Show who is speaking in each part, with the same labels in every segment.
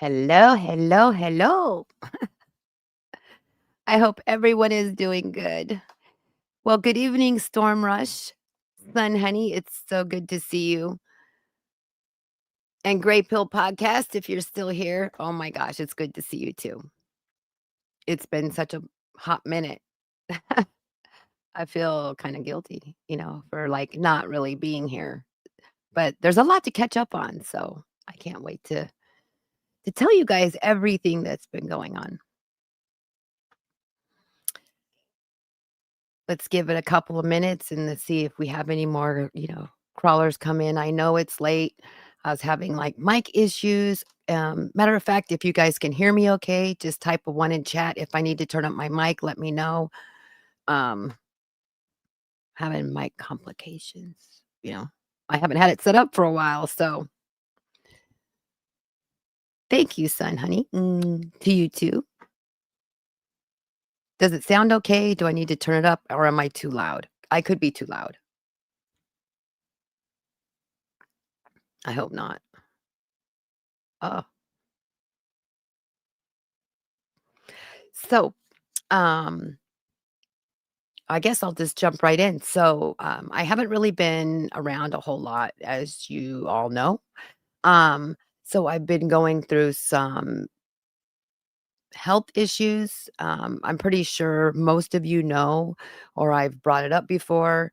Speaker 1: Hello, hello, hello. I hope everyone is doing good. Well, good evening, Storm Rush. Sun Honey, it's so good to see you. And Gray Pill Podcast, if you're still here. Oh my gosh, it's good to see you too. It's been such a hot minute. I feel kind of guilty, for like not really being here. But there's a lot to catch up on, so I can't wait to tell you guys everything that's been going on. Let's give it a couple of minutes and let's see if we have any more, crawlers come in. I know it's late. I was having like mic issues. Matter of fact, if you guys can hear me okay, just type a one in chat. If I need to turn up my mic, let me know. Um, Having mic complications, I haven't had it set up for a while. So thank you, son, honey. To you too. Does it sound okay? Do I need to turn it up or am I too loud? I could be too loud. I hope not. Oh, so um I guess I'll just jump right in. So, I haven't really been around a whole lot, as you all know. Um, so I've been going through some health issues. I'm pretty sure most of you know, or I've brought it up before.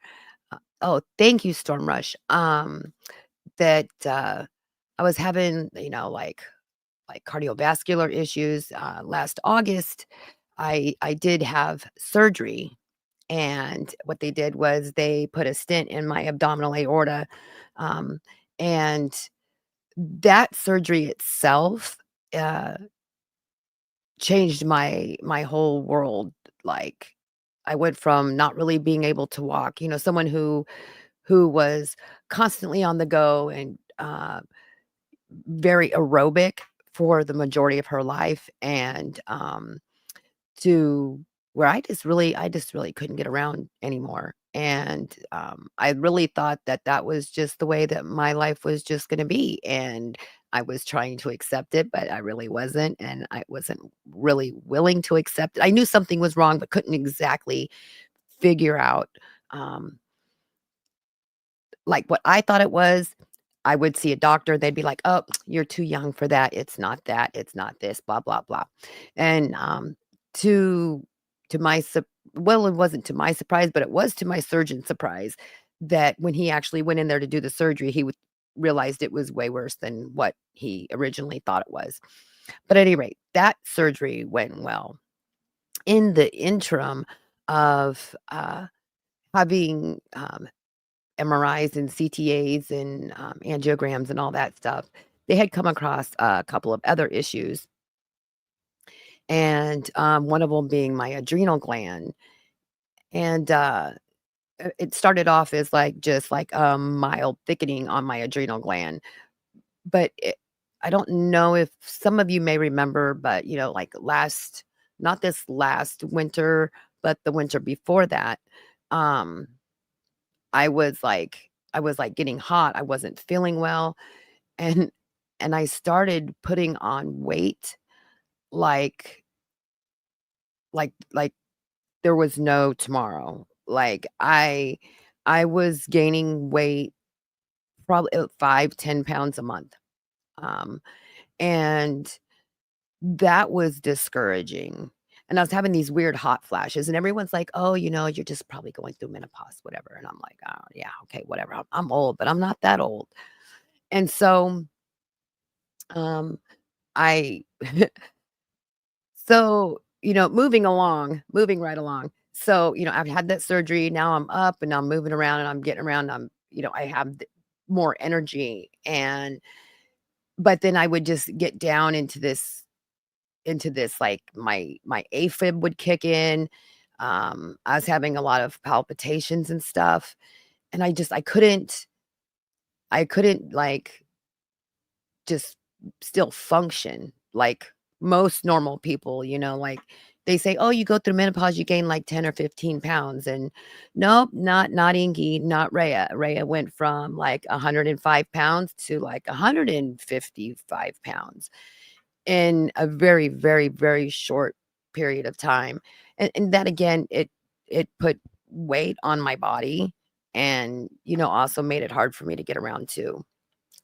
Speaker 1: Oh, thank you, Storm Rush. That I was having, like cardiovascular issues last August. I did have surgery and what they did was they put a stent in my abdominal aorta, um, and that surgery itself, uh, changed my whole world, like, I went from not really being able to walk, someone who was constantly on the go and, very aerobic for the majority of her life, and, to where I just really couldn't get around anymore, and, I really thought that that was just the way that my life was just gonna be, and I was trying to accept it, but I really wasn't, and I wasn't really willing to accept it. I knew something was wrong, but couldn't exactly figure out, um, like, what I thought it was. I would see a doctor, they'd be like, "Oh, you're too young for that. It's not that. It's not this, blah, blah, blah." And, to to my sup well, it wasn't to my surprise, but it was to my surgeon's surprise that when he actually went in there to do the surgery, he would realized it was way worse than what he originally thought it was. But at any rate, that surgery went well. In the interim of, having, MRIs and CTAs and, angiograms and all that stuff, they had come across a couple of other issues, and, one of them being my adrenal gland, and, it started off as, like, just, like, a mild thickening on my adrenal gland, but I don't know if some of you may remember, but, like, not this last winter, but the winter before that, um, I was, like, getting hot, I wasn't feeling well, and I started putting on weight like like there was no tomorrow. Like, I was gaining weight probably 5, 10 pounds a month, um, and that was discouraging, and I was having these weird hot flashes, and everyone's like, "Oh, you're just probably going through menopause, whatever," and I'm like, "Oh, yeah, okay, whatever. I'm old, but I'm not that old." And so, um, I so, moving right along. So, I've had that surgery, now I'm up and I'm moving around and I'm getting around, I have more energy but then I would just get down into this like my AFib would kick in. I was having a lot of palpitations and stuff and I couldn't like just still function like most normal people, like they say, "Oh, you go through menopause, you gain like 10 or 15 pounds." And nope, not Ingy, not Rhea. Rhea went from like 105 pounds to like 155 pounds. in a very, very, very short period of time. And that again, it put weight on my body and, also made it hard for me to get around too.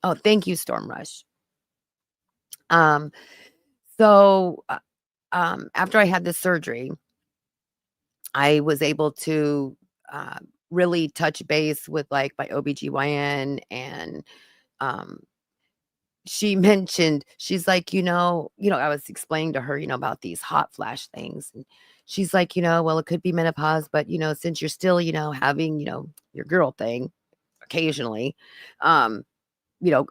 Speaker 1: Oh, thank you, Storm Rush. Um, so after I had this surgery, I was able to really touch base with like my OBGYN and um she mentioned, she's like, I was explaining to her, about these hot flash things. And she's like, well, it could be menopause, but since you're still, having, your girl thing occasionally, um,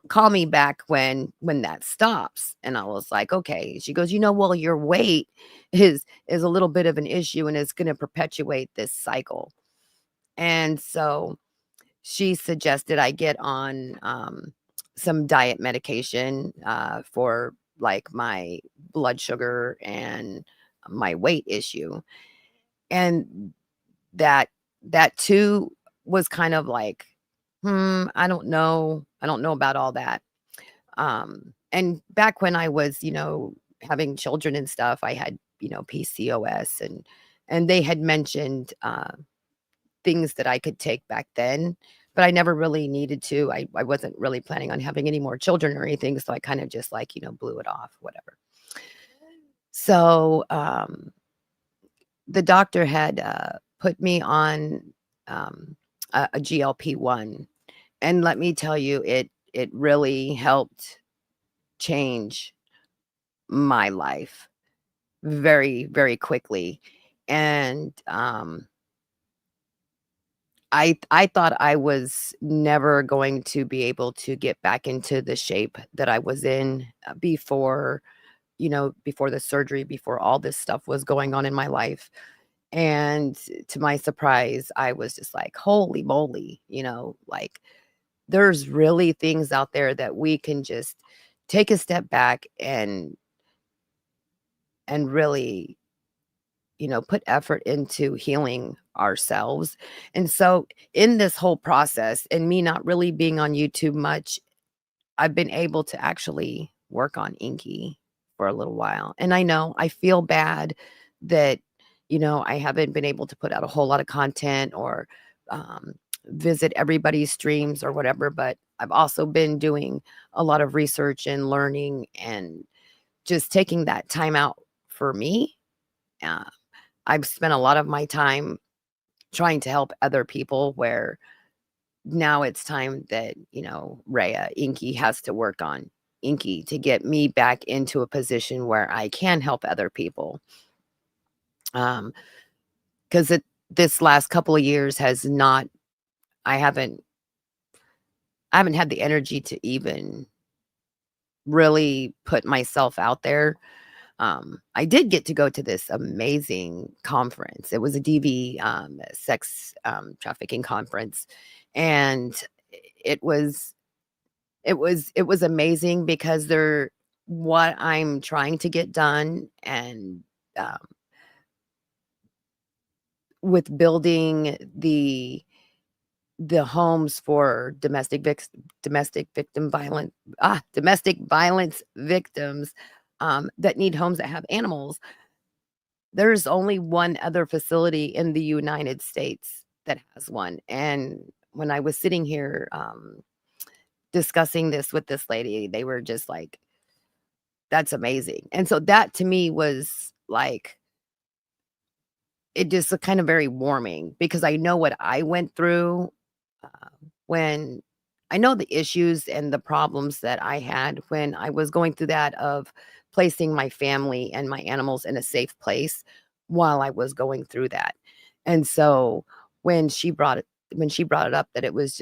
Speaker 1: call me back when that stops. And I was like, okay. She goes, well, your weight is a little bit of an issue and it's gonna perpetuate this cycle. And so she suggested I get on, some diet medication, for, like, my blood sugar and my weight issue, and that that too was kind of like, I don't know about all that." And back when I was, having children and stuff, I had, PCOS and they had mentioned, things that I could take back then, but I never really needed to. I wasn't really planning on having any more children or anything, so I kind of just like, blew it off, whatever. So, the doctor had put me on a GLP-1, and let me tell you, it really helped change my life very, very quickly. And I thought I was never going to be able to get back into the shape that I was in, before, before the surgery, before all this stuff was going on in my life. And to my surprise, I was just like, "Holy moly," like, there's really things out there that we can just take a step back and really, put effort into healing ourselves. And so in this whole process and me not really being on YouTube much, I've been able to actually work on Inky for a little while. And I know I feel bad that, I haven't been able to put out a whole lot of content or um, visit everybody's streams or whatever, but I've also been doing a lot of research and learning and just taking that time out for me. Uh, I've spent a lot of my time trying to help other people where now it's time that, Rhea, Inky has to work on Inky to get me back into a position where I can help other people. Um, because this last couple of years has not I haven't I haven't had the energy to even really put myself out there. I did get to go to this amazing conference. It was a DV, sex, trafficking conference, and it was it was amazing because they're what I'm trying to get done and, um, with building the homes for domestic violence victims, that need homes that have animals. There's only one other facility in the United States that has one, and when I was sitting here, discussing this with this lady, they were just like, "That's amazing," and so that to me was, like, it just kind of very warming because I know what I went through, when I know the issues and the problems that I had when I was going through that of placing my family and my animals in a safe place while I was going through that. And so when she brought it up that it was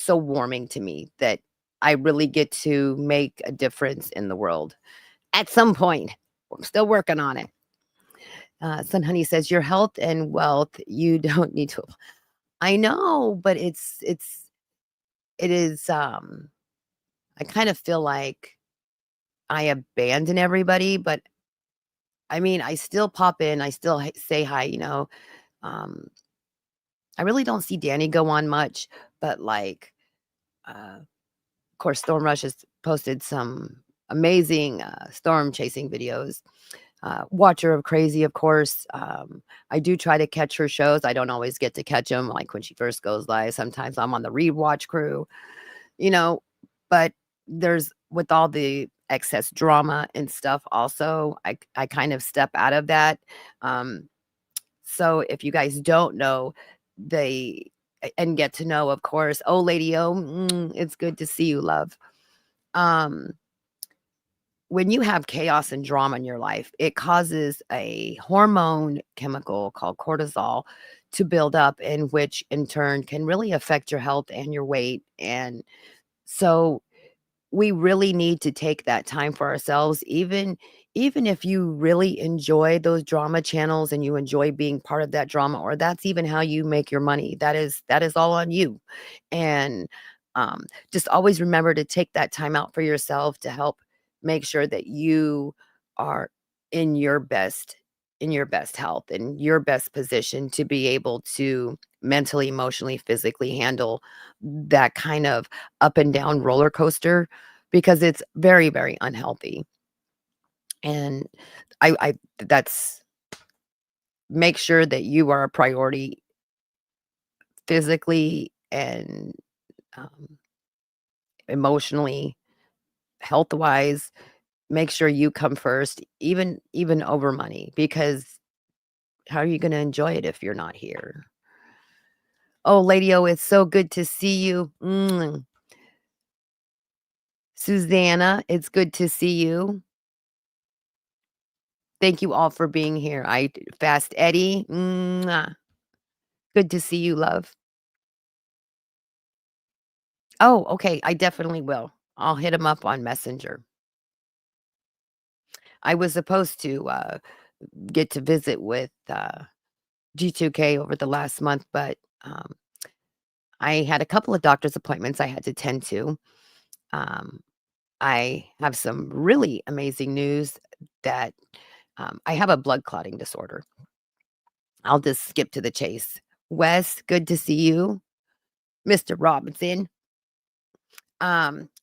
Speaker 1: so warming to me that I really get to make a difference in the world at some point. I'm still working on it. Sun Honey says, "Your health and wealth, you don't need to." I know, but it is, I kind of feel like I abandon everybody, but I mean, I still pop in, I still say hi, um, I really don't see Danny go on much, but like, of course, Storm Rush has posted some amazing storm chasing videos. Watcher of Crazy, of course. I do try to catch her shows. I don't always get to catch them, like when she first goes live. Sometimes I'm on the rewatch crew, you know, but there's with all the excess drama and stuff also, I kind of step out of that. Um, so if you guys don't know, they and get to know, of course, oh, Lady O, it's good to see you, love. Um, when you have chaos and drama in your life, it causes a hormone chemical called cortisol to build up, in which in turn can really affect your health and your weight. And so we really need to take that time for ourselves, even if you really enjoy those drama channels and you enjoy being part of that drama, or that's even how you make your money. That is all on you. And just always remember to take that time out for yourself to help make sure that you are in your best in your best health and your best position to be able to mentally, emotionally, physically handle that kind of up and down roller coaster, because it's very, very unhealthy. And I that's make sure that you are a priority physically and um, emotionally, health wise. Make sure you come first, even over money, because how are you going to enjoy it if you're not here? Oh, Lady O, it's so good to see you. Susanna, it's good to see you. Thank you all for being here. Fast Eddie, mwah. Good to see you, love. Oh, okay, I definitely will. I'll hit him up on Messenger. I was supposed to, get to visit with, G2K over the last month, but, I had a couple of doctor's appointments I had to tend to. Um, I have some really amazing news that, I have a blood clotting disorder. I'll just skip to the chase. Wes, good to see you. Mr. Robinson.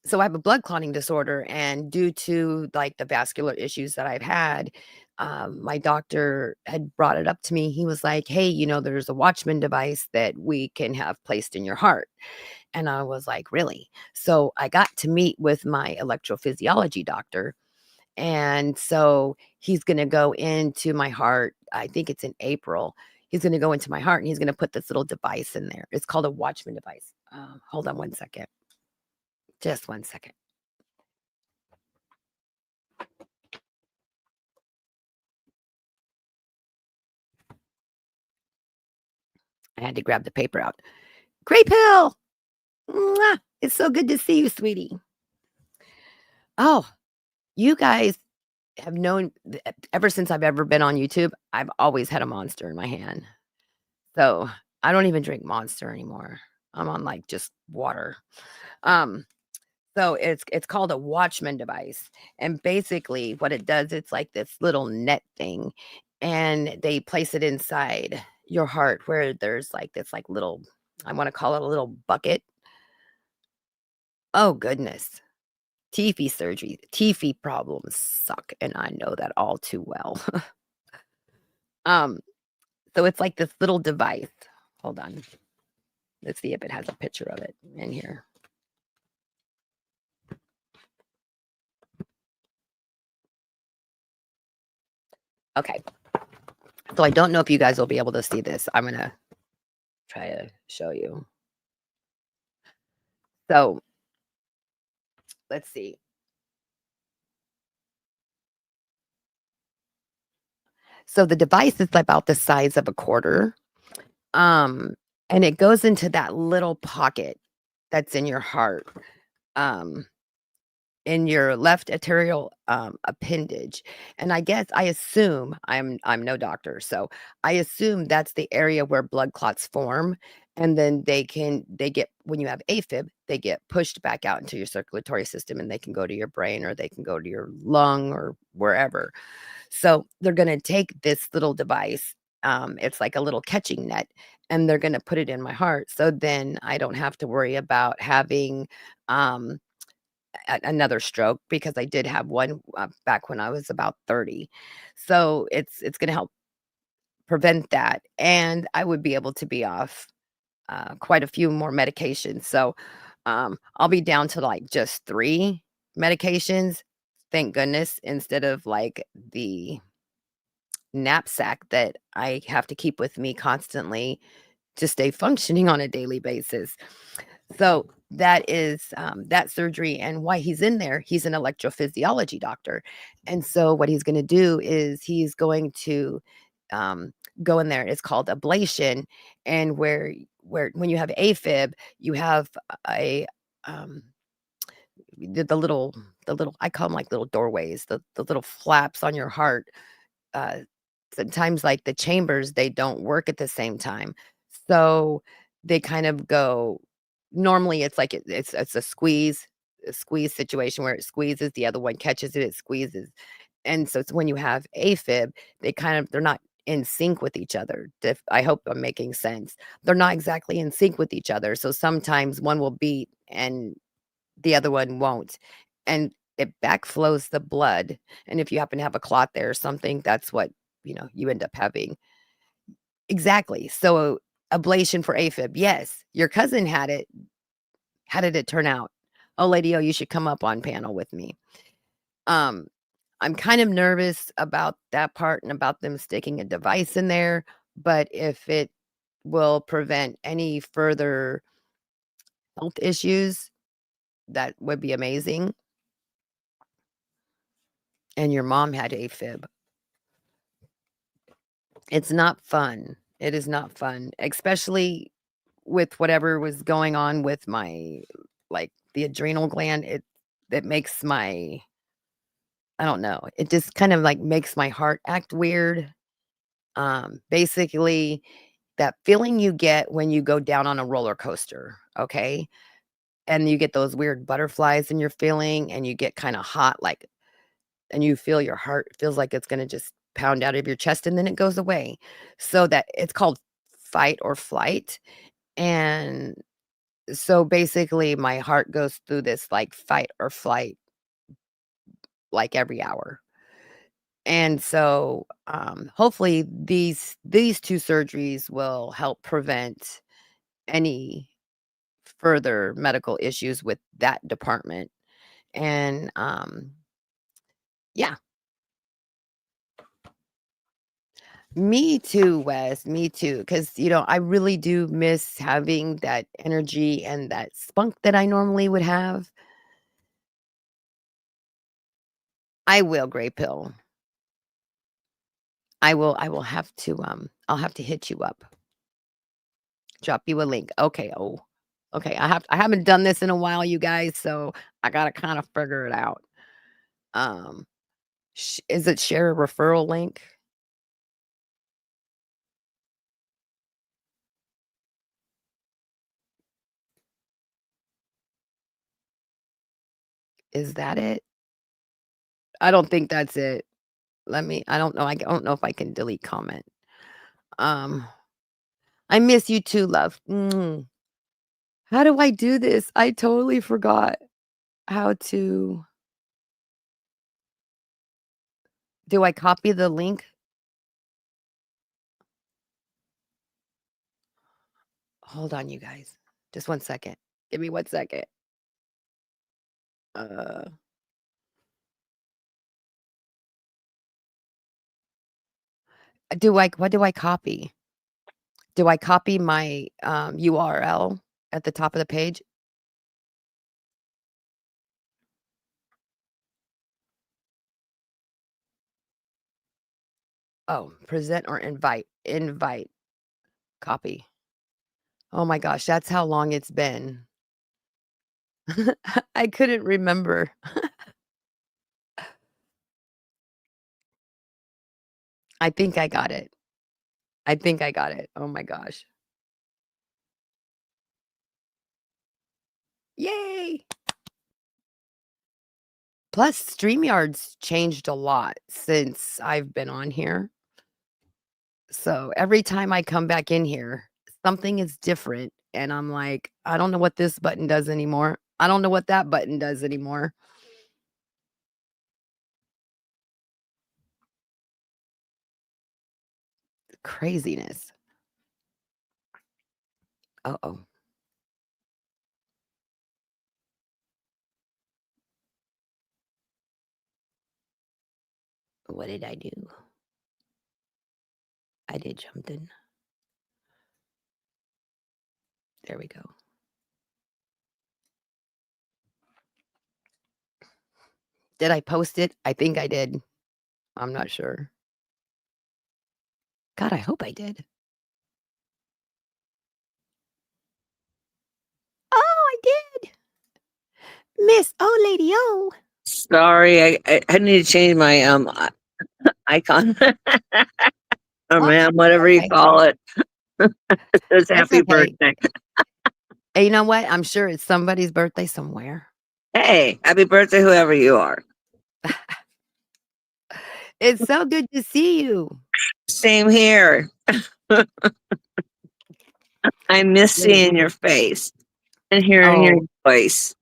Speaker 1: So I have a blood clotting disorder, and due to like the vascular issues that I've had, my doctor had brought it up to me. He was like, "Hey, there's a Watchman device that we can have placed in your heart." And I was like, "Really?" So I got to meet with my electrophysiology doctor. And so he's going to go into my heart. I think it's in April. He's going to go into my heart and he's going to put this little device in there. It's called a Watchman device. Hold on one second. Just one second. I had to grab the paper out. Grape Hill! Mwah! It's so good to see you, sweetie. Oh, you guys have known ever since I've ever been on YouTube, I've always had a Monster in my hand. So I don't even drink Monster anymore. I'm on like just water. Um, so it's called a Watchman device. And basically what it does, it's like this little net thing. And they place it inside your heart where there's like this like little, I want to call it a little bucket. Oh goodness. TIFI surgery, TIFI problems suck, and I know that all too well. Um, so it's like this little device. Hold on. Let's see if it has a picture of it in here. Okay. So I don't know if you guys will be able to see this. I'm gonna try to show you. So let's see. So the device is about the size of a quarter. Um, and it goes into that little pocket that's in your heart. Um, in your left arterial, appendage, and I assume I'm no doctor, so I assume that's the area where blood clots form, and then they get when you have AFib, they get pushed back out into your circulatory system, and they can go to your brain, or they can go to your lung, or wherever. So, they're gonna take this little device, it's like a little catching net, and they're gonna put it in my heart, so then I don't have to worry about having, um another stroke because I did have one, back when I was about 30. So it's gonna help prevent that, and I would be able to be off, quite a few more medications. So, I'll be down to, like, just 3 medications, thank goodness, instead of, like, the knapsack that I have to keep with me constantly to stay functioning on a daily basis. So that is that surgery, and why he's in there, he's an electrophysiology doctor. And so what he's going to do is he's going to um, go in there. It's called ablation, and where when you have AFib, you have a um, the little I call them like little doorways, the little flaps on your heart. Uh, Sometimes like the chambers, they don't work at the same time. So they kind of go normally it's like it's a squeeze situation where it squeezes, the other one catches it, it squeezes. And so it's when you have AFib, they're not in sync with each other. I hope I'm making sense. They're not exactly in sync with each other. So sometimes one will beat and the other one won't. And it backflows the blood. And if you happen to have a clot there or something, that's what, you end up having. Exactly. So ablation for AFib. Yes, your cousin had it. How did it turn out? Oh, lady, oh, you should come up on panel with me. Um, I'm kind of nervous about that part and about them sticking a device in there, but if it will prevent any further health issues, that would be amazing. And your mom had AFib. It's not fun. It is not fun, especially with whatever was going on with my like, the adrenal gland. It makes my I don't know, it just kind of, like, makes my heart act weird. Basically, that feeling you get when you go down on a roller coaster, okay? And you get those weird butterflies in your feeling, and you get kinda hot, like and you feel your heart feels like it's gonna just pound out of your chest, and then it goes away. So that it's called fight or flight, and so basically my heart goes through this, like, fight or flight, like, every hour. And so, hopefully these 2 surgeries will help prevent any further medical issues with that department. And, yeah. Me too, Wes, me too. Because I really do miss having that energy and that spunk that I normally would have. I will, Gray Pill. I will have to, I'll have to hit you up, drop you a link. Okay, oh, okay, I haven't done this in a while, you guys, so I gotta kinda figure it out. Um, is it share a referral link? Is that it? I don't think that's it. I don't know, I don't know if I can delete comment. Um, I miss you too, love. Mm. How do I do this? I totally forgot how to do I copy the link? Hold on, you guys. Just 1 second. Give me 1 second. Uh, what do I copy? Do I copy my, URL at the top of the page? Oh, present or invite? Invite. Copy. Oh my gosh, that's how long it's been. I couldn't remember. I think I got it. I think I got it. Oh my gosh. Yay! Plus, StreamYard's changed a lot since I've been on here. So every time I come back in here, something is different, and I'm like, "I don't know what this button does anymore." I don't know what that button does anymore. Craziness. Uh-oh. What did I do? I did something. There we go. Did I post it? I think I did. I'm not sure. God, I hope I did. Oh, I did. Miss Oh Lady O.
Speaker 2: Sorry, I need to change my icon or
Speaker 1: Oh,
Speaker 2: ma'am,
Speaker 1: that's
Speaker 2: whatever you
Speaker 1: okay.
Speaker 2: call it. It says
Speaker 1: That's
Speaker 2: happy
Speaker 1: okay.
Speaker 2: birthday.
Speaker 1: And you know what? I'm sure it's somebody's birthday somewhere.
Speaker 2: Hey, happy birthday, whoever you are.
Speaker 1: It's so good to see you.
Speaker 2: Same here. I miss
Speaker 1: Really.
Speaker 2: seeing your face and hearing your
Speaker 1: Oh,
Speaker 2: voice.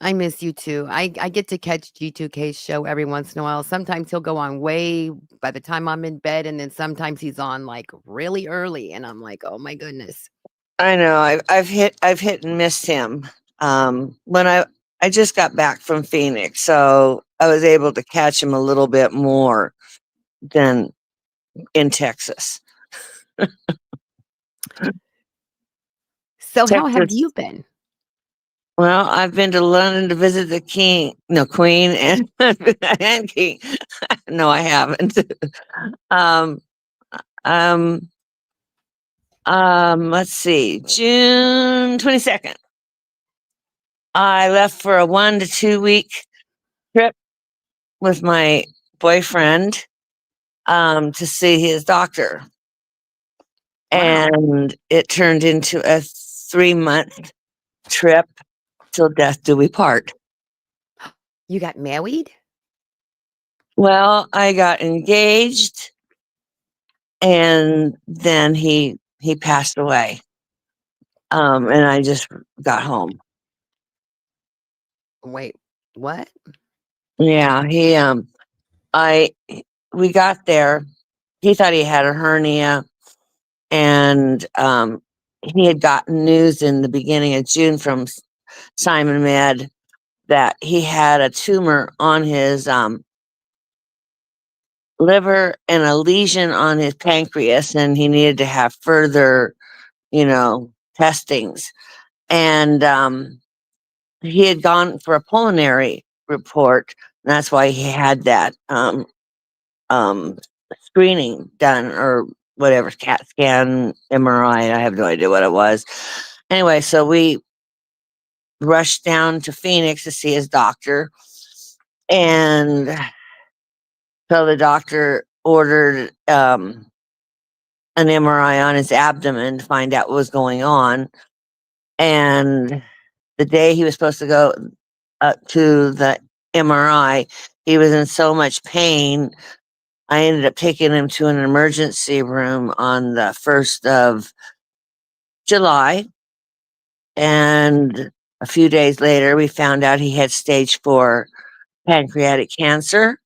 Speaker 1: I miss you too. I get to catch G2K's show every once in a while. Sometimes he'll go on way by the time I'm in bed, and then sometimes he's on like really early, and I'm like, oh my goodness.
Speaker 2: I know. I've hit and missed him. When I just got back from Phoenix, so I was able to catch him a little bit more than in Texas.
Speaker 1: So how have
Speaker 2: Texas.
Speaker 1: you been?
Speaker 2: Well, I've been to London to visit the king, no, queen, and and king. No, I haven't. um, um, let's see, June 22nd. I left for a 1 to 2 week trip with my boyfriend to see his doctor,
Speaker 1: Wow,
Speaker 2: and it turned into a 3 month trip till death do we part.
Speaker 1: you got married?
Speaker 2: Well, I got engaged, and then he passed away. And I just got home.
Speaker 1: Wait, what?
Speaker 2: Yeah, I we got there. He thought he had a hernia, and he had gotten news in the beginning of June from Simon Med that he had a tumor on his liver and a lesion on his pancreas, and he needed to have further, testings. And he had gone for a pulmonary report, and that's why he had that um, screening done, or whatever, CAT scan, MRI. I have no idea what it was. Anyway, so we rushed down to Phoenix to see his doctor, and so the doctor ordered an MRI on his abdomen to find out what was going on. And the day he was supposed to go to the MRI, he was in so much pain. I ended up taking him to an emergency room on the 1st of July. And a few days later, we found out he had stage 4 pancreatic cancer.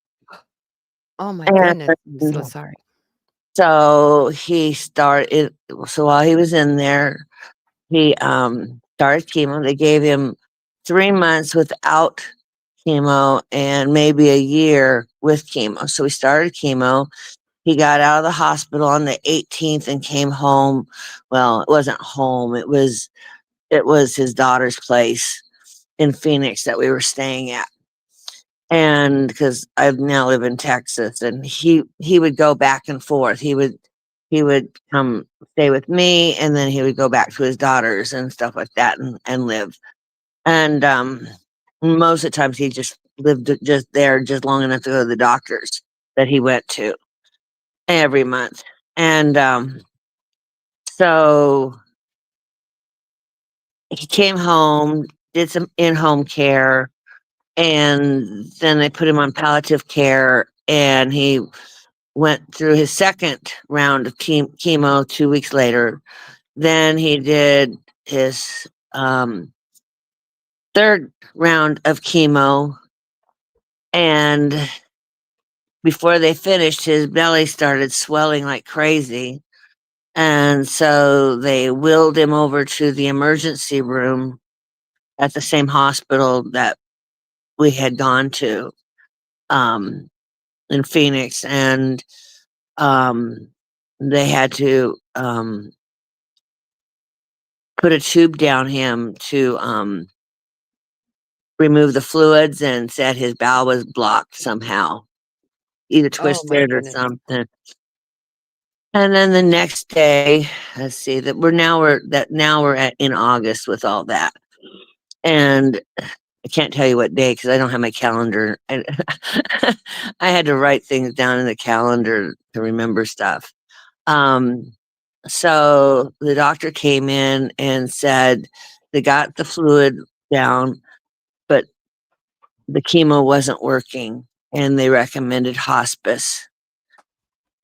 Speaker 1: Oh my
Speaker 2: And
Speaker 1: goodness, I'm so sorry.
Speaker 2: so he started, so while he was in there, he started chemo. They gave him 3 months without chemo and maybe a year with chemo. So we started chemo. He got out of the hospital on the 18th and came home. Well, it wasn't home. It was his daughter's place in Phoenix that we were staying at. And because I now live in Texas, and he would go back and forth. He would come stay with me, and then he would go back to his daughters and stuff like that, and live. And most of the times he just lived just there just long enough to go to the doctors that he went to every month. And so he came home, did some in-home care, and then they put him on palliative care, and he went through his second round of chemo 2 weeks later. Then he did his third round of chemo, and before they finished, his belly started swelling like crazy. And so they wheeled him over to the emergency room at the same hospital that we had gone to, um, in Phoenix. And um, they had to put a tube down him to remove the fluids, and said his bowel was blocked somehow, either
Speaker 1: Oh my
Speaker 2: twisted or
Speaker 1: goodness.
Speaker 2: something. And then the next day, let's see that now we're at in August with all that. And I can't tell you what day because I don't have my calendar. I had to write things down in the calendar to remember stuff. Um, so the doctor came in and said they got the fluid down, but the chemo wasn't working, and they recommended hospice.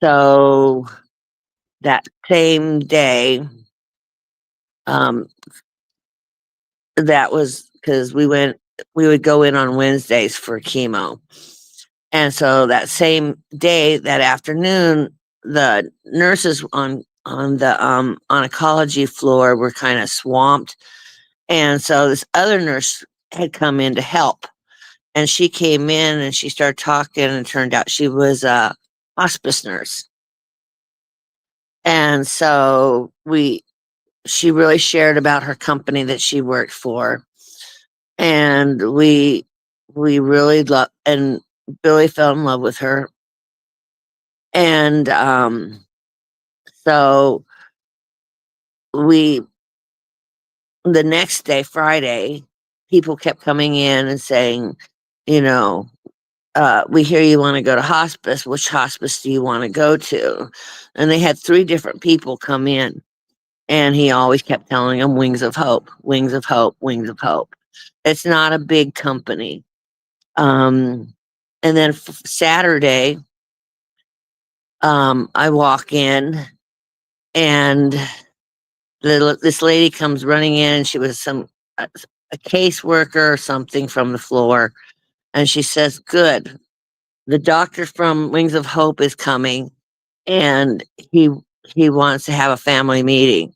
Speaker 2: So that same day, um, that was because we would go in on Wednesdays for chemo. And so that same day, that afternoon, the nurses on the oncology floor were kind of swamped. And so this other nurse had come in to help. And she came in and she started talking, and it turned out she was a hospice nurse. And so she really shared about her company that she worked for. And we really love, and Billy fell in love with her. And so we the next day, Friday, people kept coming in and saying, you know, we hear you want to go to hospice. Which hospice do you want to go to? And they had three different people come in, and he always kept telling them Wings of Hope, Wings of Hope, Wings of Hope. It's not a big company. And then Saturday, I walk in, and this lady comes running in. She was a caseworker or something from the floor, and she says, "Good, the doctor from Wings of Hope is coming, and he wants to have a family meeting."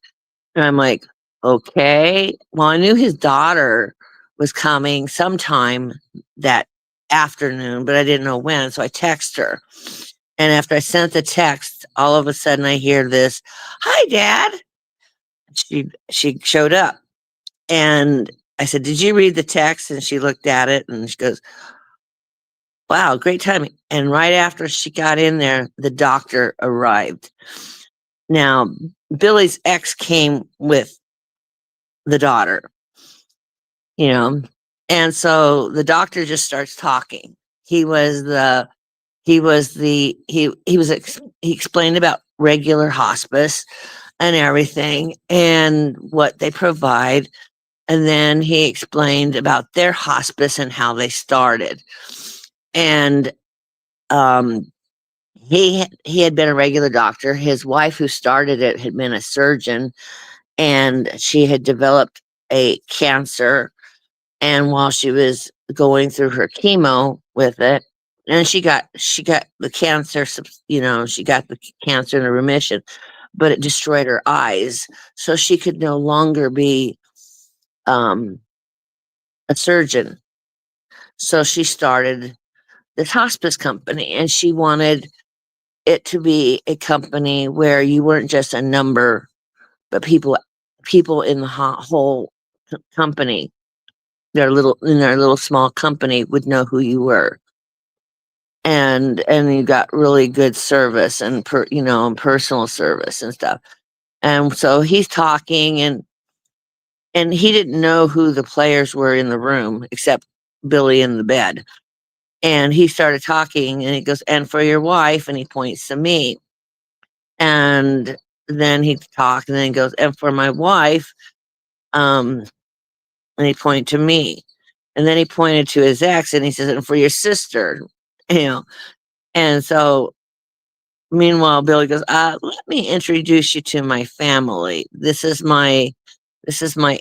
Speaker 2: And I'm like, "Okay." Well, I knew his daughter was coming sometime that afternoon, but I didn't know when, so I text her. And after I sent the text, all of a sudden I hear this, "Hi, Dad." She showed up, and I said, "Did you read the text?" And she looked at it and she goes, "Wow, great timing." And right after she got in there, the doctor arrived. Now, Billy's ex came with the daughter, you know, and so the doctor just starts talking. He was the he explained about regular hospice and everything and what they provide. And then he explained about their hospice and how they started. And um, he had been a regular doctor. His wife, who started it, had been a surgeon, and she had developed a cancer. And while she was going through her chemo with it, and she got the cancer, she got the cancer in a remission, but it destroyed her eyes, so she could no longer be um, a surgeon. So she started this hospice company, and she wanted it to be a company where you weren't just a number, but people in the whole company, their little small company, would know who you were, and you got really good service and and personal service and stuff. And so he's talking, and he didn't know who the players were in the room except Billy in the bed. And he started talking, and he goes, "And for your wife," and he points to me. And then he talked, and then he goes, "And for my wife," um, and he pointed to me. And then he pointed to his ex, and he says, "And for your sister," you know. And so meanwhile, Billy goes, "Let me introduce you to my family. This is my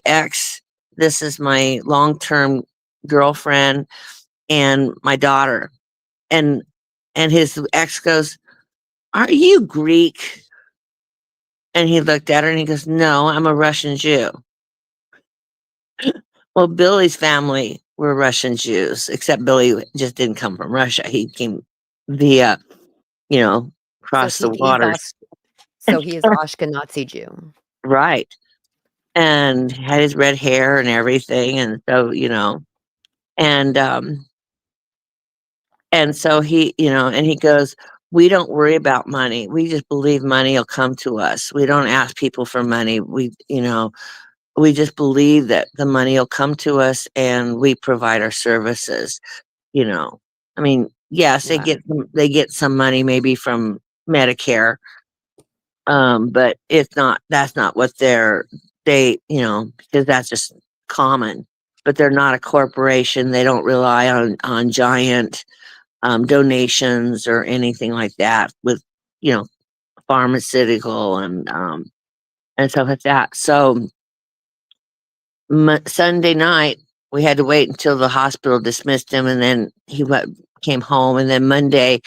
Speaker 2: ex, this is my long-term girlfriend and my daughter. And his ex goes, "Are you Greek?" And he looked at her and he goes, "No, I'm a Russian Jew." Well, Billy's family were Russian Jews, except Billy just didn't come from Russia. He came via, you know,
Speaker 1: So
Speaker 2: across the waters.
Speaker 1: he is Ashkenazi Jew.
Speaker 2: Right. And had his red hair and everything. And so, and so he, and he goes, "We don't worry about money. We just believe money will come to us. We don't ask people for money. We just believe that the money will come to us and we provide our services." You know, I mean, yes,
Speaker 1: Wow.
Speaker 2: they get some money maybe from Medicare, but it's not that's not what because that's just common. But they're not a corporation. They don't rely on giant donations or anything like that with you know pharmaceutical and stuff like that. So Sunday night we had to wait until the hospital dismissed him, and then came home, and then Monday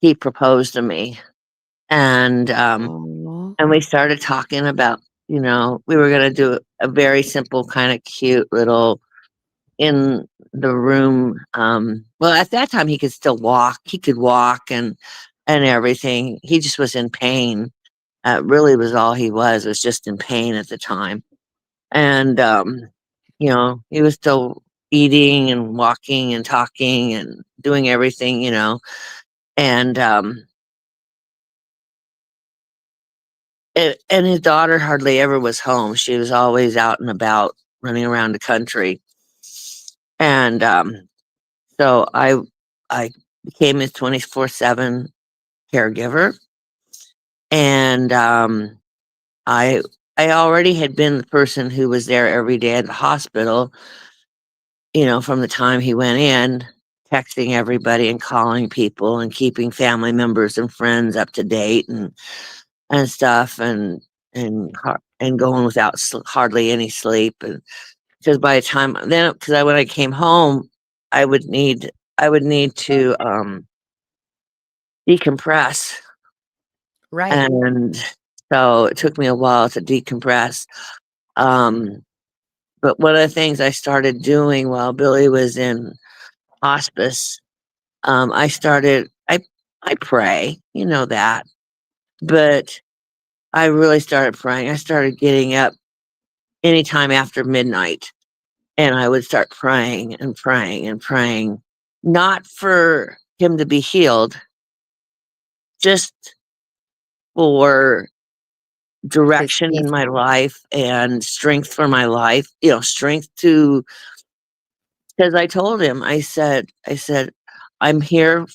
Speaker 2: he proposed to me, and
Speaker 1: Oh,
Speaker 2: we started talking about we were gonna do a very simple kind of cute little in the room. Well, at that time he could still walk. He could walk and everything. He just was in pain. Really was all he was just in pain at the time. And he was still eating and walking and talking and doing everything, and and his daughter hardly ever was home. She was always out and about running around the country. And so I became his 24/7 caregiver. And I I already had been the person who was there every day at the hospital, from the time he went in, texting everybody and calling people and keeping family members and friends up to date and stuff and going without hardly any sleep. And because by the time then because when I came home, I would need to decompress.
Speaker 1: right.
Speaker 2: And so it took me a while to decompress. Um, but one of the things I started doing while Billy was in hospice, I pray, that, but I really started praying. I started getting up anytime after midnight, and I would start praying and praying and praying, not for him to be healed, just for
Speaker 1: His
Speaker 2: direction
Speaker 1: peace.
Speaker 2: in my life and strength for my life, strength to because I told him, I said, "I'm here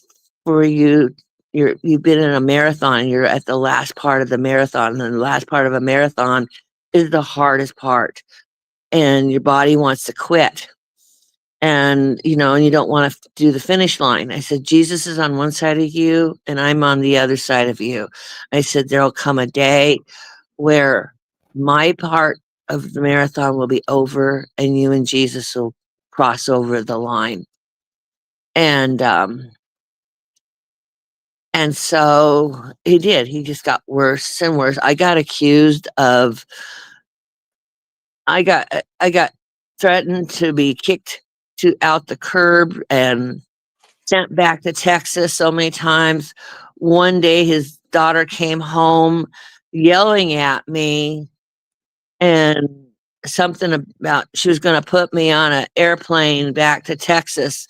Speaker 2: for you. You've been in a marathon. You're at the last part of the marathon, and the last part of a marathon is the hardest part, and your body wants to quit. And you don't want to do the finish line." I said, "Jesus is on one side of you, and I'm on the other side of you." I said, "There'll come a day where my part of the marathon will be over and you and Jesus will cross over the line." And so he did. He just got worse and worse. I got threatened to be kicked to out the curb and sent back to Texas so many times. One day his daughter came home yelling at me and something about she was going to put me on an airplane back to Texas.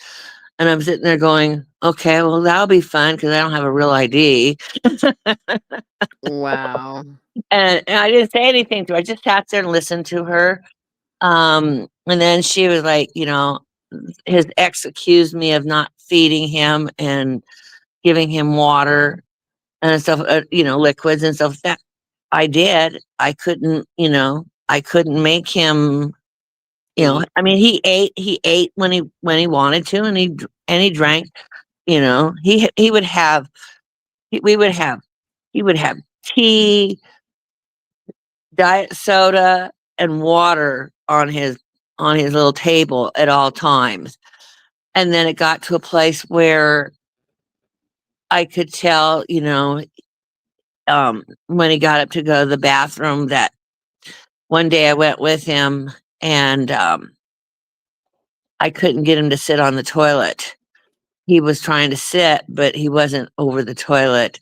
Speaker 2: And I'm sitting there going, "Okay, well, that'll be fun because I don't have a real ID."
Speaker 1: Wow.
Speaker 2: And I didn't say anything to her. I just sat there and listened to her. And then she was like, his ex accused me of not feeding him and giving him water and stuff, liquids and stuff. That I did. I couldn't make him.
Speaker 1: Eat.
Speaker 2: I mean, he ate when he wanted to, and he drank. He would have. We would have. He would have tea, diet soda, and water on his on his little table at all times. And then it got to a place where I could tell, when he got up to go to the bathroom, that one day I went with him, and I couldn't get him to sit on the toilet. He was trying to sit, but he wasn't over the toilet.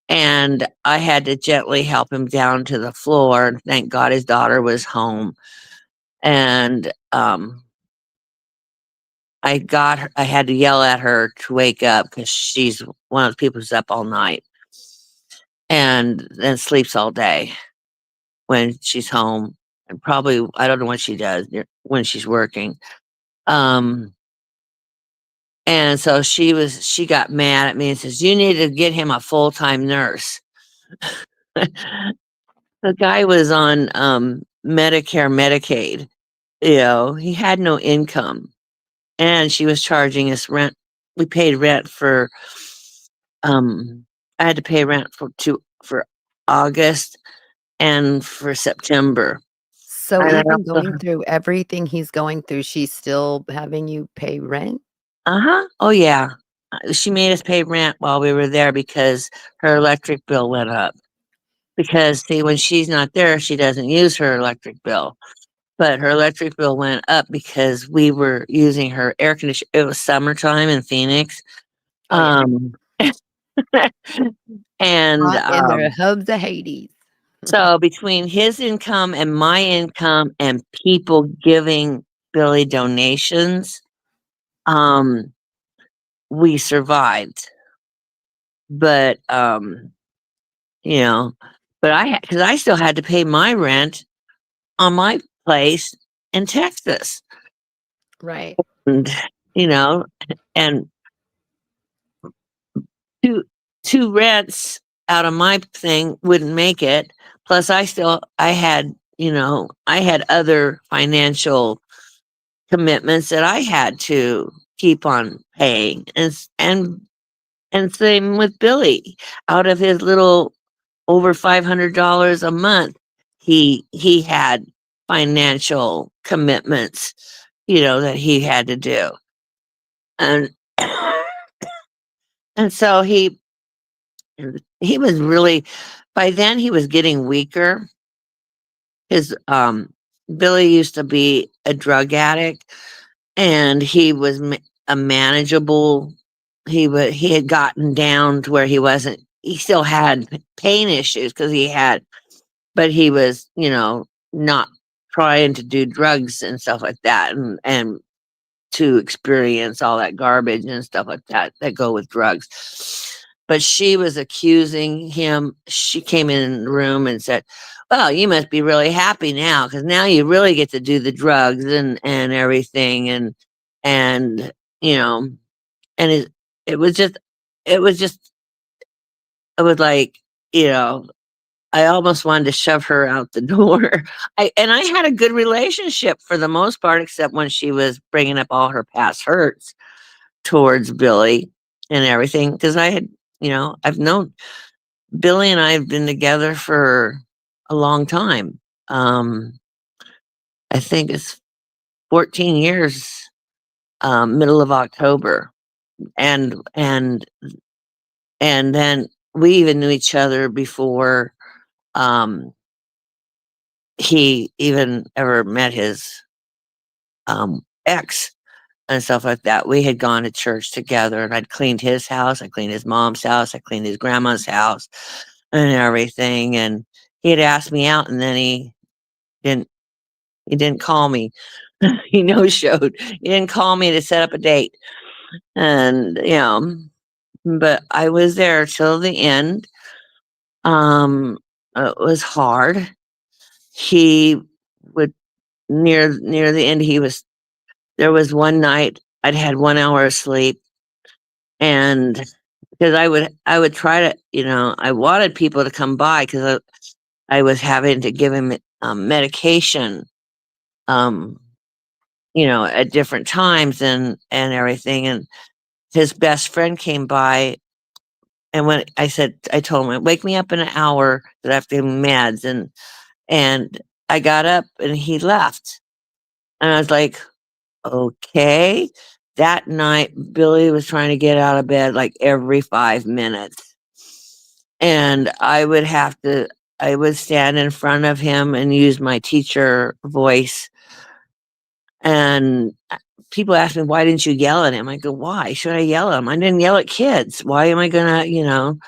Speaker 2: And I had to gently help him down to the floor. Thank God his daughter was home. And I had to yell at her to wake up because she's one of the people who's up all night and then sleeps all day when she's home. And probably, I don't know what she does when she's working. Um, and so she got mad at me and says, "You need to get him a full-time nurse." The guy was on Medicare, Medicaid. He had no income, and she was charging us rent. We paid rent for I had to pay rent for August and for September.
Speaker 1: So
Speaker 2: And I
Speaker 1: even
Speaker 2: also
Speaker 1: going through everything he's going through, she's still having you pay rent?
Speaker 2: Uh-huh. Oh, yeah. She made us pay rent while we were there because her electric bill went up. Because, see, when she's not there, she doesn't use her electric bill. But her electric bill went up because we were using her air conditioner. It was summertime in Phoenix.
Speaker 1: Oh, yeah.
Speaker 2: Um, and
Speaker 1: Hot in the hubs of Hades.
Speaker 2: so between his income and my income and people giving Billy donations, um, we survived. But you know, but because I still had to pay my rent on my place in Texas,
Speaker 1: Right.
Speaker 2: and you know, and two two rents out of my thing wouldn't make it. Plus, I had other financial commitments that I had to keep on paying, and same with Billy. Out of his little over $500 a month, he had financial commitments, that he had to do. And and so he was really, by then he was getting weaker. His Billy used to be a drug addict, and he was a manageable. He had gotten down to where he wasn't. He still had pain issues because but he was, not trying to do drugs and stuff like that, and to experience all that garbage and stuff like that go with drugs. But she was accusing him. She came in the room and said, "Well, you must be really happy now because now you really get to do the drugs and everything." And you know, and it was just, it was just, it was like, you know, I almost wanted to shove her out the door. I had a good relationship for the most part, except when she was bringing up all her past hurts towards Billy and everything. Because I've known Billy, and I have been together for a long time. Um, I think it's 14 years, middle of October, and and and then we even knew each other before um he even ever met his ex and stuff like that. We had gone to church together, and I'd cleaned his house, I cleaned his mom's house, I cleaned his grandma's house and everything. And he had asked me out, and then didn't he didn't call me. He no showed. He didn't call me to set up a date. And but I was there till the end. Um it was hard. He would near the end, there was one night I'd had 1 hour of sleep, and because I would try to, I wanted people to come by because I was having to give him medication, um, at different times and everything. And his best friend came by, and when I told him, "Wake me up in an hour that I have to give him meds," and I got up and he left. And I was like, okay. That night, Billy was trying to get out of bed like every 5 minutes. And I would stand in front of him and use my teacher voice. And people ask me, why didn't you yell at him? I go, why should I yell at him? I didn't yell at kids. Why am I going to,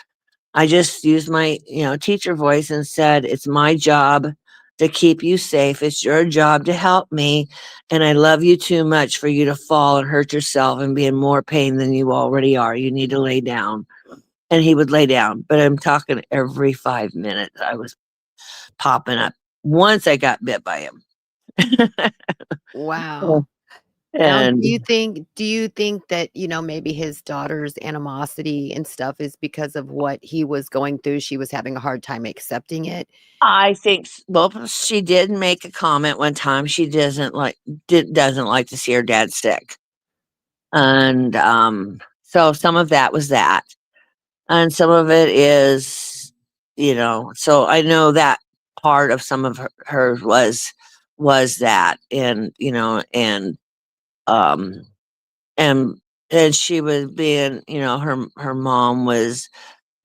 Speaker 2: I just used my, teacher voice and said, it's my job to keep you safe. It's your job to help me. And I love you too much for you to fall and hurt yourself and be in more pain than you already are. You need to lay down. And he would lay down. But I'm talking every 5 minutes, I was popping up. Once I got bit by him.
Speaker 1: Wow. Now,
Speaker 2: And
Speaker 1: do you think that, maybe his daughter's animosity and stuff is because of what he was going through? She was having a hard time accepting it?
Speaker 2: I think well, she did make a comment one time. She doesn't like to see her dad sick. And so some of that was that. And some of it is, so I know that part of some of her was that. And um and and she was being, her mom was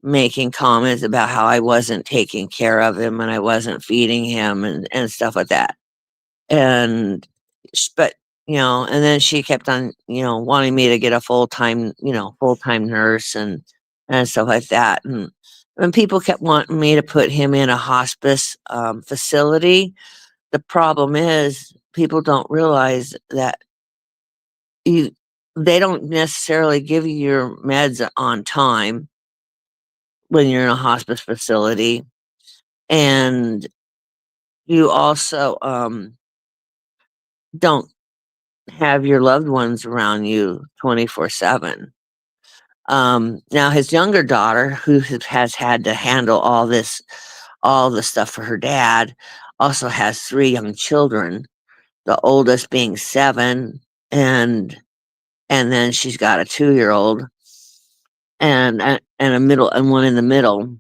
Speaker 2: making comments about how I wasn't taking care of him and I wasn't feeding him and stuff like that. And but and then she kept on, wanting me to get a full-time nurse and stuff like that. And people kept wanting me to put him in a hospice facility. The problem is people don't realize that you they don't necessarily give you your meds on time when you're in a hospice facility. And you also don't have your loved ones around you 24/7. Now his younger daughter, who has had to handle all the stuff for her dad, also has 3 young children, the oldest being 7, and then she's got a 2-year-old and a middle and one in the middle.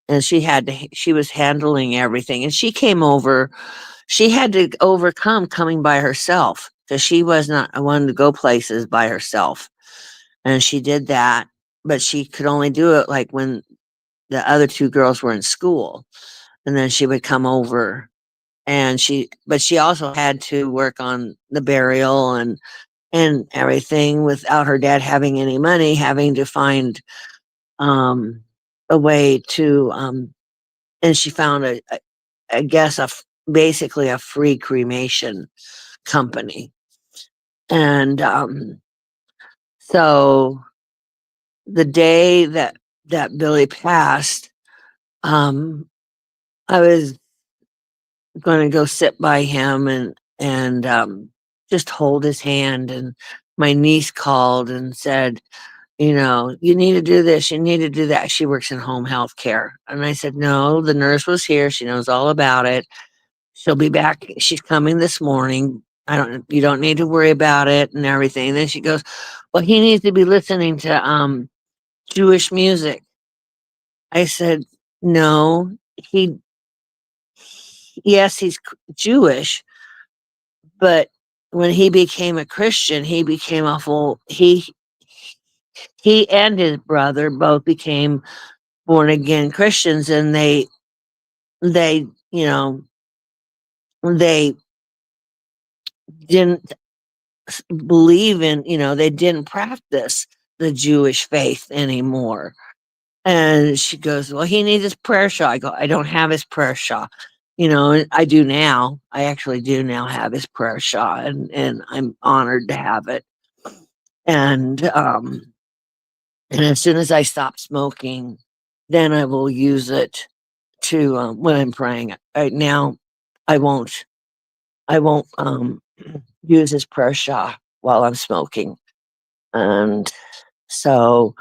Speaker 2: And she was handling everything, and she had to overcome coming by herself because she was not one to go places by herself. And she did that, but she could only do it like when the other 2 girls were in school. And then she would come over and she also had to work on the burial and everything without her dad having any money, having to find um a way to and she found I guess basically a free cremation company. And so the day that Billy passed, um, I was going to go sit by him and just hold his hand. And my niece called and said, you need to do this, you need to do that. She works in home health care. And I said, no, the nurse was here. She knows all about it. She'll be back. She's coming this morning. You don't need to worry about it and everything. And then she goes, well, he needs to be listening to Jewish music. I said, no, he, yes, he's Jewish, but when he became a Christian, he and his brother both became born again Christians, and they, they didn't believe in, they didn't practice the Jewish faith anymore. And she goes, well, he needs his prayer shawl. I go, I don't have his prayer shawl. And I do now. I actually do now have his prayer shawl, and I'm honored to have it. And as soon as I stop smoking, then I will use it to when I'm praying. Right now, I won't. I won't use his prayer shawl while I'm smoking, and so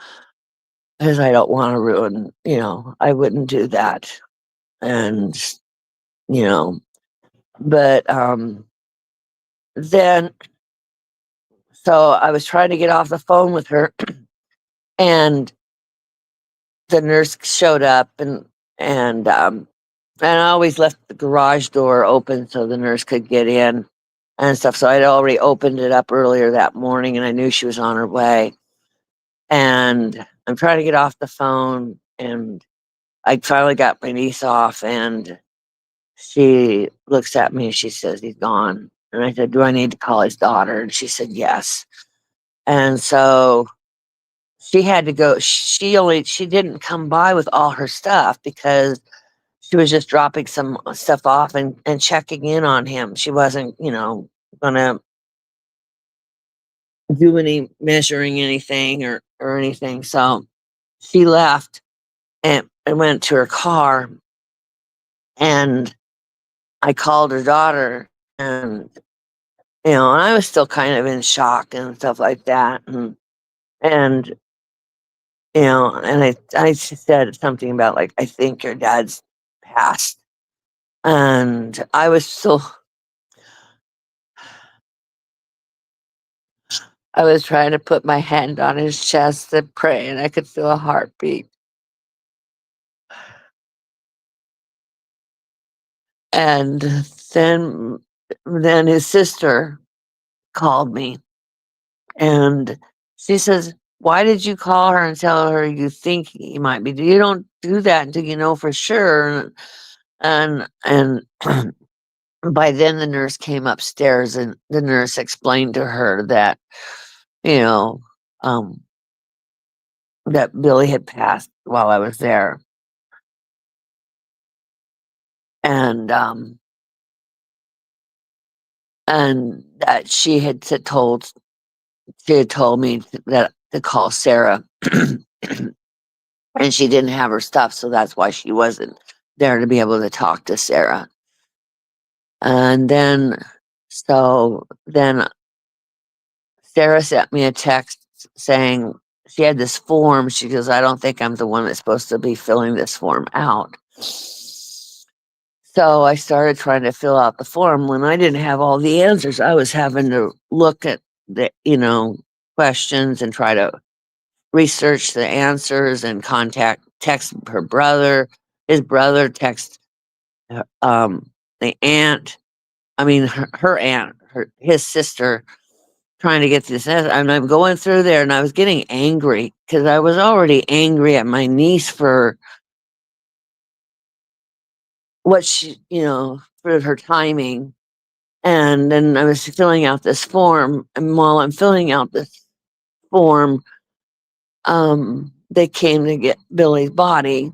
Speaker 2: because I don't want to ruin. I wouldn't do that, and you know, but then so I was trying to get off the phone with her, and the nurse showed up, and I always left the garage door open so the nurse could get in. and stuff. So I'd already opened it up earlier that morning and I knew she was on her way. And I'm trying to get off the phone and I finally got my niece off and she looks at me and she says, he's gone. And I said, do I need to call his daughter? And she said, yes. And so she had to go. She didn't come by with all her stuff because she was just dropping some stuff off and checking in on him. She wasn't, gonna do any measuring anything or anything. So she left and went to her car and I called her daughter and and I was still kind of in shock and stuff like that. And and I said something about like, I think your dad's passed. And I was trying to put my hand on his chest and pray, and I could feel a heartbeat. And then then his sister called me and she says, "Why did you call her and tell her you think he might be? You don't do that until you know for sure." And by then the nurse came upstairs and the nurse explained to her that, you know, um, that Billy had passed while I was there. And that she had told me that to call Sarah and she didn't have her stuff, so that's why she wasn't there to be able to talk to Sarah. And then Sarah sent me a text saying she had this form. She goes, I don't think I'm the one that's supposed to be filling this form out. So I started trying to fill out the form. When I didn't have all the answers, I was having to look at the, questions and try to research the answers and text her brother, his brother, text the aunt. I mean, her aunt, his sister, trying to get this. And I'm going through there, and I was getting angry because I was already angry at my niece for what for her timing. And then I was filling out this form, and while I'm filling out this form, they came to get Billy's body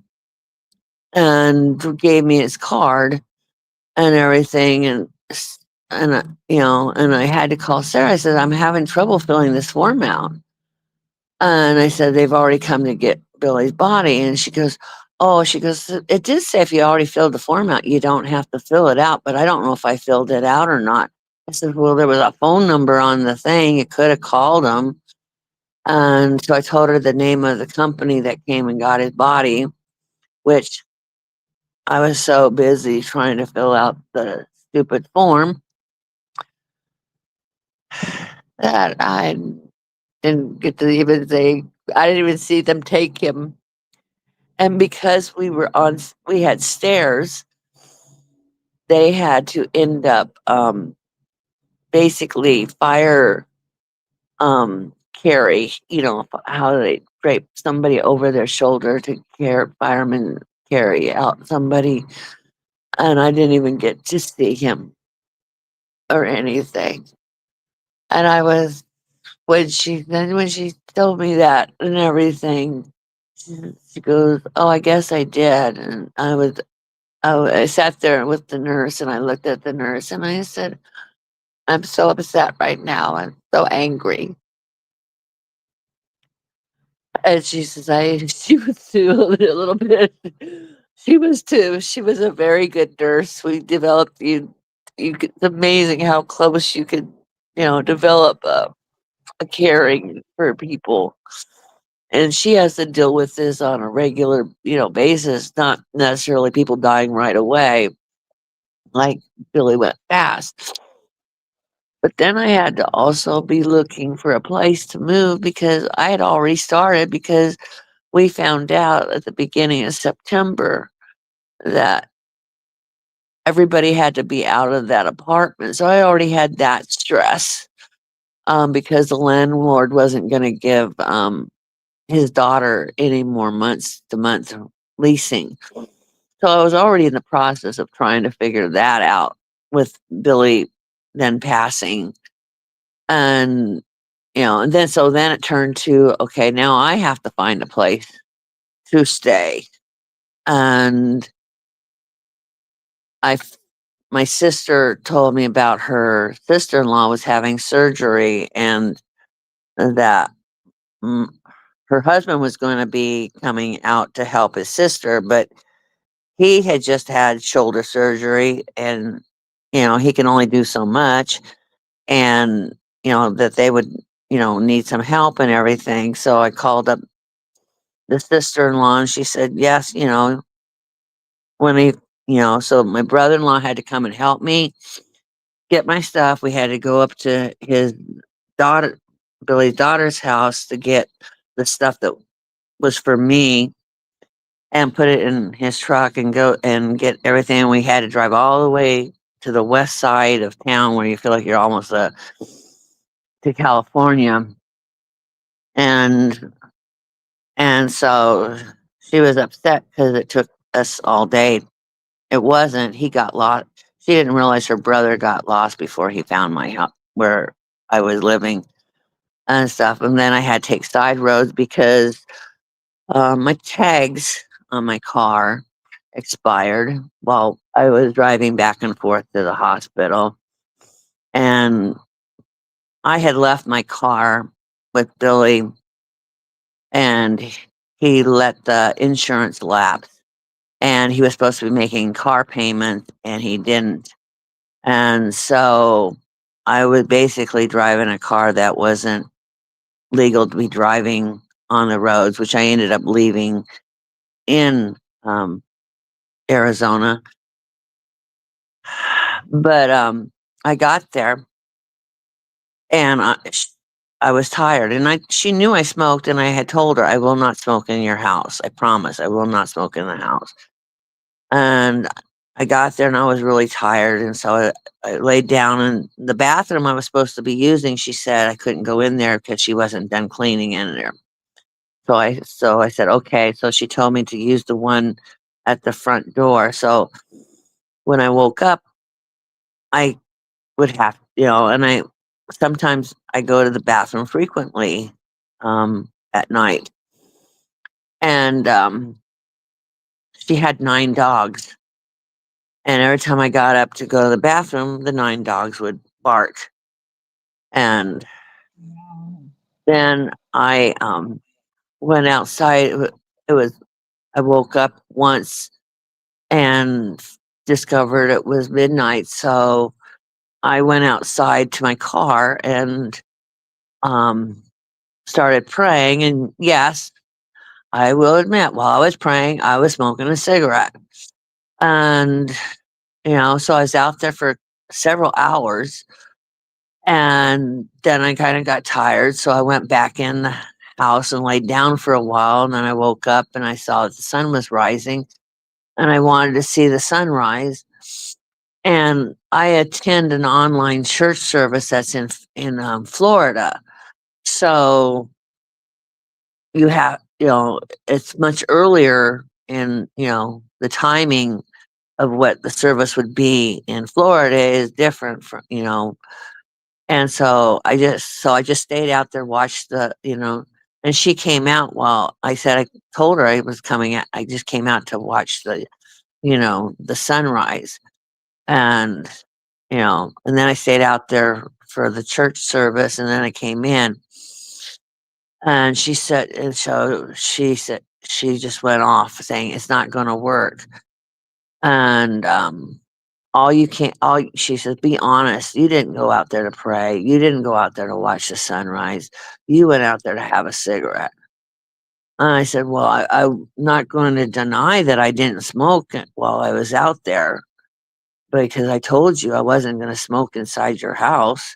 Speaker 2: and gave me his card and everything, and I had to call Sarah. I said, I'm having trouble filling this form out. And I said, they've already come to get Billy's body. And she goes, oh, it did say if you already filled the form out, you don't have to fill it out, but I don't know if I filled it out or not. I said, well, there was a phone number on the thing. You could have called them. And so I told her the name of the company that came and got his body, which I was so busy trying to fill out the stupid form that I didn't get to even say, I didn't even see them take him. And because we had stairs, they had to end up basically fire carry, how they drape somebody over their shoulder to firemen carry out somebody. And I didn't even get to see him or anything. And I was when she told me that and everything, she goes, "Oh, I guess I did." And I sat there with the nurse and I looked at the nurse and I said, I'm so upset right now. I'm so angry. And she says, she was too, a little bit. She was too. She was a very good nurse. We developed, it's amazing how close you could, develop a caring for people. And she has to deal with this on a regular, basis, not necessarily people dying right away, like Billy went fast. But then I had to also be looking for a place to move because I had already started because we found out at the beginning of September that everybody had to be out of that apartment. So I already had that stress because the landlord wasn't going to give his daughter any more months to month leasing. So I was already in the process of trying to figure that out with Billy then passing. And, and then so then it turned to, okay, now I have to find a place to stay. And I my sister told me about her sister-in-law was having surgery and that mm, her husband was going to be coming out to help his sister, but he had just had shoulder surgery and he can only do so much and that they would need some help and everything. So I called up the sister-in-law and she said yes, when he so my brother-in-law had to come and help me get my stuff. We had to go up to his daughter, Billy's daughter's house to get the stuff that was for me and put it in his truck and go and get everything. We had to drive all the way to the west side of town where you feel like you're almost to California. And so she was upset because it took us all day. It wasn't. He got lost. She didn't realize her brother got lost before he found my house where I was living and stuff. And then I had to take side roads because my tags on my car expired while I was driving back and forth to the hospital. And I had left my car with Billy and he let the insurance lapse and he was supposed to be making car payments and he didn't. And so I was basically driving a car that wasn't legal to be driving on the roads, which I ended up leaving in Arizona. But I got there and I was tired and she knew I smoked and I had told her I will not smoke in your house. I promise I will not smoke in the house. And I got there and I was really tired and so I laid down in the bathroom I was supposed to be using. She said I couldn't go in there because she wasn't done cleaning in there. So I said okay. So she told me to use the one at the front door. So when I woke up, I would have, and I sometimes I go to the bathroom frequently at night. And she had 9 dogs. And every time I got up to go to the bathroom, the 9 dogs would bark. And then I went outside. It was I woke up once and discovered it was midnight. So I went outside to my car and um, started praying. And yes, I will admit, while I was praying, I was smoking a cigarette. And, so I was out there for several hours. And then I kind of got tired. So I went back in the house and laid down for a while. And then I woke up and I saw that the sun was rising and I wanted to see the sunrise. And I attend an online church service that's in Florida. So you have, it's much earlier in, the timing of what the service would be in Florida is different from, and so I just stayed out there, watched and she came out while I said I told her I was coming out. I just came out to watch the sunrise and, and then I stayed out there for the church service and then I came in and she said she just went off saying it's not going to work. And all you can all she says, be honest, you didn't go out there to pray, you didn't go out there to watch the sunrise, you went out there to have a cigarette. And I said, well, I'm not going to deny that I didn't smoke while I was out there because I told you I wasn't going to smoke inside your house.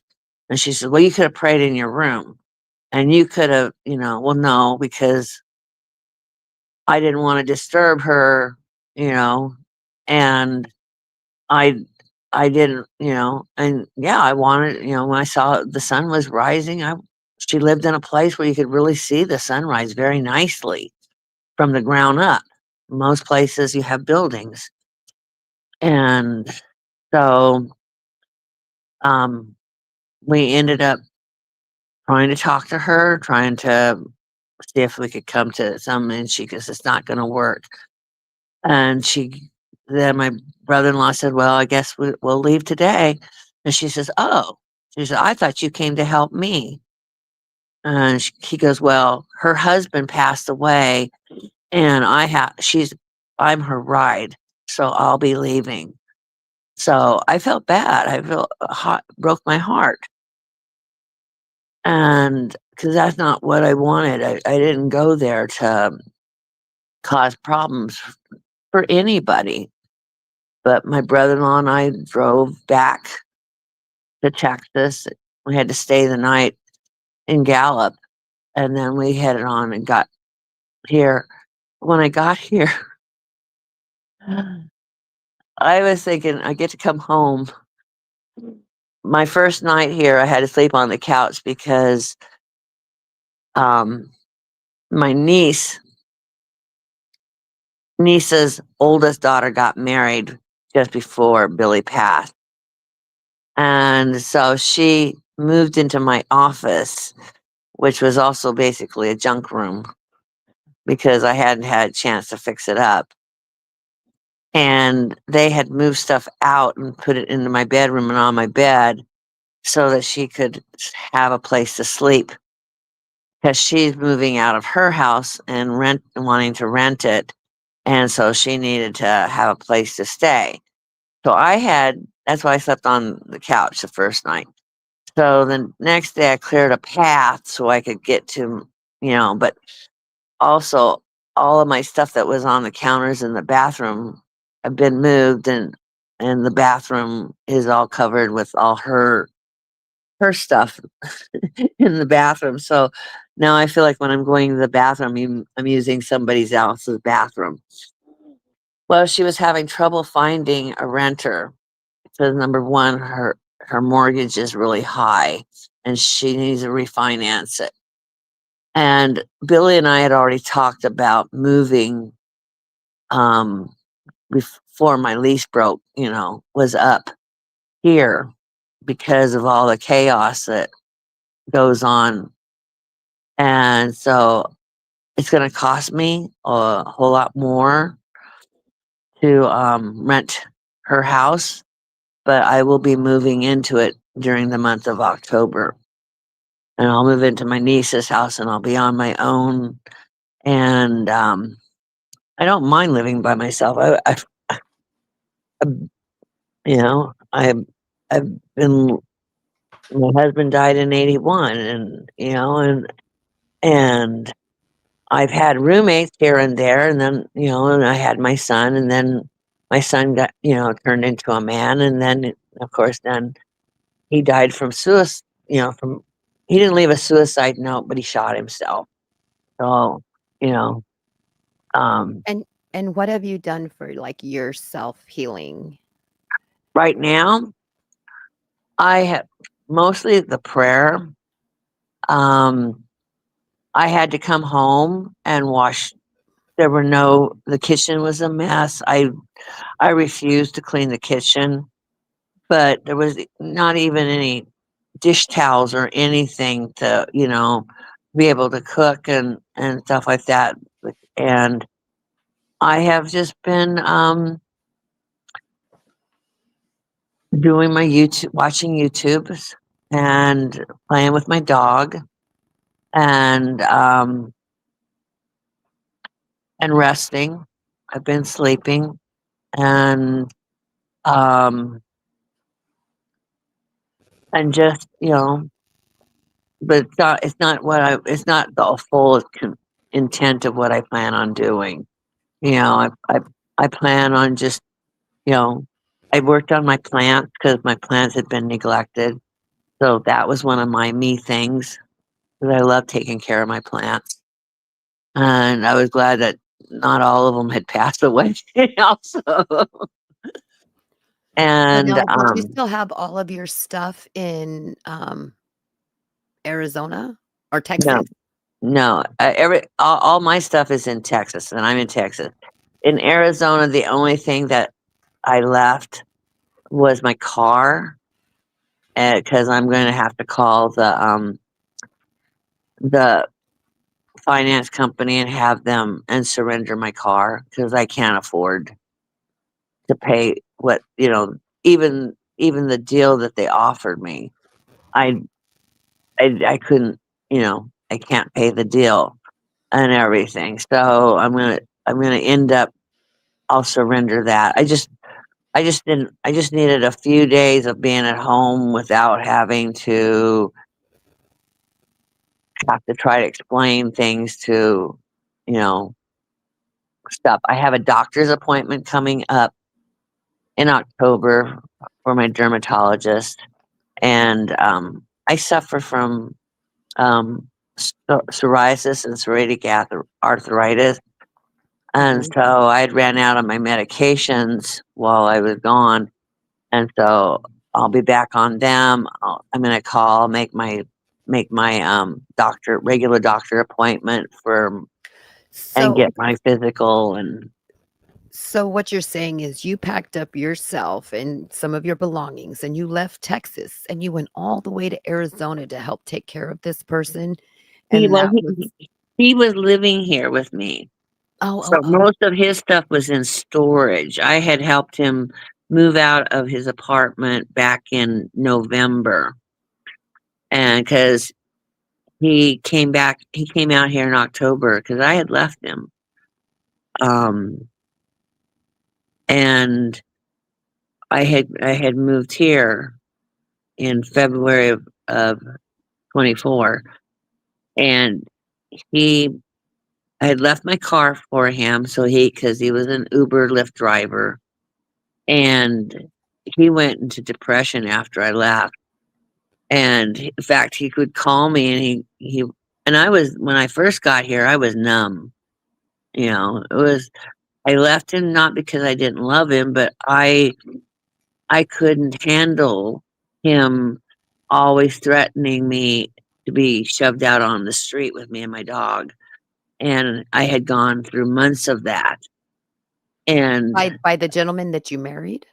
Speaker 2: And she said, well, you could have prayed in your room and you could have, well, no, because I didn't want to disturb her, you know, and I I didn't, and yeah, I wanted, when I saw the sun was rising, she lived in a place where you could really see the sunrise very nicely from the ground up. Most places you have buildings. And so um we ended up trying to talk to her, trying to see if we could come to some, and she goes, "It's not gonna work." And then my brother-in-law said, "Well, I guess we'll leave today." And she says, "Oh," she said, "I thought you came to help me." And he goes, "Well, her husband passed away, and I'm her ride, so I'll be leaving." So I felt bad. I felt broke my heart, and because that's not what I wanted. I didn't go there to cause problems for anybody. But my brother-in-law and I drove back to Texas. We had to stay the night in Gallup, and then we headed on and got here. When I got here, I was thinking, I get to come home. My first night here, I had to sleep on the couch because um, my niece's oldest daughter got married just before Billy passed, and so she moved into my office, which was also basically a junk room because I hadn't had a chance to fix it up. And they had moved stuff out and put it into my bedroom and on my bed so that she could have a place to sleep because she's moving out of her house and wanting to rent it. And so she needed to have a place to stay. So that's why I slept on the couch the first night. So the next day I cleared a path so I could get to, but also all of my stuff that was on the counters in the bathroom have been moved, and the bathroom is all covered with all her stuff in the bathroom. So now I feel like when I'm going to the bathroom, I'm using somebody else's bathroom. Well, she was having trouble finding a renter because number one, her mortgage is really high and she needs to refinance it. And Billy and I had already talked about moving um before my lease was up here because of all the chaos that goes on. And so it's going to cost me a whole lot more to rent her house, but I will be moving into it during the month of October. And I'll move into my niece's house and I'll be on my own. And I don't mind living by myself. I you know, I've been my husband died in 81, and and I've had roommates here and there, and then and I had my son, and then my son got turned into a man, and then of course then he died from suicide. From He didn't leave a suicide note, but he shot himself. So you know, um,
Speaker 1: And what have you done for, like, your self-healing?
Speaker 2: right now I have mostly the prayer. Um, I had to come home and wash. The kitchen was a mess. I refused to clean the kitchen, but there was not even any dish towels or anything to, be able to cook and stuff like that. And I have just been doing my YouTube, watching YouTubes and playing with my dog and um and resting. I've been sleeping and um and just, but it's not the full intent of what I plan on doing. I plan on just, you know, I worked on my plants because my plants had been neglected. So that was one of my me things because I love taking care of my plants. And I was glad that not all of them had passed away also.
Speaker 1: So
Speaker 2: And,
Speaker 1: now, but you still have all of your stuff in, Arizona or
Speaker 2: no,
Speaker 1: Texas?
Speaker 2: no, all my stuff is in Texas, and I'm in Texas. In Arizona, the only thing that I left was my car, because I'm gonna have to call the finance company and have them and surrender my car because I can't afford to pay what, even the deal that they offered me. I I couldn't, I can't pay the deal and everything. So I'm gonna end up I'll surrender that. I just needed a few days of being at home without having to have to try to explain things to, you know, stuff. I have a doctor's appointment coming up in October for my dermatologist, and I suffer from psoriasis and psoriatic arthritis. And
Speaker 1: Mhm.
Speaker 2: so I'd ran out of my medications while I was gone, and so I'll be back on them. I'm gonna call, make my regular doctor appointment for and
Speaker 1: So
Speaker 2: get my physical and
Speaker 1: so what you're saying is you packed up yourself and some of your belongings, and you left Texas, and you went all the way to Arizona to help take care of this person,
Speaker 2: he
Speaker 1: and
Speaker 2: well,
Speaker 1: that was
Speaker 2: he was living here with me.
Speaker 1: oh,
Speaker 2: So
Speaker 1: oh, oh.
Speaker 2: most of his stuff was in storage. I had helped him move out of his apartment back in November, and because he came out here in October because I had left him. Um, and I had moved here in February of 24, and he I had left my car for him, so because he was an Uber Lyft driver, and he went into depression after I left. And in fact, he could call me, and and I was when I first got here, I was numb. It was I left him not because I didn't love him, but I couldn't handle him always threatening me to be shoved out on the street with me and my dog. And I had gone through months of that. And
Speaker 1: By the gentleman that you married?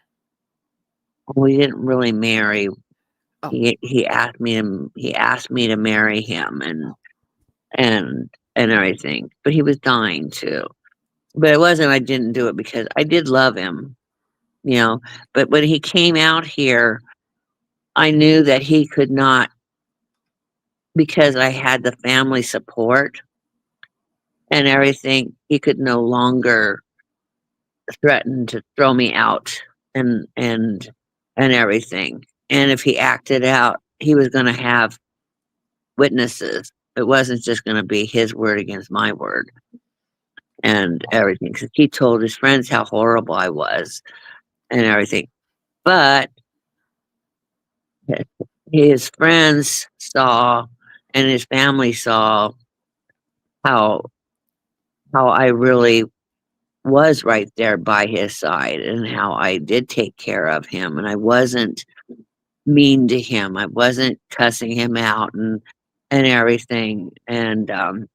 Speaker 2: we didn't really marry.
Speaker 1: Oh,
Speaker 2: He asked me to marry him and everything. But he was dying too. But it wasn't I didn't do it because I did love him, you know. But when he came out here, I knew that he could not, because I had the family support and everything, he could no longer threaten to throw me out and everything. And if he acted out, he was going to have witnesses. It wasn't just going to be his word against my word and everything. Because he told his friends how horrible I was and everything. But his friends saw and his family saw how I really was right there by his side and how I did take care of him, and I wasn't mean to him. I wasn't cussing him out and everything. And and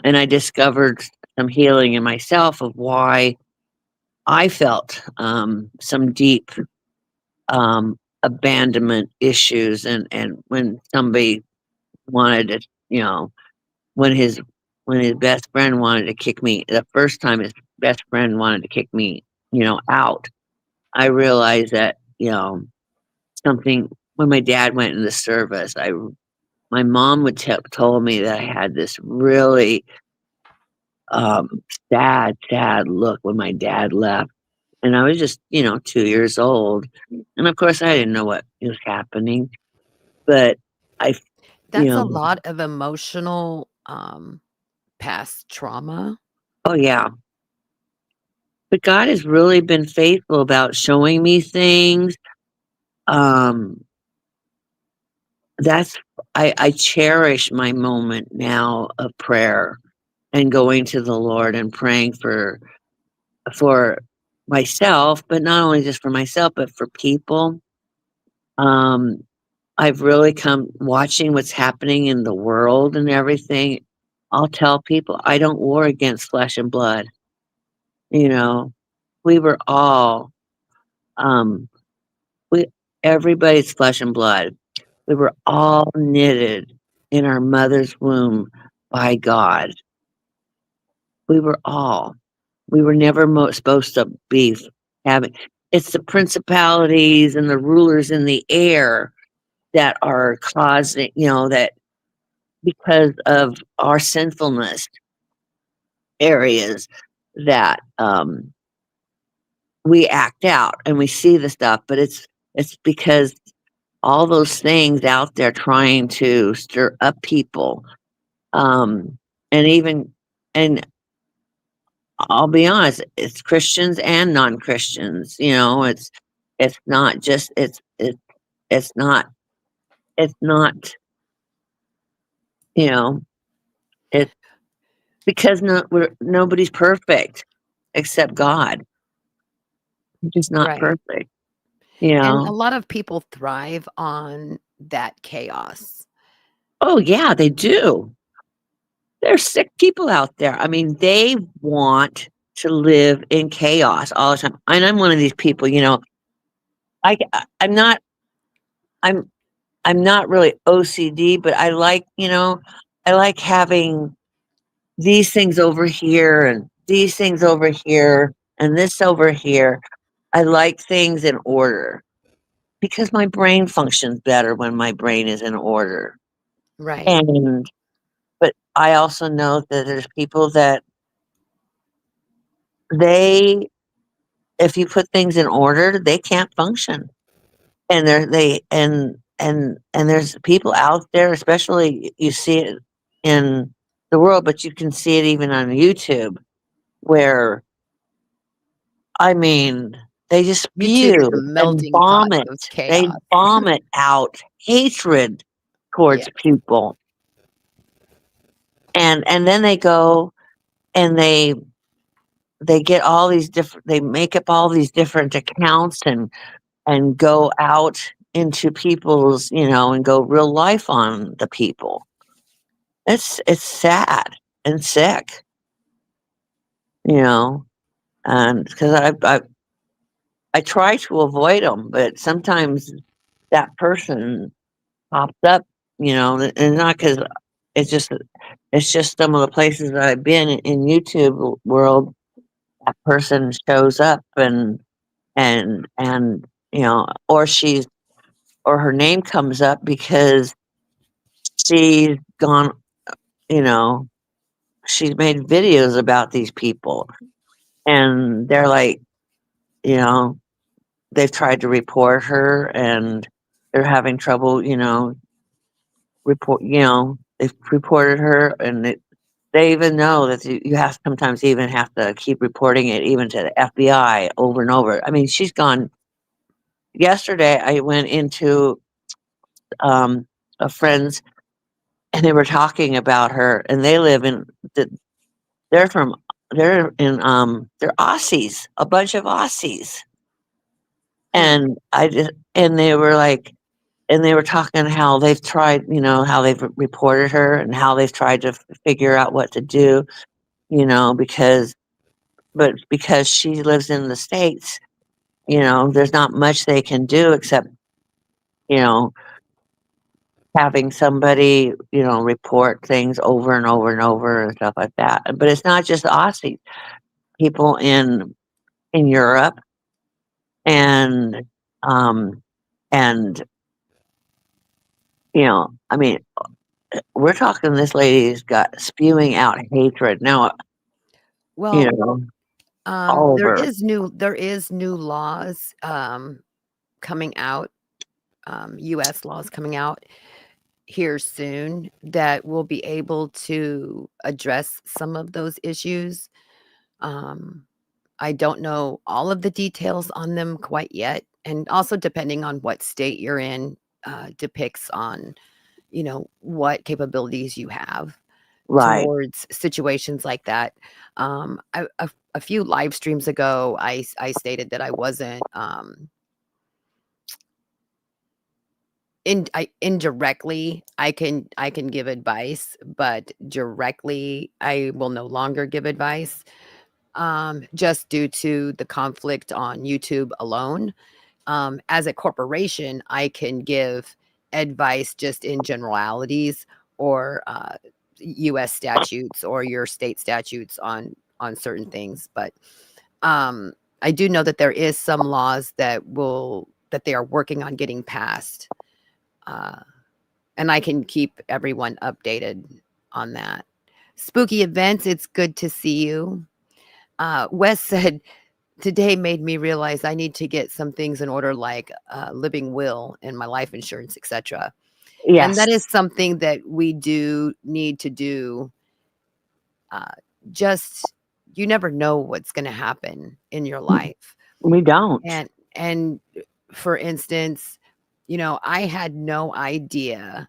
Speaker 2: I discovered some healing in myself of why I felt some deep abandonment issues, and when somebody wanted to, when his best friend wanted to kick me the first time his best friend wanted to kick me, out. I realized that, something when my dad went in the service, my mom would told me that I had this really sad, sad look when my dad left. And I was just, 2 years old. And of course I didn't know what was happening. But I you
Speaker 1: that's a
Speaker 2: know,
Speaker 1: lot of emotional, past trauma.
Speaker 2: oh yeah. But God has really been faithful about showing me things. Um, that's I cherish my moment now of prayer and going to the Lord and praying for myself, but not only just for myself, but for people. Um, I've really come watching what's happening in the world and everything. I'll tell people I don't war against flesh and blood. You know, we were all, um, we everybody's flesh and blood. We were all knitted in our mother's womb by God. We were all. We were never supposed to be having. It's the principalities and the rulers in the air that are causing, that because of our sinfulness areas that we act out and we see the stuff, but it's because all those things out there trying to stir up people, um, and even and I'll be honest, it's Christians and non-Christians. It's not just it's not it's not you know it's because nobody's perfect except God. We're just not
Speaker 1: Right.
Speaker 2: perfect.
Speaker 1: And a lot of people thrive on that chaos.
Speaker 2: Oh yeah, they do. There's sick people out there. I mean, they want to live in chaos all the time. And I'm one of these people. I'm not. I'm I'm not really OCD, but I like having these things over here and these things over here and this over here. I like things in order because my brain functions better when my brain is in order.
Speaker 1: Right.
Speaker 2: And but I also know that there's people that they if you put things in order, they can't function. And there's people out there, especially you see it in the world, but you can see it even on YouTube where I mean they just
Speaker 1: YouTube is a
Speaker 2: spew and
Speaker 1: melting pot
Speaker 2: vomit.
Speaker 1: of
Speaker 2: They
Speaker 1: chaos.
Speaker 2: vomit out hatred
Speaker 1: Yeah.
Speaker 2: towards people. And then they go and they get all these different they make up all these different accounts and go out into people's, and go real life on the people. It's sad and sick, you know, and because I try to avoid them, but sometimes that person pops up, and not because it's just it's just some of the places that I've been in YouTube world. That person shows up and or her name comes up because she's gone, you know, she's made videos about these people and they're like, you know, they've tried to report her and they're having trouble, they've reported her and they even know that you have sometimes even have to keep reporting it even to the FBI over and over. I mean, she's gone. Yesterday, I went into a friend's and they were talking about her and they live in the, they're from they're Aussies, a bunch of Aussies.
Speaker 1: Hmm.
Speaker 2: And they were like and they were talking how they've tried, how they've reported her and how they've tried to figure out what to do, because because she lives in the States, there's not much they can do except, you know, having somebody, report things over and over and over and stuff like that. But it's not just Aussies, people in Europe and um and I mean, we're talking this lady's got spewing out hatred now, you
Speaker 1: Well,
Speaker 2: know, all over.
Speaker 1: there is new laws coming out, US laws coming out here soon that will be able to address some of those issues. Um, I don't know all of the details on them quite yet. And also, depending on what state you're in, depicts on, what capabilities you have
Speaker 2: Right.
Speaker 1: towards situations like that. A a few live streams ago, I stated that I wasn't indirectly I can give advice, but directly I will no longer give advice, just due to the conflict on YouTube alone. As a corporation, I can give advice just in generalities, or U.S. statutes or your state statutes on certain things. But um, I do know that there is some laws that they are working on getting passed, uh, and I can keep everyone updated on that. Spooky events, it's good to see you. Wes said today made me realize I need to get some things in order, like living will and my life insurance, etc. And that
Speaker 2: Yes,
Speaker 1: is something that we do need to do. Uh, just you never know what's going to happen in your life,
Speaker 2: we don't.
Speaker 1: and for instance, I had no idea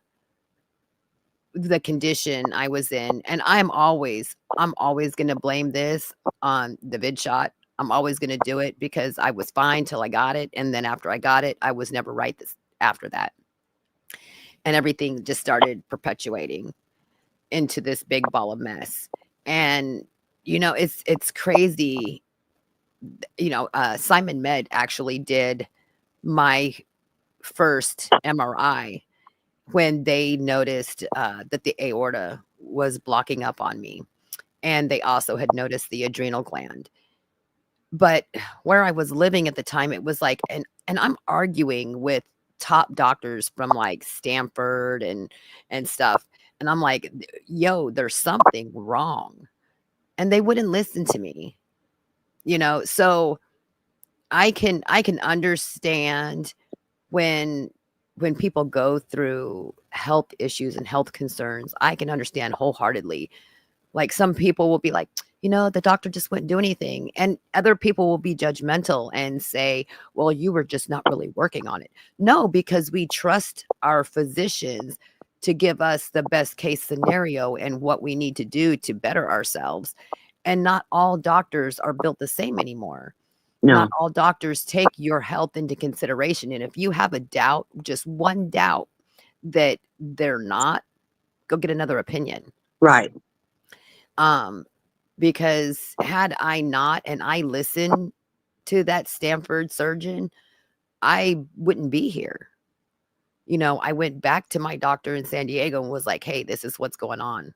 Speaker 1: the condition I was in, and I'm always going to blame this on the vid shot. I'm always going to do it because I was fine till I got it, and then after I got it, I was never right this after that. And everything just started perpetuating into this big ball of mess. And it's crazy. Simon Med actually did my first MRI when they noticed that the aorta was blocking up on me. And they also had noticed the adrenal gland. But where I was living at the time, it was like, and I'm arguing with top doctors from like Stanford and stuff. And I'm like, yo, there's something wrong. And they wouldn't listen to me, so I can understand when when people go through health issues and health concerns. I can understand wholeheartedly. Like, some people will be like, the doctor just wouldn't do anything. And other people will be judgmental and say, well, you were just not really working on it. No, because we trust our physicians to give us the best case scenario and what we need to do to better ourselves. And not all doctors are built the same anymore. Not
Speaker 2: No,
Speaker 1: all doctors take your health into consideration. And if you have a doubt, just one doubt that they're not, go get another opinion.
Speaker 2: right.
Speaker 1: Um, because had I not, and I listened to that Stanford surgeon, I wouldn't be here. I went back to my doctor in San Diego and was like, "Hey, this is what's going on.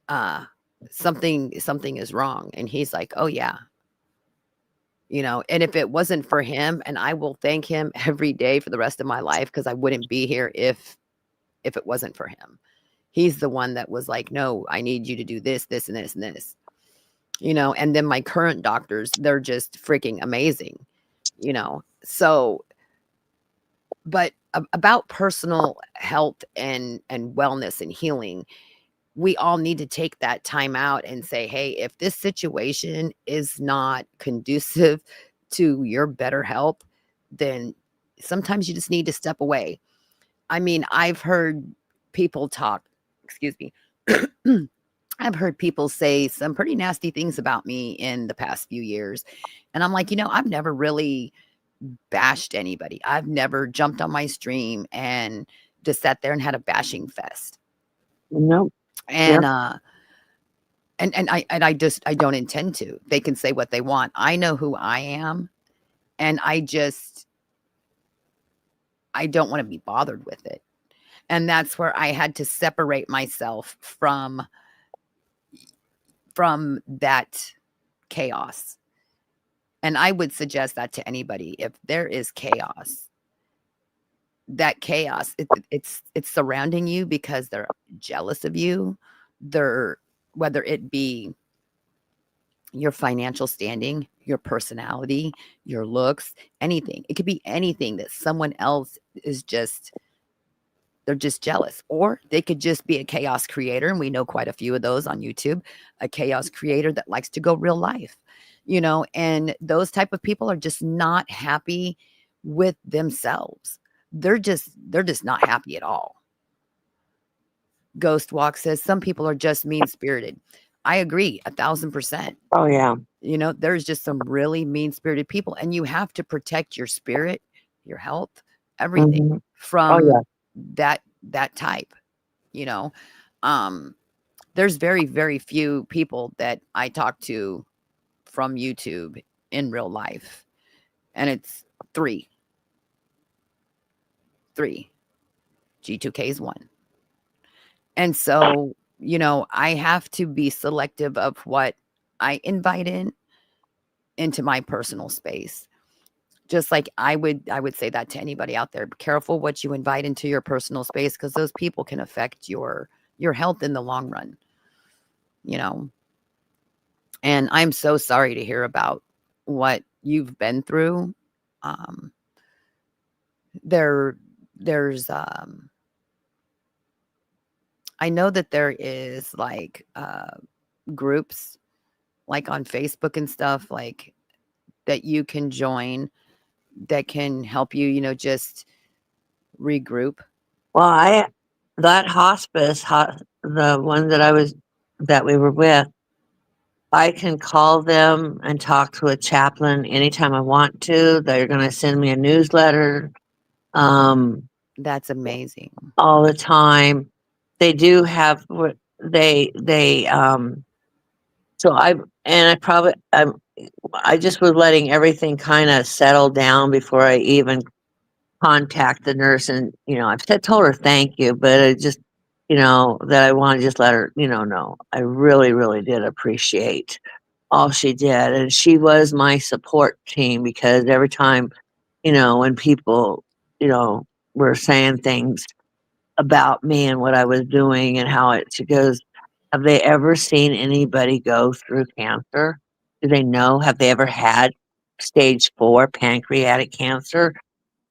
Speaker 1: Uh, something is wrong." And he's like, "Oh yeah." And if it wasn't for him, and I will thank him every day for the rest of my life, because I wouldn't be here if it wasn't for him. He's the one that was like, "No, I need you to do this, this, and this, and this." And then my current doctors, they're just freaking amazing. So, but about personal health and wellness and healing, we all need to take that time out and say, hey, if this situation is not conducive to your better health, then sometimes you just need to step away. I mean, I've heard people talk, excuse me. I've heard people say some pretty nasty things about me in the past few years. And I'm like, I've never really bashed anybody. I've never jumped on my stream and just sat there and had a bashing fest.
Speaker 2: No,
Speaker 1: And
Speaker 2: yep,
Speaker 1: I don't intend to. They can say what they want. I know who I am, and I don't want to be bothered with it. And that's where I had to separate myself from that chaos. And I would suggest that to anybody. If there is chaos, that chaos, it's surrounding you because they're jealous of you. They're Whether it be your financial standing, your personality, your looks, anything. It could be anything that someone else is just they're just jealous. Or they could just be a chaos creator, and we know quite a few of those on YouTube, a chaos creator that likes to go real life. And those type of people are just not happy with themselves. They're just not happy at all. Ghost Walk says some people are just mean spirited. I agree 1,000%.
Speaker 2: Oh, yeah.
Speaker 1: You know, there's just some really mean-spirited people, and you have to protect your spirit, your health, everything
Speaker 2: Mhm. Oh,
Speaker 1: from
Speaker 2: yeah.
Speaker 1: that type, you know? Um, there's very, very few people that I talk to from YouTube in real life, and it's 3. 3. G2K is 1. And so, you know, I have to be selective of what I invite into my personal space. Just like I would say that to anybody out there. Be careful what you invite into your personal space because those people can affect your health in the long run, you know. And I'm so sorry to hear about what you've been through. Um, there there's I know that there is like groups like on Facebook and stuff like that you can join that can help you, you know, just regroup.
Speaker 2: Well, that hospice, the one that we were with, I can call them and talk to a chaplain anytime I want to. They're going to send me a newsletter, um,
Speaker 1: That's amazing.
Speaker 2: all the time. They do have what so I just was letting everything kind of settle down before I even contact the nurse. And, I've told her thank you, but I just, that I want to just let her, know I really, really did appreciate all she did. And she was my support team because every time, when people, you know, were saying things about me and what I was doing and how she goes, have they ever seen anybody go through cancer? Do they know? Have they ever had stage 4 pancreatic cancer?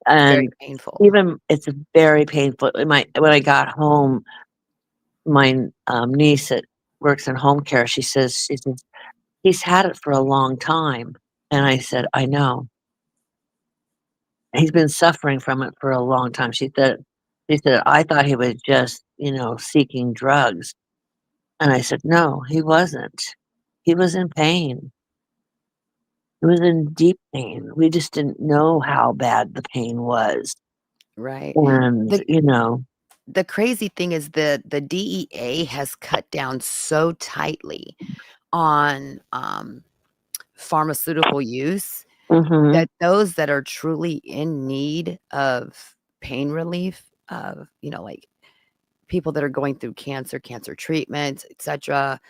Speaker 1: Very
Speaker 2: And
Speaker 1: painful.
Speaker 2: even it's very painful. When I got home, my niece that works in home care, she says, he's had it for a long time. And I said, I know. He's been suffering from it for a long time. She said, I thought he was just, seeking drugs. And I said, no, he wasn't. He was in pain. He was in deep pain. We just didn't know how bad the pain was.
Speaker 1: Right.
Speaker 2: And,
Speaker 1: The the crazy thing is the DEA has cut down so tightly on pharmaceutical use
Speaker 2: mhm.
Speaker 1: that those that are truly in need of pain relief, of, you know, like people that are going through cancer treatments, etc.,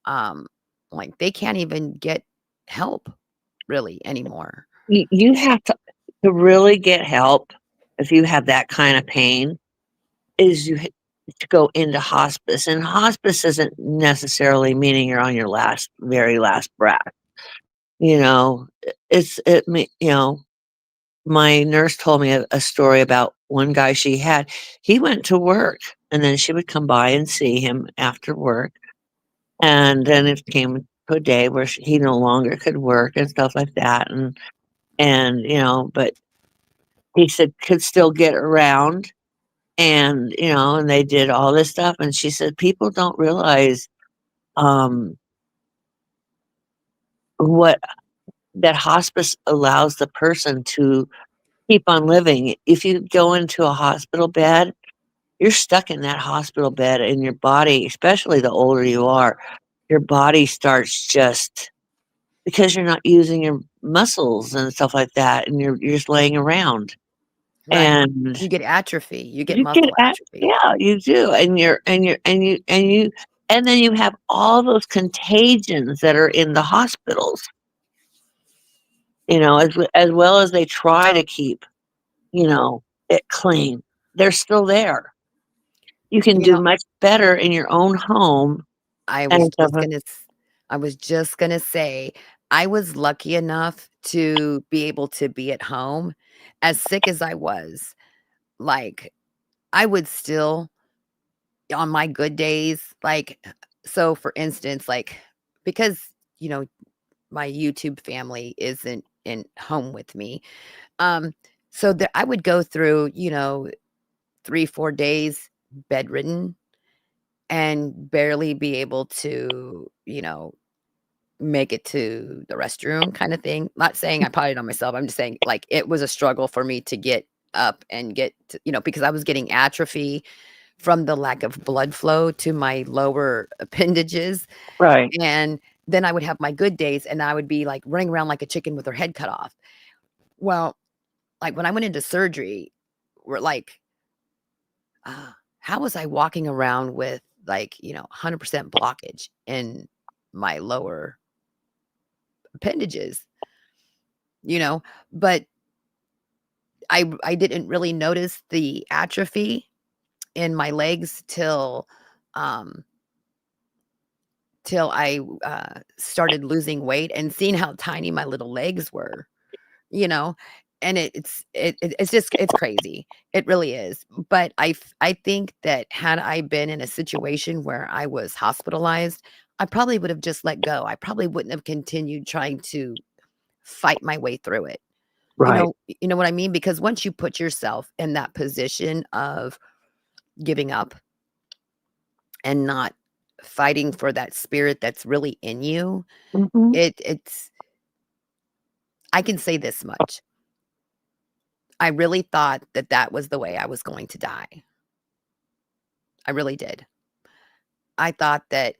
Speaker 1: um, like they can't even get help really anymore.
Speaker 2: You have to really get help if you have that kind of pain, is to go into hospice. And hospice isn't necessarily meaning you're on your very last breath. You know, my nurse told me a story about one guy she had. He went to work and then she would come by and see him after work. And then it came to a day where he no longer could work and stuff like that. But he said could still get around and they did all this stuff. And she said, people don't realize, um, what that hospice allows the person to keep on living. If you go into a hospital bed, you're stuck in that hospital bed and your body, especially the older you are, your body starts just because you're not using your muscles and stuff like that, and you're just laying around.
Speaker 1: Right.
Speaker 2: And
Speaker 1: You get atrophy, you get
Speaker 2: you get
Speaker 1: muscle
Speaker 2: at
Speaker 1: atrophy.
Speaker 2: yeah, you do, and then you have all those contagions that are in the hospitals, as well as they try to keep, it clean. They're still there. You can
Speaker 1: You
Speaker 2: do
Speaker 1: know,
Speaker 2: much better in your own home
Speaker 1: I was
Speaker 2: and stuff.
Speaker 1: just gonna s I was just gonna say, I was lucky enough to be able to be at home. As sick as I was, like, I would still on my good days, like, so for instance, like, because, you know, my YouTube family isn't in home with me, um, so I would go through, you know, 3, 4 days bedridden, and barely be able to, make it to the restroom kinda thing. Not saying I brought it on myself, I'm just saying, like, it was a struggle for me to get up and get to because I was getting atrophy from the lack of blood flow to my lower appendages,
Speaker 2: Right.
Speaker 1: and then I would have my good days, and I would be, like, running around like a chicken with her head cut off. Well, like, when I went into surgery, we're like, how was I walking around with, like, 100% blockage in my lower appendages, you know? But I didn't really notice the atrophy in my legs um, till I, started losing weight and seeing how tiny my little legs were, you know? And it's just it's crazy. It really is. But I think that had I been in a situation where I was hospitalized, I probably would have just let go. I probably wouldn't have continued trying to fight my way through it.
Speaker 2: Right.
Speaker 1: You know what I mean? Because once you put yourself in that position of giving up and not fighting for that spirit that's really in you,
Speaker 2: Mhm.
Speaker 1: it's I can say this much. I really thought that that was the way I was going to die. I really did. I thought that,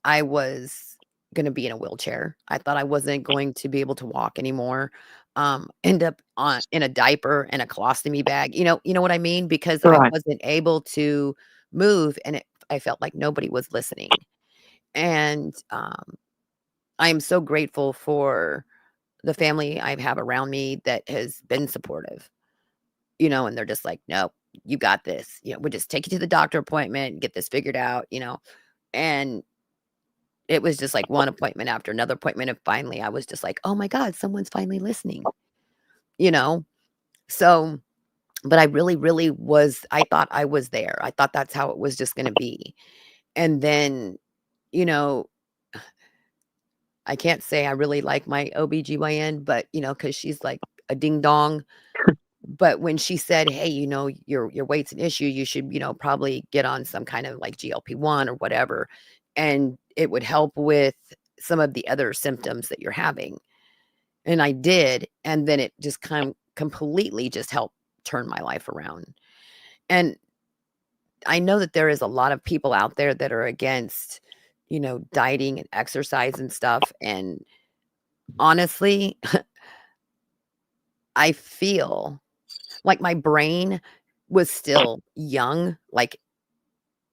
Speaker 1: I was gonna be in a wheelchair. I thought I wasn't going to be able to walk anymore, end up on in a diaper and a colostomy bag, you know what I mean? Because I
Speaker 2: Right.
Speaker 1: wasn't able to move, and I felt like nobody was listening, and, I am so grateful for the family I have around me that has been supportive, and they're just like, "Nope, you got this, we'll just take you to the doctor appointment, get this figured out," and it was just like one appointment after another appointment, and finally, I was just like, "Oh my god, someone's finally listening," you know? So but I really, really was I thought I was there. I thought that's how it was just gonna be. And then, you know, I can't say I really like my OBGYN, but, because she's like a ding dong. But when she said, "Hey, your weight's an issue, you should, probably get on some kind of like GLP-1 or whatever, and it would help with some of the other symptoms that you're having." And I did, and then it just completely just helped turn my life around. And I know that there is a lot of people out there that are against, dieting and exercise and stuff, and honestly, I feel like my brain was still young, like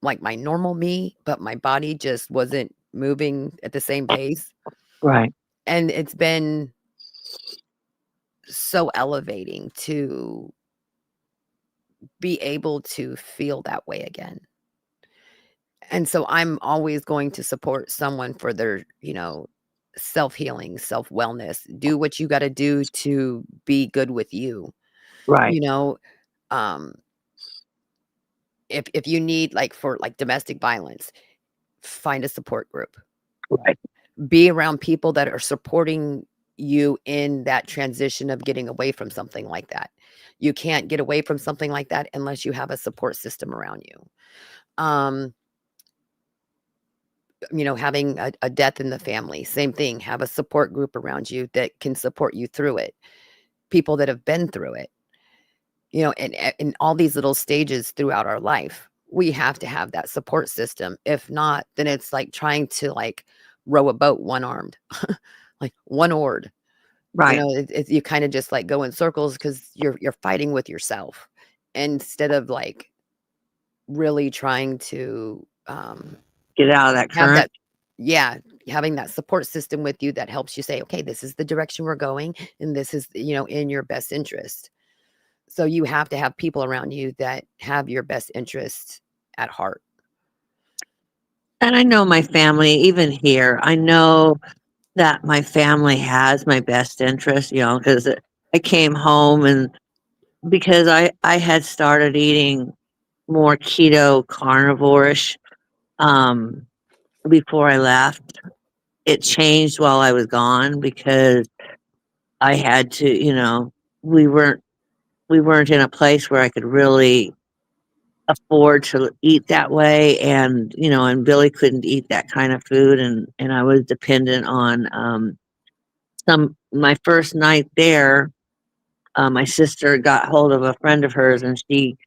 Speaker 1: my normal me, but my body just wasn't moving at the same pace,
Speaker 2: Right.
Speaker 1: and it's been so elevating to be able to feel that way again. And so I'm always going to support someone for their, self-healing, self-wellness. Do what you gotta do to be good with you,
Speaker 2: Right.
Speaker 1: you know? Um, if you need, like, for, like, domestic violence, find a support group.
Speaker 2: Right.
Speaker 1: Be around people that are supporting you in that transition of getting away from something like that. You can't get away from something like that unless you have a support system around you. Um, having a death in the family, same thing. Have a support group around you that can support you through it. People that have been through it, and in all these little stages throughout our life, we have to have that support system. If not, then it's like trying to like row a boat one armed, like one oared.
Speaker 2: Right.
Speaker 1: You kind of just like go in circles because you're fighting with yourself instead of like really trying to
Speaker 2: Get out of that
Speaker 1: have
Speaker 2: current.
Speaker 1: that yeah, having that support system with you that helps you say, "Okay, this is the direction we're going, and this is, in your best interest." So you have to have people around you that have your best interest at heart.
Speaker 2: And I know my family, even here, I know that my family has my best interest, because I came home and because I had started eating more keto carnivore-ish, um, before I left. It changed while I was gone because I had to, we weren't in a place where I could really afford to eat that way, and and Billy couldn't eat that kind of food, and I was dependent on some my first night there. My sister got hold of a friend of hers, and she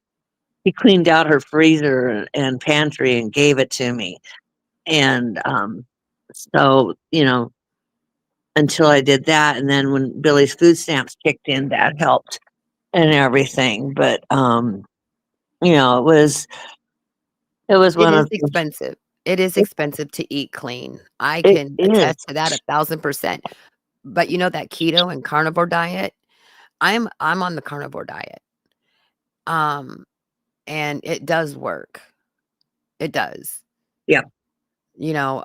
Speaker 2: cleaned out her freezer and pantry and gave it to me. And so until I did that, and then when Billy's food stamps kicked in, that helped and everything. But it was
Speaker 1: It
Speaker 2: one
Speaker 1: is
Speaker 2: of the,
Speaker 1: expensive. It is expensive to eat clean. I
Speaker 2: it
Speaker 1: can
Speaker 2: is.
Speaker 1: attest to that 1,000%. But you know that keto and carnivore diet? I'm on the carnivore diet. Um, and it does work. It does.
Speaker 2: Yeah.
Speaker 1: You know,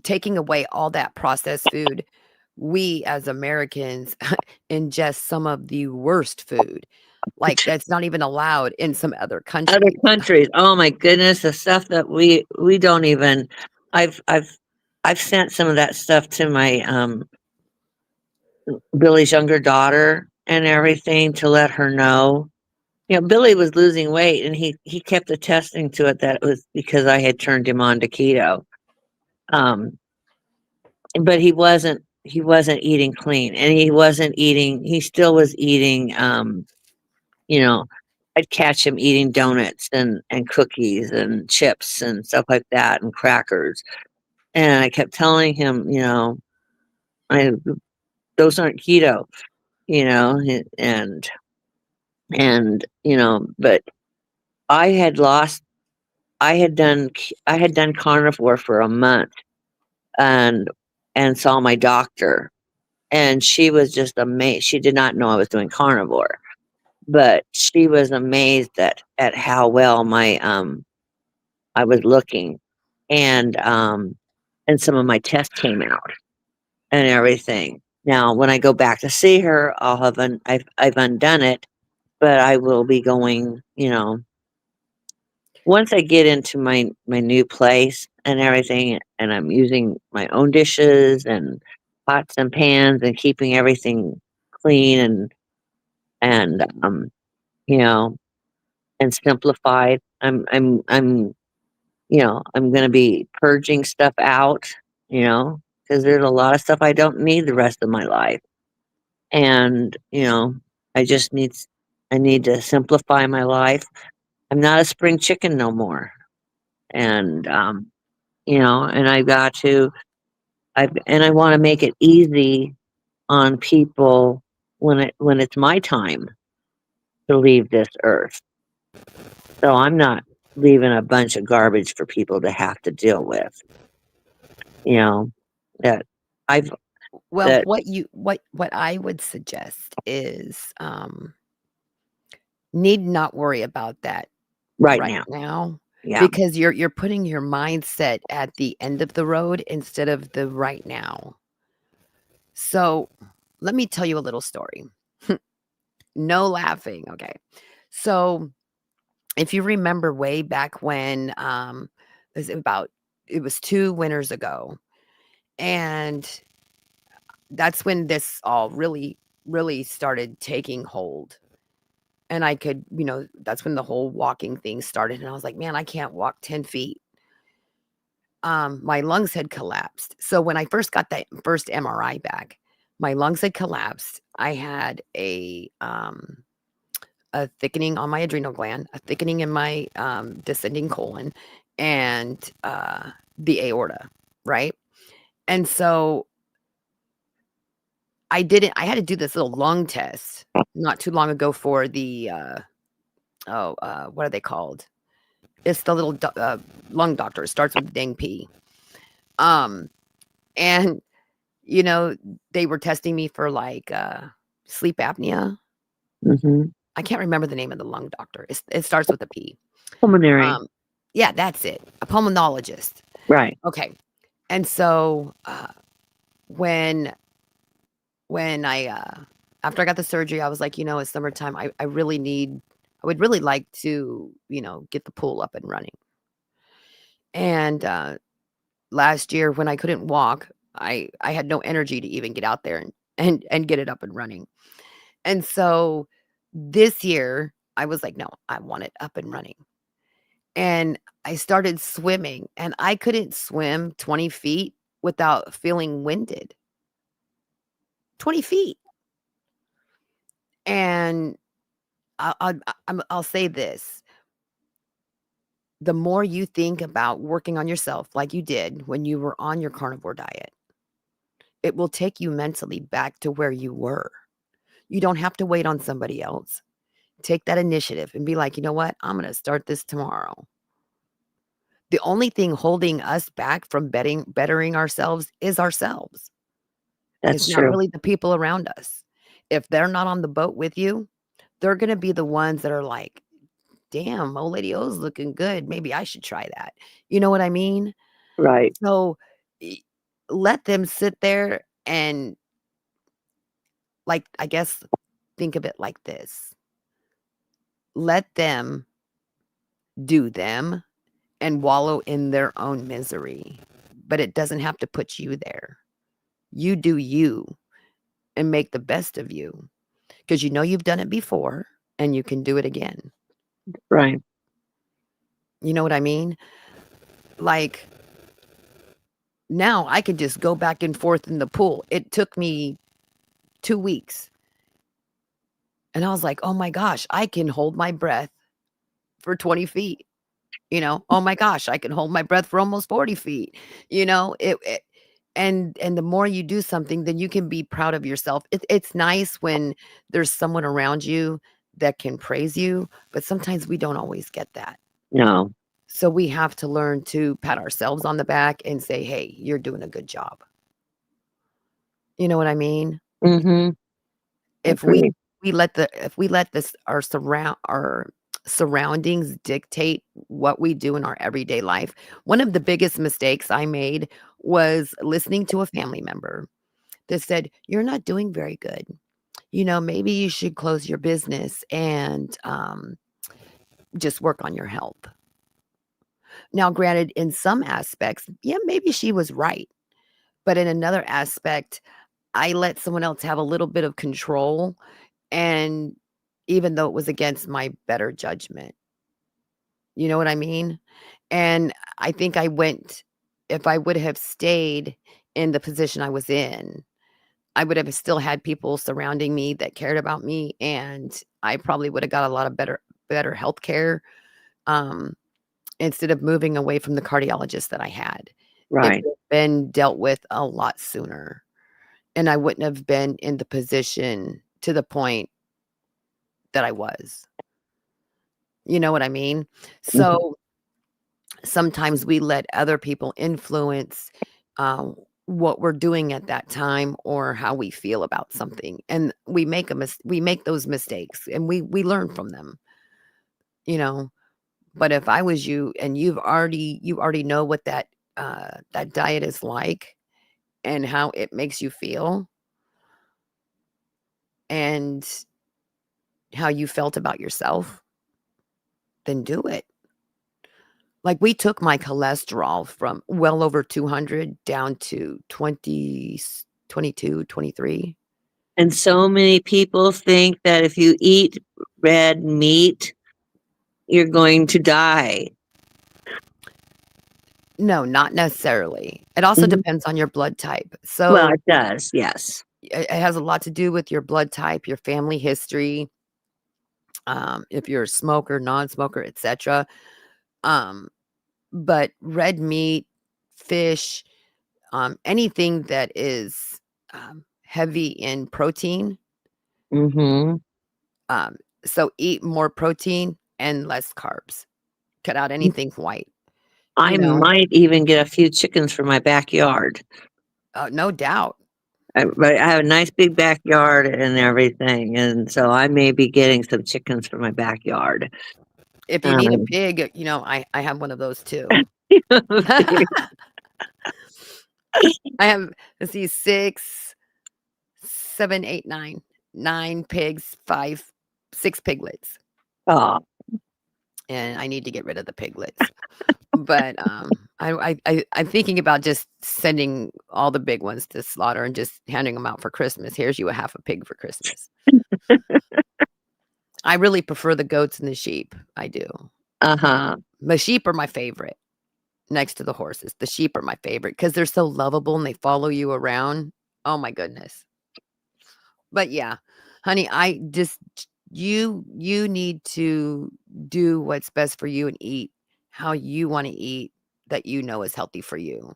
Speaker 1: taking away all that processed food, we as Americans ingest some of the worst food. Like that's not even allowed in some other
Speaker 2: Other
Speaker 1: countries.
Speaker 2: countries, oh my goodness, the stuff that we don't even. I've I've I've sent some of that stuff to my Billy's younger daughter and everything to let her know. Billy was losing weight, and he kept attesting to it that it was because I had turned him on to keto. Um, but he wasn't eating clean, and he still was eating you know, I'd catch him eating donuts and cookies and chips and stuff like that and crackers. And I kept telling him, I those aren't keto, and but I had lost I had done carnivore for a month, and saw my doctor, and she was just amazed. She did not know I was doing carnivore, but she was amazed at how well my I was looking, and some of my tests came out and everything. Now, when I go back to see her, I've undone it, but I will be going. Once I get into my new place and everything, and I'm using my own dishes and pots and pans and keeping everything clean and you know and simplified. I'm going to be purging stuff out, because there's a lot of stuff I don't need the rest of my life. And, I just I need to simplify my life. I'm not a spring chicken no more. And, and I want to make it easy on people when it's my time to leave this earth. So I'm not leaving a bunch of garbage for people to have to deal with, you know, that I've
Speaker 1: Well,
Speaker 2: that
Speaker 1: what I would suggest is, need not worry about that
Speaker 2: right
Speaker 1: right
Speaker 2: now.
Speaker 1: now
Speaker 2: Yeah.
Speaker 1: because you're putting your mindset at the end of the road instead of the right now. So, let me tell you a little story. No laughing, okay. So, if you remember way back when, it was 2 winters ago, and that's when this all really, really started taking hold. And I could, that's when the whole walking thing started, and I was like, "Man, I can't walk 10 feet." My lungs had collapsed. So when I first got that first MRI back, my lungs had collapsed. I had a thickening on my adrenal gland, a thickening in my, descending colon, and, the aorta, right? And so I had to do this little lung test not too long ago for the, what are they called? It's the little lung doctor. It starts with dang P. Um, and, you know, they were testing me for, like, sleep apnea.
Speaker 2: Mhm.
Speaker 1: I can't remember the name of the lung doctor. It starts with a P.
Speaker 2: Pulmonary.
Speaker 1: Um, yeah, that's it, a pulmonologist.
Speaker 2: Right.
Speaker 1: Okay, and so, when when I, after I got the surgery, I was like, "It's summertime. I would really like to, get the pool up and running." And, last year when I couldn't walk, I had no energy to even get out there and get it up and running. And so this year I was like, "No, I want it up and running." And I started swimming, and I couldn't swim 20 feet without feeling winded. 20 feet. And I'll say this, the more you think about working on yourself like you did when you were on your carnivore diet, it will take you mentally back to where you were. You don't have to wait on somebody else. Take that initiative and be like, "You know what? I'm gonna start this tomorrow." The only thing holding us back from bettering ourselves is ourselves.
Speaker 2: That's
Speaker 1: It's not
Speaker 2: true.
Speaker 1: really the people around us. If they're not on the boat with you, they're gonna be the ones that are like, "Damn, old lady O's looking good. Maybe I should try that." You know what I mean?
Speaker 2: Right.
Speaker 1: So, e let them sit there and, like, I guess, think of it like this. Let them do them and wallow in their own misery, but it doesn't have to put you there. You do you and make the best of you, because you know you've done it before and you can do it again.
Speaker 2: Right.
Speaker 1: You know what I mean? Like, now I can just go back and forth in the pool. It took me 2 weeks, and I was like, "Oh my gosh, I can hold my breath for 20 feet." You know, "Oh my gosh, I can hold my breath for almost 40 feet." You know, it and the more you do something, then you can be proud of yourself. It's nice when there's someone around you that can praise you, but sometimes we don't always get that.
Speaker 2: No.
Speaker 1: So we have to learn to pat ourselves on the back and say, "Hey, you're doing a good job." You know what I mean?
Speaker 2: Mhm.
Speaker 1: If
Speaker 2: Agree.
Speaker 1: we let this our surroundings dictate what we do in our everyday life. One of the biggest mistakes I made was listening to a family member that said, "You're not doing very good. You know, maybe you should close your business and, just work on your health." Now, granted, in some aspects, yeah, maybe she was right, but in another aspect, I let someone else have a little bit of control, and even though it was against my better judgment, you know what I mean? And I think I went if I would have stayed in the position I was in, I would have still had people surrounding me that cared about me, and I probably would have got a lot of better healthcare, um, instead of moving away from the cardiologist that I had. It
Speaker 2: Right.
Speaker 1: would have been dealt with a lot sooner, and I wouldn't have been in the position to the point that I was. You know what I mean?
Speaker 2: Mhm.
Speaker 1: So, sometimes we let other people influence, um, what we're doing at that time or how we feel about something, and we make those mistakes, and we learn from them, you know? But if I was you and you already know what that diet is like and how it makes you feel and how you felt about yourself, then do it. Like, we took my cholesterol from well over 200 down to 22, 23.
Speaker 2: And so many people think that if you eat red meat, you're going to die.
Speaker 1: No, not necessarily. It also
Speaker 2: Mhm.
Speaker 1: depends on your blood type.
Speaker 2: Well,
Speaker 1: So,
Speaker 2: it does, yes.
Speaker 1: it has a lot to do with your blood type, your family history, if you're a smoker, non-smoker, etcetera. Um, but red meat, fish, anything that is, heavy in protein,
Speaker 2: Mhm.
Speaker 1: um, so eat more protein and less carbs. Cut out anything white, you
Speaker 2: I
Speaker 1: know?
Speaker 2: might even get a few chickens for my backyard.
Speaker 1: No doubt.
Speaker 2: But I have a nice big backyard and everything, and so I may be getting some chickens for my backyard.
Speaker 1: If you need a
Speaker 2: Um,
Speaker 1: pig, I have one of those too. I have, let's see, 6, 7, 8, 9, 9 pigs, 5, 6 piglets,
Speaker 2: oh,
Speaker 1: and I need to get rid of the piglets. But, I'm thinking about just sending all the big ones to slaughter and just handing them out for Christmas. "Here's you a half a pig for Christmas." I really prefer the goats and the sheep. I do.
Speaker 2: Uh-huh.
Speaker 1: The sheep are my favorite next to the horses. The sheep are my favorite because 'cause they're so lovable and they follow you around. Oh my goodness. But yeah, honey, I just you need to do what's best for you and eat how you wanna eat that you know is healthy for you.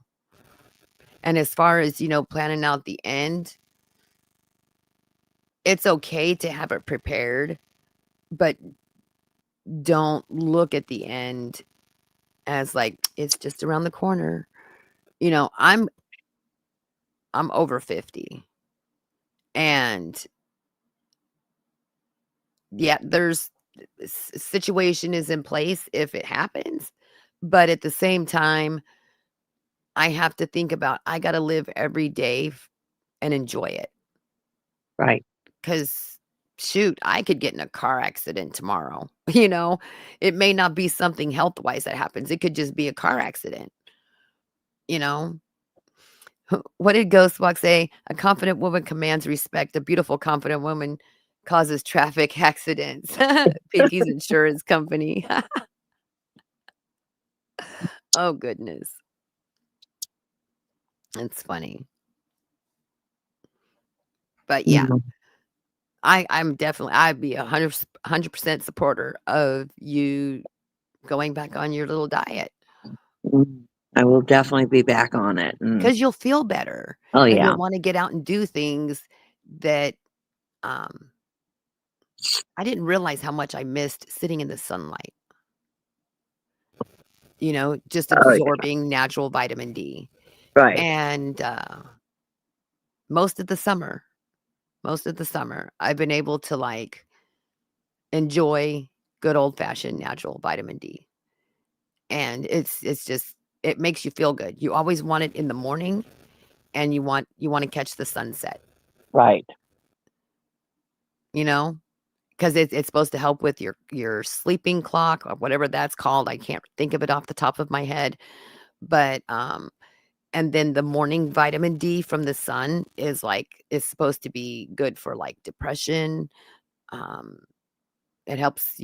Speaker 1: And as far as, planning out the end, it's okay to have it prepared, but don't look at the end as like, "It's just around the corner." You know, I'm over 50, and, yeah, there's situation is in place if it happens, but at the same time, I have to think about I gotta live every day and enjoy it.
Speaker 2: Right.
Speaker 1: 'Cause, shoot, I could get in a car accident tomorrow, you know? It may not be something health-wise that happens, it could just be a car accident, you know? What did Ghost Walk say? "A confident woman commands respect, a beautiful, confident woman causes traffic accidents." Pinky's insurance company. Oh, goodness. It's funny. But, yeah,
Speaker 2: Mhm.
Speaker 1: I'd be 100% supporter of you going back on your little diet.
Speaker 2: Mm. I will definitely be back on it, and
Speaker 1: 'Cause you'll feel better,
Speaker 2: oh,
Speaker 1: and
Speaker 2: yeah.
Speaker 1: you'll wanna get out and do things that, um I didn't realize how much I missed sitting in the sunlight, just
Speaker 2: Oh, yeah.
Speaker 1: absorbing natural vitamin D,
Speaker 2: Right.
Speaker 1: and, most of the summer I've been able to, like, enjoy good old-fashioned natural vitamin D, and it's just it makes you feel good. You always want it in the morning, and you wanna catch the sunset,
Speaker 2: Right.
Speaker 1: you know? 'Cause it's supposed to help with your sleeping clock or whatever that's called, I can't think of it off the top of my head, but, and then the morning vitamin D from the sun is supposed to be good for, like, depression, um, it helps,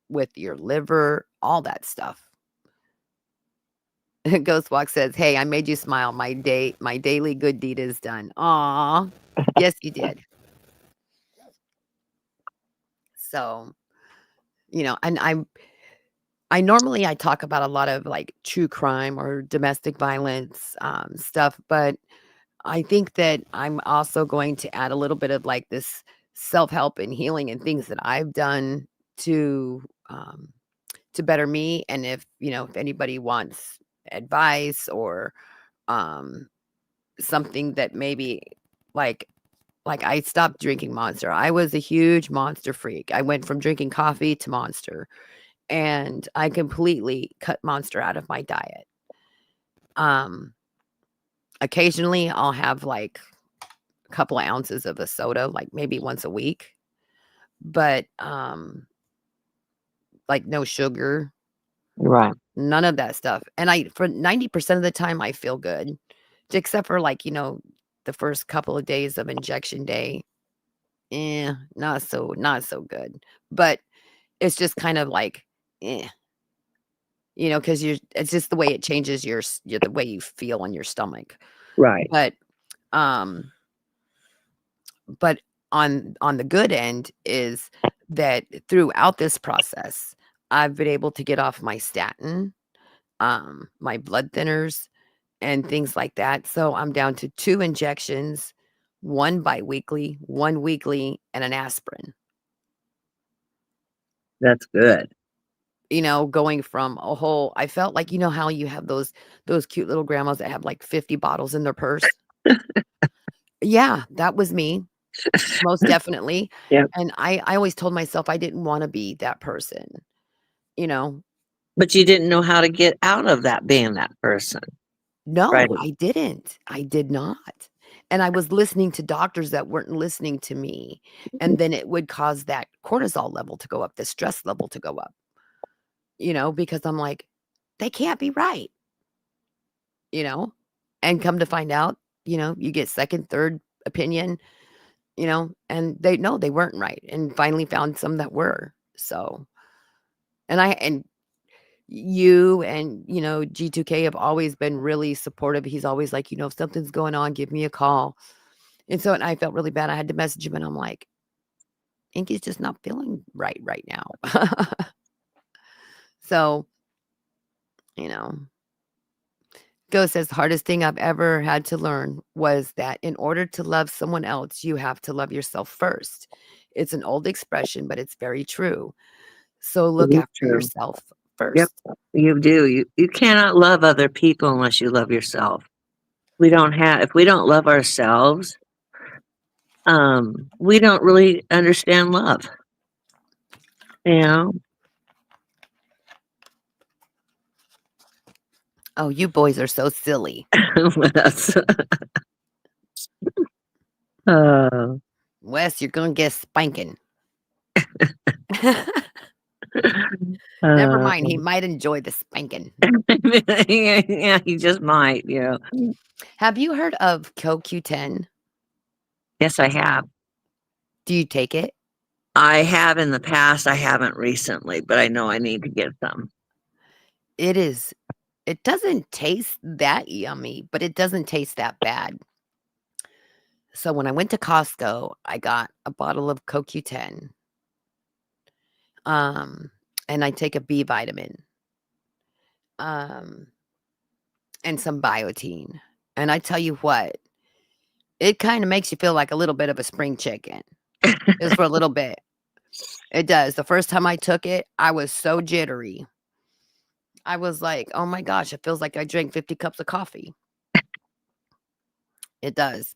Speaker 1: with your liver, all that stuff. Ghost Walk says, "Hey, I made you smile, my daily good deed is done." Aw, yes, you did. So, and I normally I talk about a lot of, like, true crime or domestic violence, stuff, but I think that I'm also going to add a little bit of, like, this self-help and healing and things that I've done to, to better me, and if anybody wants advice or, um, something that maybe like I stopped drinking Monster. I was a huge Monster freak. I went from drinking coffee to Monster. And I completely cut Monster out of my diet. Um, Occasionally, I'll have, like, a couple of ounces of a soda, like, maybe once a week, but, like, no sugar,
Speaker 2: Right.
Speaker 1: none of that stuff, and I for 90% of the time, I feel good, except for, like, the first couple of days of injection day, not so good, but it's just kind of like, eh. 'Cause it's just the way it changes the way you feel on your stomach.
Speaker 2: Right.
Speaker 1: But, um, but on the good end is that throughout this process, I've been able to get off my statin, my blood thinners, and things like that. So I'm down to 2 injections, 1 biweekly, 1 weekly, and an aspirin.
Speaker 2: That's good.
Speaker 1: Going from a whole I felt like how you have those cute little grandmas that have, like, 50 bottles in their purse? Yeah, that was me, most definitely,
Speaker 2: Yep.
Speaker 1: and I always told myself I didn't wanna be that person, you know?
Speaker 2: But you didn't know how to get out of that being that person, right?
Speaker 1: No, I didn't. I did not, and I was listening to doctors that weren't listening to me, and then it would cause that cortisol level to go up, the stress level to go up, because I'm like, "They can't be right." You know? And come to find out, you get second, third opinion, and they no, they weren't right, and finally found some that were. So, and you and, G2K have always been really supportive. He's always like, "If something's going on, give me a call." And I felt really bad. I had to message him, and I'm like, "Inky's just not feeling right now." So, you know, Go says, "Hardest thing I've ever had to learn was that in order to love someone else, you have to love yourself first. It's an old expression, but it's very true. So
Speaker 2: It
Speaker 1: look
Speaker 2: is
Speaker 1: after
Speaker 2: true.
Speaker 1: yourself
Speaker 2: Yep,
Speaker 1: first."
Speaker 2: you do. You cannot love other people unless you love yourself. We don't have if we don't love ourselves, we don't really understand love, you know?
Speaker 1: Oh, you boys are so silly.
Speaker 2: That's uh,
Speaker 1: Wes, you're gonna get spanking. Never
Speaker 2: uh,
Speaker 1: mind, he might enjoy the spanking.
Speaker 2: yeah, you just might, you know.
Speaker 1: Have you heard of CoQ10?
Speaker 2: Yes, I have.
Speaker 1: Do you take it?
Speaker 2: I have in the past, I haven't recently, but I know I need to get some.
Speaker 1: It doesn't taste that yummy, but it doesn't taste that bad. So when I went to Costco, I got a bottle of CoQ10, um, and I take a B vitamin, um, and some biotin. And I tell you what, it kinda makes you feel like a little bit of a spring chicken, just for a little bit. It does. The first time I took it, I was so jittery. I was like, "Oh my gosh, it feels like I drank 50 cups of coffee." It does.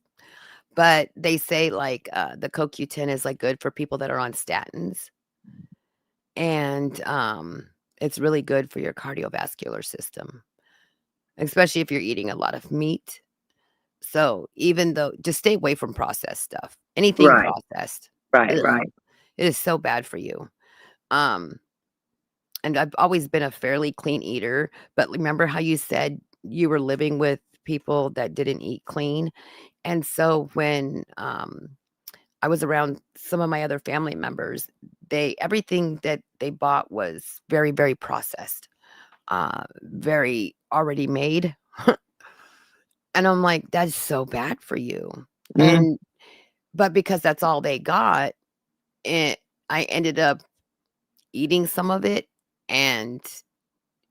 Speaker 1: But they say, like, the CoQ10 is, like, good for people that are on statins, and, it's really good for your cardiovascular system, especially if you're eating a lot of meat. So, even though just stay away from processed stuff. Anything
Speaker 2: Right,
Speaker 1: processed.
Speaker 2: right,
Speaker 1: Ugh,
Speaker 2: right.
Speaker 1: it is so bad for you. Um, and I've always been a fairly clean eater, but remember how you said you were living with people that didn't eat clean? And so when, I was around some of my other family members, they everything that they bought was very, very processed, very already made, and I'm like, "That's so bad for you."
Speaker 2: Mm,
Speaker 1: And but because that's all they got, it I ended up eating some of it, and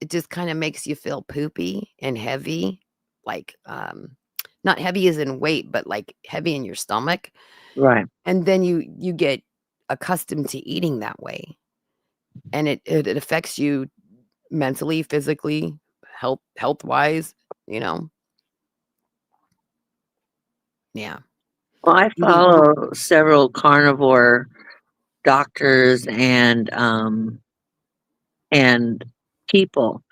Speaker 1: it just kinda makes you feel poopy and heavy, like, not heavy as in weight, but, like, heavy in your stomach,
Speaker 2: right.
Speaker 1: and then you get accustomed to eating that way, and it affects you mentally, physically, health-wise, you know? Yeah.
Speaker 2: Well, I
Speaker 1: You need
Speaker 2: follow several carnivore doctors and people,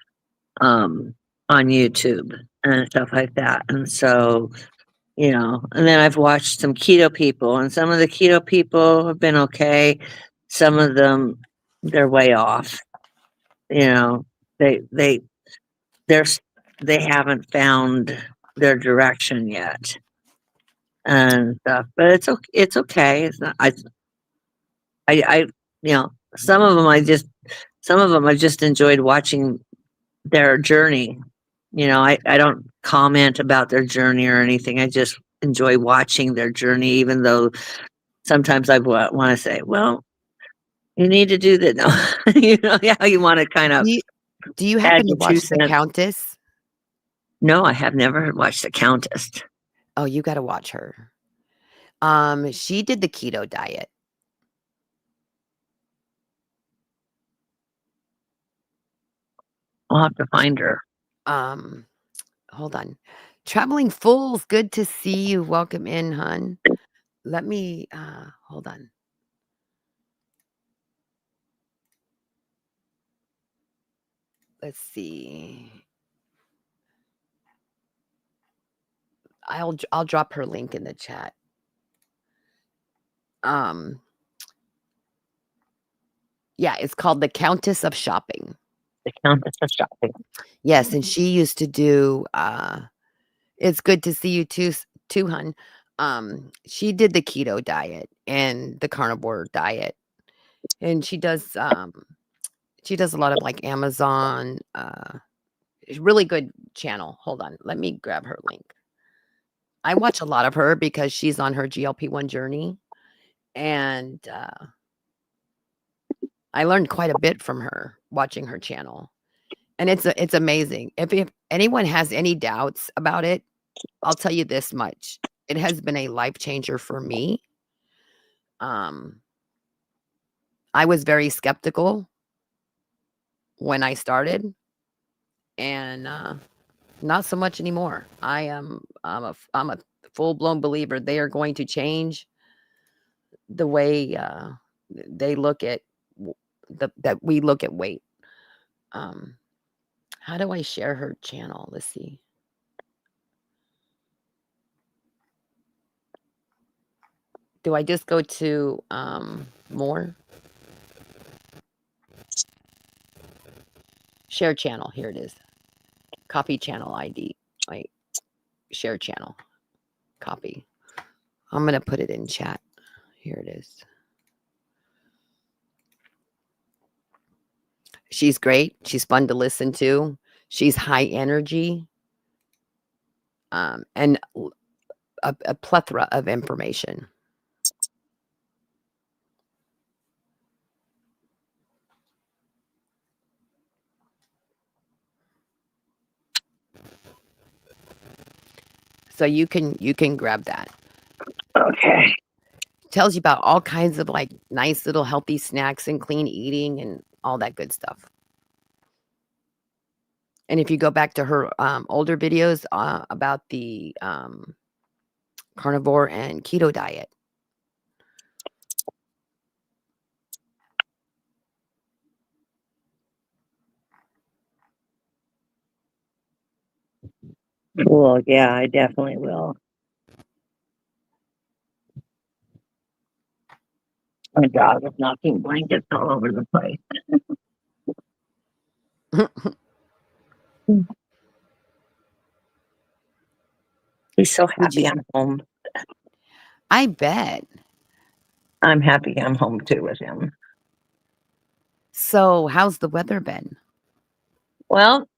Speaker 2: on YouTube and stuff like that, and so, and then I've watched some keto people, and some of the keto people have been okay. Some of them, they're way off, you know, they they they're s they haven't found their direction yet and stuff, but it's okay. It's not I some of them some of them I just enjoyed watching their journey. I don't comment about their journey or anything. I just enjoy watching their journey, even though sometimes I want to say, "Well, you need to do that." No, yeah, you want to kind
Speaker 1: do
Speaker 2: of
Speaker 1: you do you
Speaker 2: add
Speaker 1: happen to
Speaker 2: your two
Speaker 1: watch The
Speaker 2: cents.
Speaker 1: Countess?
Speaker 2: No, I have never watched The Countess.
Speaker 1: Oh, you gotta watch her. She did the keto diet.
Speaker 2: I'll have to find her.
Speaker 1: Um, Hold on. Traveling Fools, good to see you. Welcome in, hun. Let me, hold on. Let's see. I'll drop her link in the chat. Um, yeah, it's called The Countess of Shopping.
Speaker 2: The Countess of Shopping.
Speaker 1: Yes, and she used to do, it's good to see you too, hun. She did the keto diet and the carnivore diet, and she does a lot of, like, Amazon, really good channel. Hold on, let me grab her link. I watch a lot of her because she's on her GLP-1 journey, and, I learned quite a bit from her watching her channel, and it's amazing. If anyone has any doubts about it, I'll tell you this much, it has been a life changer for me. Um, I was very skeptical when I started, and, not so much anymore. I'm a full-blown believer they are going to change the way, they look at w that we look at weight. Um, how do I share her channel? Let's see. Do I just go to, more? Share channel, here it is. Copy channel ID. Wait, share channel. Copy. I'm gonna put it in chat. Here it is. She's great. She's fun to listen to. She's high energy, and a plethora of information. So you can grab that.
Speaker 2: Okay.
Speaker 1: Tells you about all kinds of like nice little healthy snacks and clean eating and all that good stuff. And if you go back to her older videos about the carnivore and keto diet,
Speaker 2: Well, yeah, I definitely will. My dog is knocking blankets all over the place. He's so
Speaker 1: would you?
Speaker 2: happy I'm home.
Speaker 1: I bet.
Speaker 2: I'm happy I'm home too with him.
Speaker 1: So, how's the weather been?
Speaker 2: Well,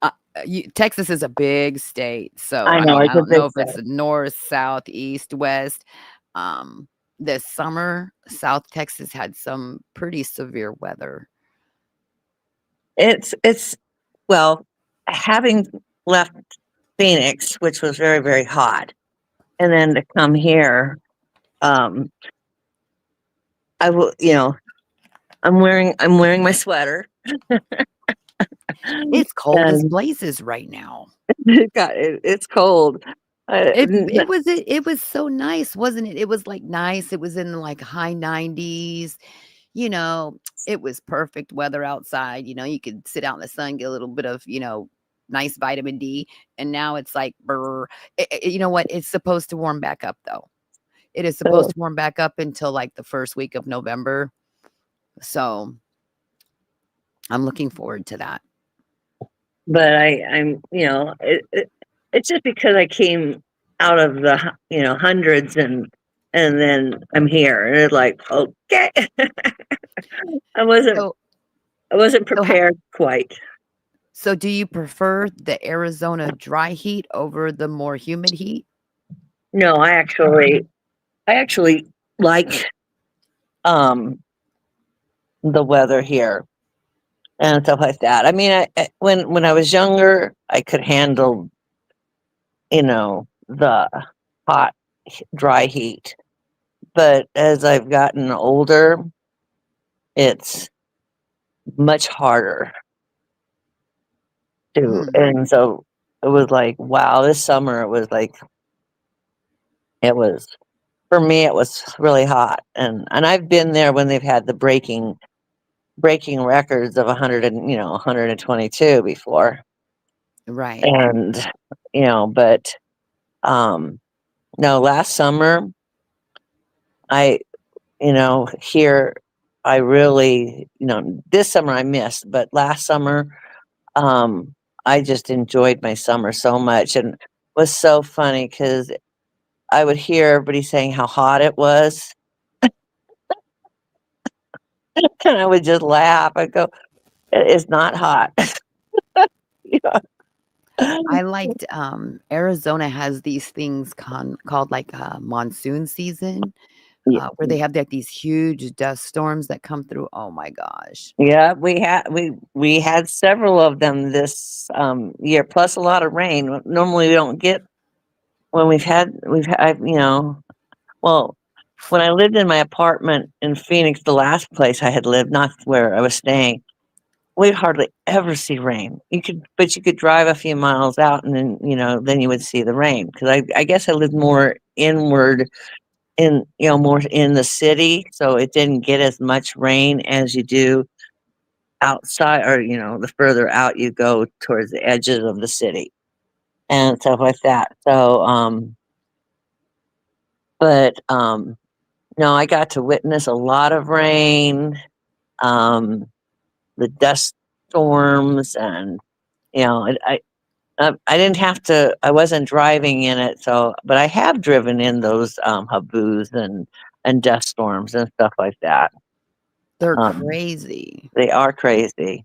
Speaker 1: Texas is a big state, so
Speaker 2: I
Speaker 1: I
Speaker 2: know
Speaker 1: mean,
Speaker 2: it's
Speaker 1: I
Speaker 2: a
Speaker 1: don't
Speaker 2: big
Speaker 1: know if it's
Speaker 2: set.
Speaker 1: north, south, east, west. Um, this summer, South Texas had some pretty severe weather.
Speaker 2: It's well, having left Phoenix, which was very, very hot, and then to come here, um, I will, I'm wearing my sweater.
Speaker 1: It's cold as
Speaker 2: And
Speaker 1: blazes right now.
Speaker 2: it's cold.
Speaker 1: It it was so nice, wasn't it? It was, like, nice, it was in, like, high 90s, you know, it was perfect weather outside, you could sit out in the sun, get a little bit of, nice vitamin D, and now it's like, brr. You know what? It's supposed to warm back up, though. It is supposed
Speaker 2: so,
Speaker 1: to warm back up until, like, the 1st week of November, so I'm looking forward to that.
Speaker 2: but it's just because I came out of the hundreds and then I'm here and it's like okay, I wasn't
Speaker 1: So
Speaker 2: I wasn't
Speaker 1: so ho
Speaker 2: prepared quite.
Speaker 1: so do you prefer the Arizona dry heat over the more humid heat?
Speaker 2: No, I actually like um the weather here and stuff like that. I mean, when I was younger, I could handle the hot, dry heat. But as I've gotten older, it's much harder to.
Speaker 1: Hmm,
Speaker 2: And so it was like, wow, this summer it was for me it was really hot. And I've been there when they've had the breaking records of 100 and 122 before.
Speaker 1: right.
Speaker 2: And but um no, last summer I here I really, this summer I missed, but last summer, I just enjoyed my summer so much and was so funny because I would hear everybody saying how hot it was, and I would just laugh. I'd go, "It is not hot." You know?
Speaker 1: I liked, Arizona has these things called, like, monsoon season,
Speaker 2: Yeah,
Speaker 1: where they have, like, these huge dust storms that come through. Oh my gosh.
Speaker 2: yeah, we had several of them this year, plus a lot of rain. Normally, we don't get when we've had well, when I lived in my apartment in Phoenix, the last place I had lived, not where I was staying, we'd hardly ever see rain. But you could drive a few miles out, and then you would see the rain. Because I guess I lived more inward more in the city, so it didn't get as much rain as you do outside, or the further out you go towards the edges of the city and stuff like that. So, but no, I got to witness a lot of rain, um, the dust storms, and you know, I didn't have to. I wasn't driving in it, but I have driven in those haboos and dust storms and stuff like that.
Speaker 1: They're
Speaker 2: Um,
Speaker 1: crazy.
Speaker 2: they are crazy,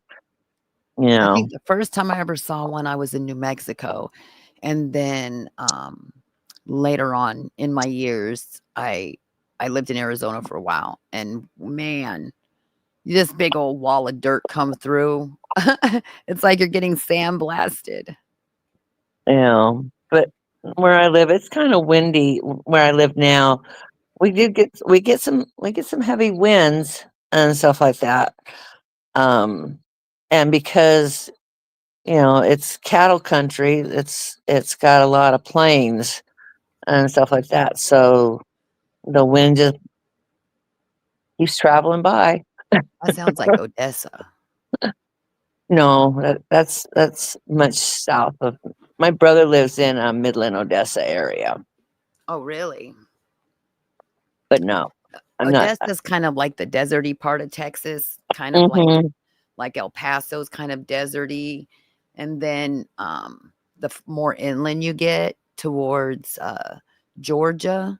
Speaker 2: you
Speaker 1: I
Speaker 2: know.
Speaker 1: think the first time I ever saw one, I was in New Mexico, and then, later on in my years, I lived in Arizona for a while, and man, this big old wall of dirt come through. It's like you're getting sandblasted.
Speaker 2: But where I live, it's kind of windy. Where I live now, we get some heavy winds and stuff like that. Um, and because it's cattle country, it's got a lot of plains and stuff like that. So the wind just keeps traveling by.
Speaker 1: That sounds like Odessa.
Speaker 2: No, that's much south of. My brother lives in Midland, Odessa area,
Speaker 1: Oh, really?
Speaker 2: but no, I'm not.
Speaker 1: Odessa's kind of like the deserty part of Texas, kind of
Speaker 2: Mhm.
Speaker 1: like El Paso's kind of deserty, and then, more inland you get towards, Georgia,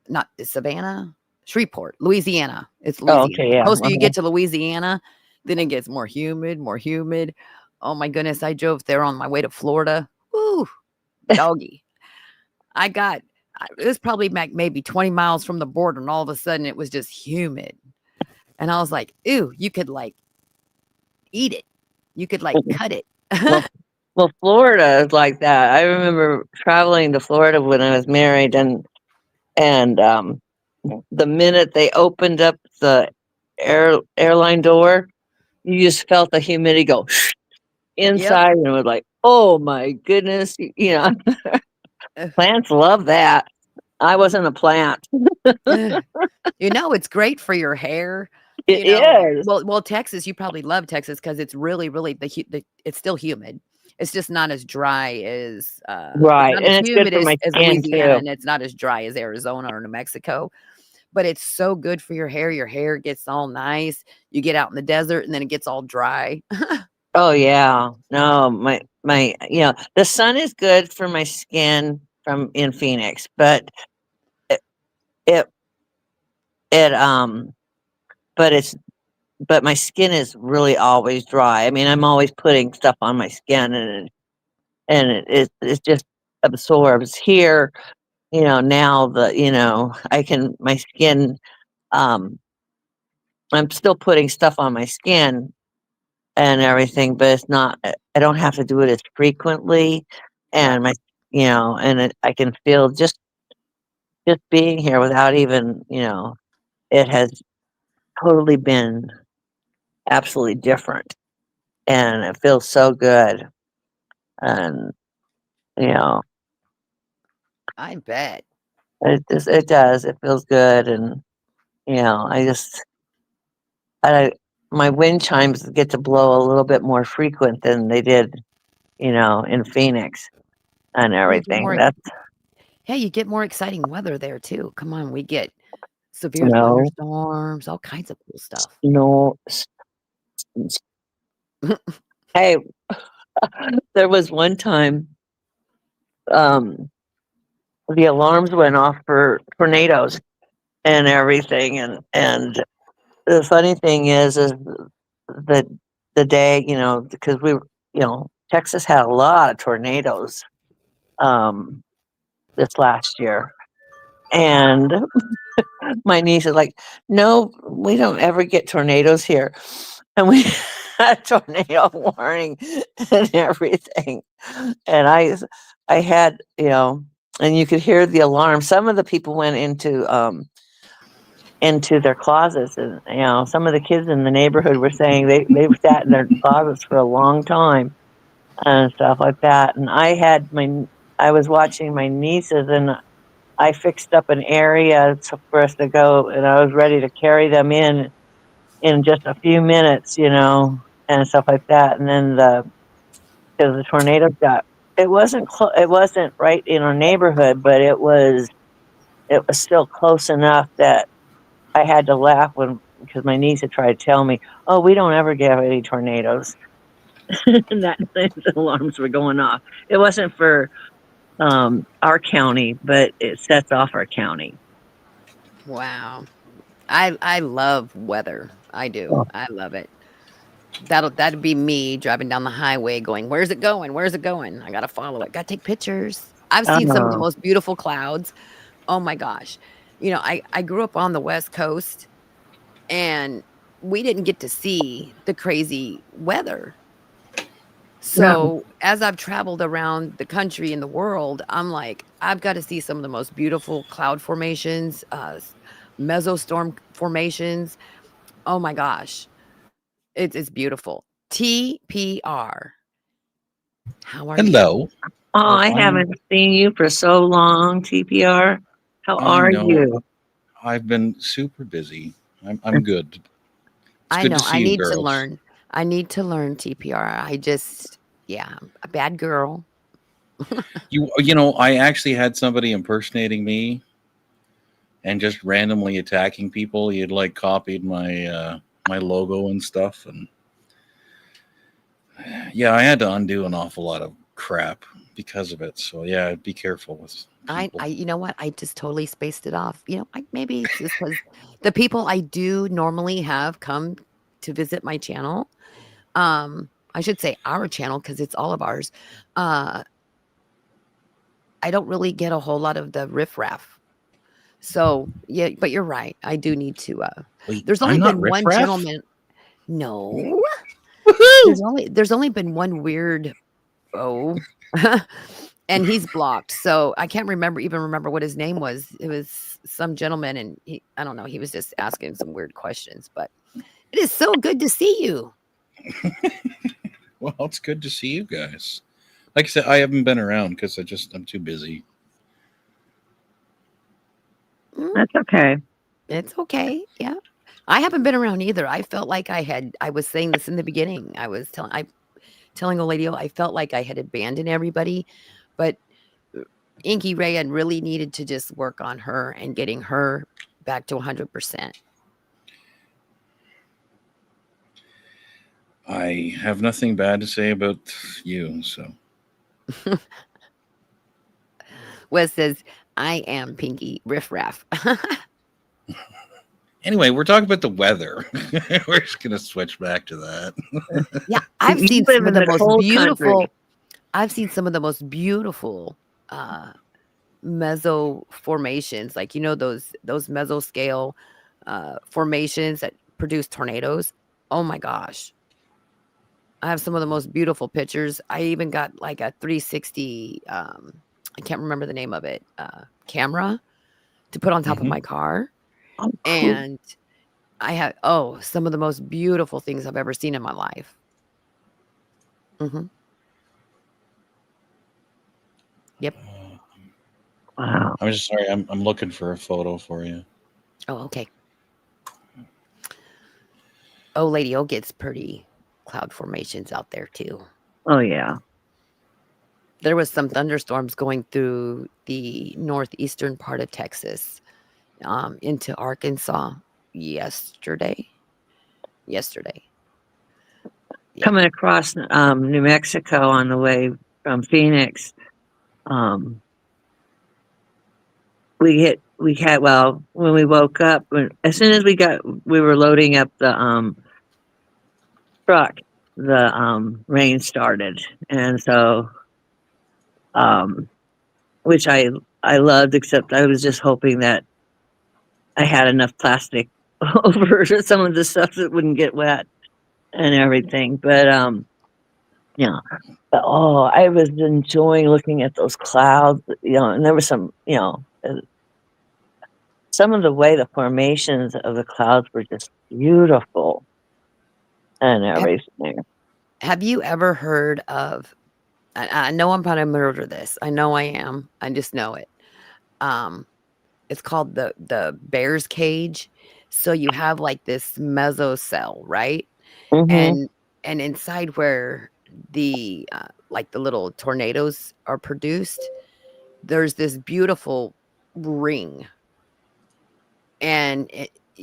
Speaker 1: not Savannah? Shreveport, Louisiana. It's
Speaker 2: Oh,
Speaker 1: Louisiana.
Speaker 2: okay,
Speaker 1: The
Speaker 2: yeah.
Speaker 1: closer you get to Louisiana, then it gets more humid, more humid. Oh my goodness, I drove there on my way to Florida. Woo, doggy. I got it was probably maybe 20 miles from the border, and all of a sudden it was just humid. And I was like, "Ooh, you could, like, eat it. You could, like, cut it."
Speaker 2: Well, well, Florida is like that. I remember traveling to Florida when I was married, and the minute they opened up the airline door, you just felt the humidity go
Speaker 1: Yep.
Speaker 2: inside, and it was like, oh my goodness,
Speaker 1: Uh,
Speaker 2: plants love that. I wasn't a plant.
Speaker 1: it's great for your hair,
Speaker 2: It is.
Speaker 1: Texas, you probably love Texas because it's really, really it's still humid. It's just not as dry as, it's
Speaker 2: Right,
Speaker 1: not as
Speaker 2: and it's good
Speaker 1: humid
Speaker 2: for my
Speaker 1: as
Speaker 2: skin
Speaker 1: Louisiana,
Speaker 2: too.
Speaker 1: and it's not as dry as Arizona or New Mexico, but it's so good for your hair. Your hair gets all nice. You get out in the desert, and then it gets all dry.
Speaker 2: Oh yeah. No, the sun is good for my skin from in Phoenix, but it it, it but it's but my skin is really always dry. I mean, I'm always putting stuff on my skin, and it just absorbs here. Now I can my skin. Um, I'm still putting stuff on my skin and everything, but it's not. I don't have to do it as frequently,
Speaker 1: Yeah,
Speaker 2: and I can feel just being here without even it has totally been absolutely different, and it feels so good, and you know
Speaker 1: I bet.
Speaker 2: it does. It feels good, and I just I my wind chimes get to blow a little bit more frequent than they did, in Phoenix and
Speaker 1: Well, you get
Speaker 2: everything.
Speaker 1: more
Speaker 2: That's
Speaker 1: Hey, you get more exciting weather there too. Come on, we get severe
Speaker 2: snow,
Speaker 1: thunderstorms, all kinds of cool stuff.
Speaker 2: snow. Hey, there was one time, um, the alarms went off for tornadoes and everything. And the funny thing is that the day, because Texas had a lot of tornadoes um, this last year, and my niece is like, "No, we don't ever get tornadoes here," and we had a tornado warning and everything. And I had, and you could hear the alarm. Some of the people went into their closets, and some of the kids in the neighborhood were saying they've sat in their closets for a long time and stuff like that. And I was watching my nieces, and I fixed up an area for us to go, and I was ready to carry them in just a few minutes, and stuff like that. And then because the tornado it wasn't it wasn't right in our neighborhood, but it was still close enough that I had to laugh because my niece had tried to tell me, "Oh, we don't ever get any tornadoes," and that the alarms were going off. It wasn't for our county, but it sets off our county.
Speaker 1: Wow. I love weather. I do.
Speaker 2: Oh,
Speaker 1: I love it. That'd be me driving down the highway going, "Where's it going? Where's it going? I gotta follow it. Gotta take pictures." I've seen some of the
Speaker 2: oh,
Speaker 1: most beautiful clouds. Oh my gosh. I grew up on the West Coast, and we didn't get to see the crazy weather.
Speaker 2: no,
Speaker 1: So, as I've traveled around the country and the world, I'm like, I've got to see some of the most beautiful cloud formations, mesostorm formations. Oh my gosh. It's beautiful. TPR. How are you?
Speaker 3: Hello. Oh,
Speaker 2: I haven't seen you for so long, TPR. How
Speaker 3: I
Speaker 2: are
Speaker 3: know.
Speaker 2: you?
Speaker 3: I've been super busy. I'm good. It's
Speaker 1: I
Speaker 3: good to
Speaker 1: know.
Speaker 3: see
Speaker 1: I
Speaker 3: you
Speaker 1: need to
Speaker 3: girls.
Speaker 1: learn. I need to learn TPR. Yeah, I'm a bad girl.
Speaker 3: I actually had somebody impersonating me and just randomly attacking people. He had like copied my logo and stuff, and yeah, I had to undo an awful lot of crap because of it. So yeah, be careful with people.
Speaker 1: You know what? I just totally spaced it off. Maybe it's just because the people I do normally have come to visit my channel, I should say our channel because it's all of ours. Uh, I don't really get a whole lot of the riffraff. So yeah, but you're right. I do need to.
Speaker 3: Wait,
Speaker 1: There's
Speaker 3: I'm
Speaker 1: only
Speaker 3: not
Speaker 1: been one
Speaker 3: riffraff.
Speaker 1: gentleman. No,
Speaker 3: Woohoo!
Speaker 1: there's only been one weird. Oh, and he's blocked. So I can't remember what his name was. It was some gentleman, and I don't know. He was just asking some weird questions. But it is so good to see you.
Speaker 3: Well, it's good to see you guys. Like I said, I haven't been around because I'm too busy.
Speaker 1: Mm,
Speaker 2: That's okay.
Speaker 1: it's okay. Yeah. I haven't been around either. I felt like I was saying this in the beginning. Telling a lady, I felt like I had abandoned everybody, but Inky Ray had really needed to just work on her and getting her back to 100%.
Speaker 3: I have nothing bad to say about you, so
Speaker 1: Wes says, I am Pinky Riff Raff.
Speaker 3: anyway, we're talking about the weather. We're just gonna switch back to that.
Speaker 1: Yeah,
Speaker 2: You live in the cold country.
Speaker 1: I've seen some of the most beautiful meso formations, like those mesoscale formations that produce tornadoes. Oh my gosh. I have some of the most beautiful pictures. I even got like a 360 I can't remember the name of it, camera to put on top of
Speaker 3: Hmm.
Speaker 1: my car.
Speaker 2: Oh, cool.
Speaker 1: And I had some of the most beautiful things I've ever seen in my life. Hmm. Yep.
Speaker 2: Wow.
Speaker 3: I'm just sorry. I'm looking for a photo for you.
Speaker 1: Oh, okay. Oh, Lady O gets pretty cloud formations out there too.
Speaker 2: Oh, yeah.
Speaker 1: There was some thunderstorms going through the northeastern part of Texas, into Arkansas yesterday. Yesterday. Yeah.
Speaker 2: Coming across New Mexico on the way from Phoenix, um, we had, well, when we woke up, as soon as we were loading up the truck, the rain started. And so, which I loved, except I was just hoping that I had enough plastic over some of the stuff that wouldn't get wet and everything. But yeah. But oh, I was enjoying looking at those clouds, and there was some, some of the way the formations of the clouds were just beautiful and
Speaker 1: Ha-
Speaker 2: everything.
Speaker 1: Have you ever heard of? I know I'm going to murder this. I know I am. I just know it. Um, it's called the bear's cage. So you have like this mesocell, right?
Speaker 2: Mm-hmm.
Speaker 1: And inside where the like the little tornadoes are produced, there's this beautiful ring, and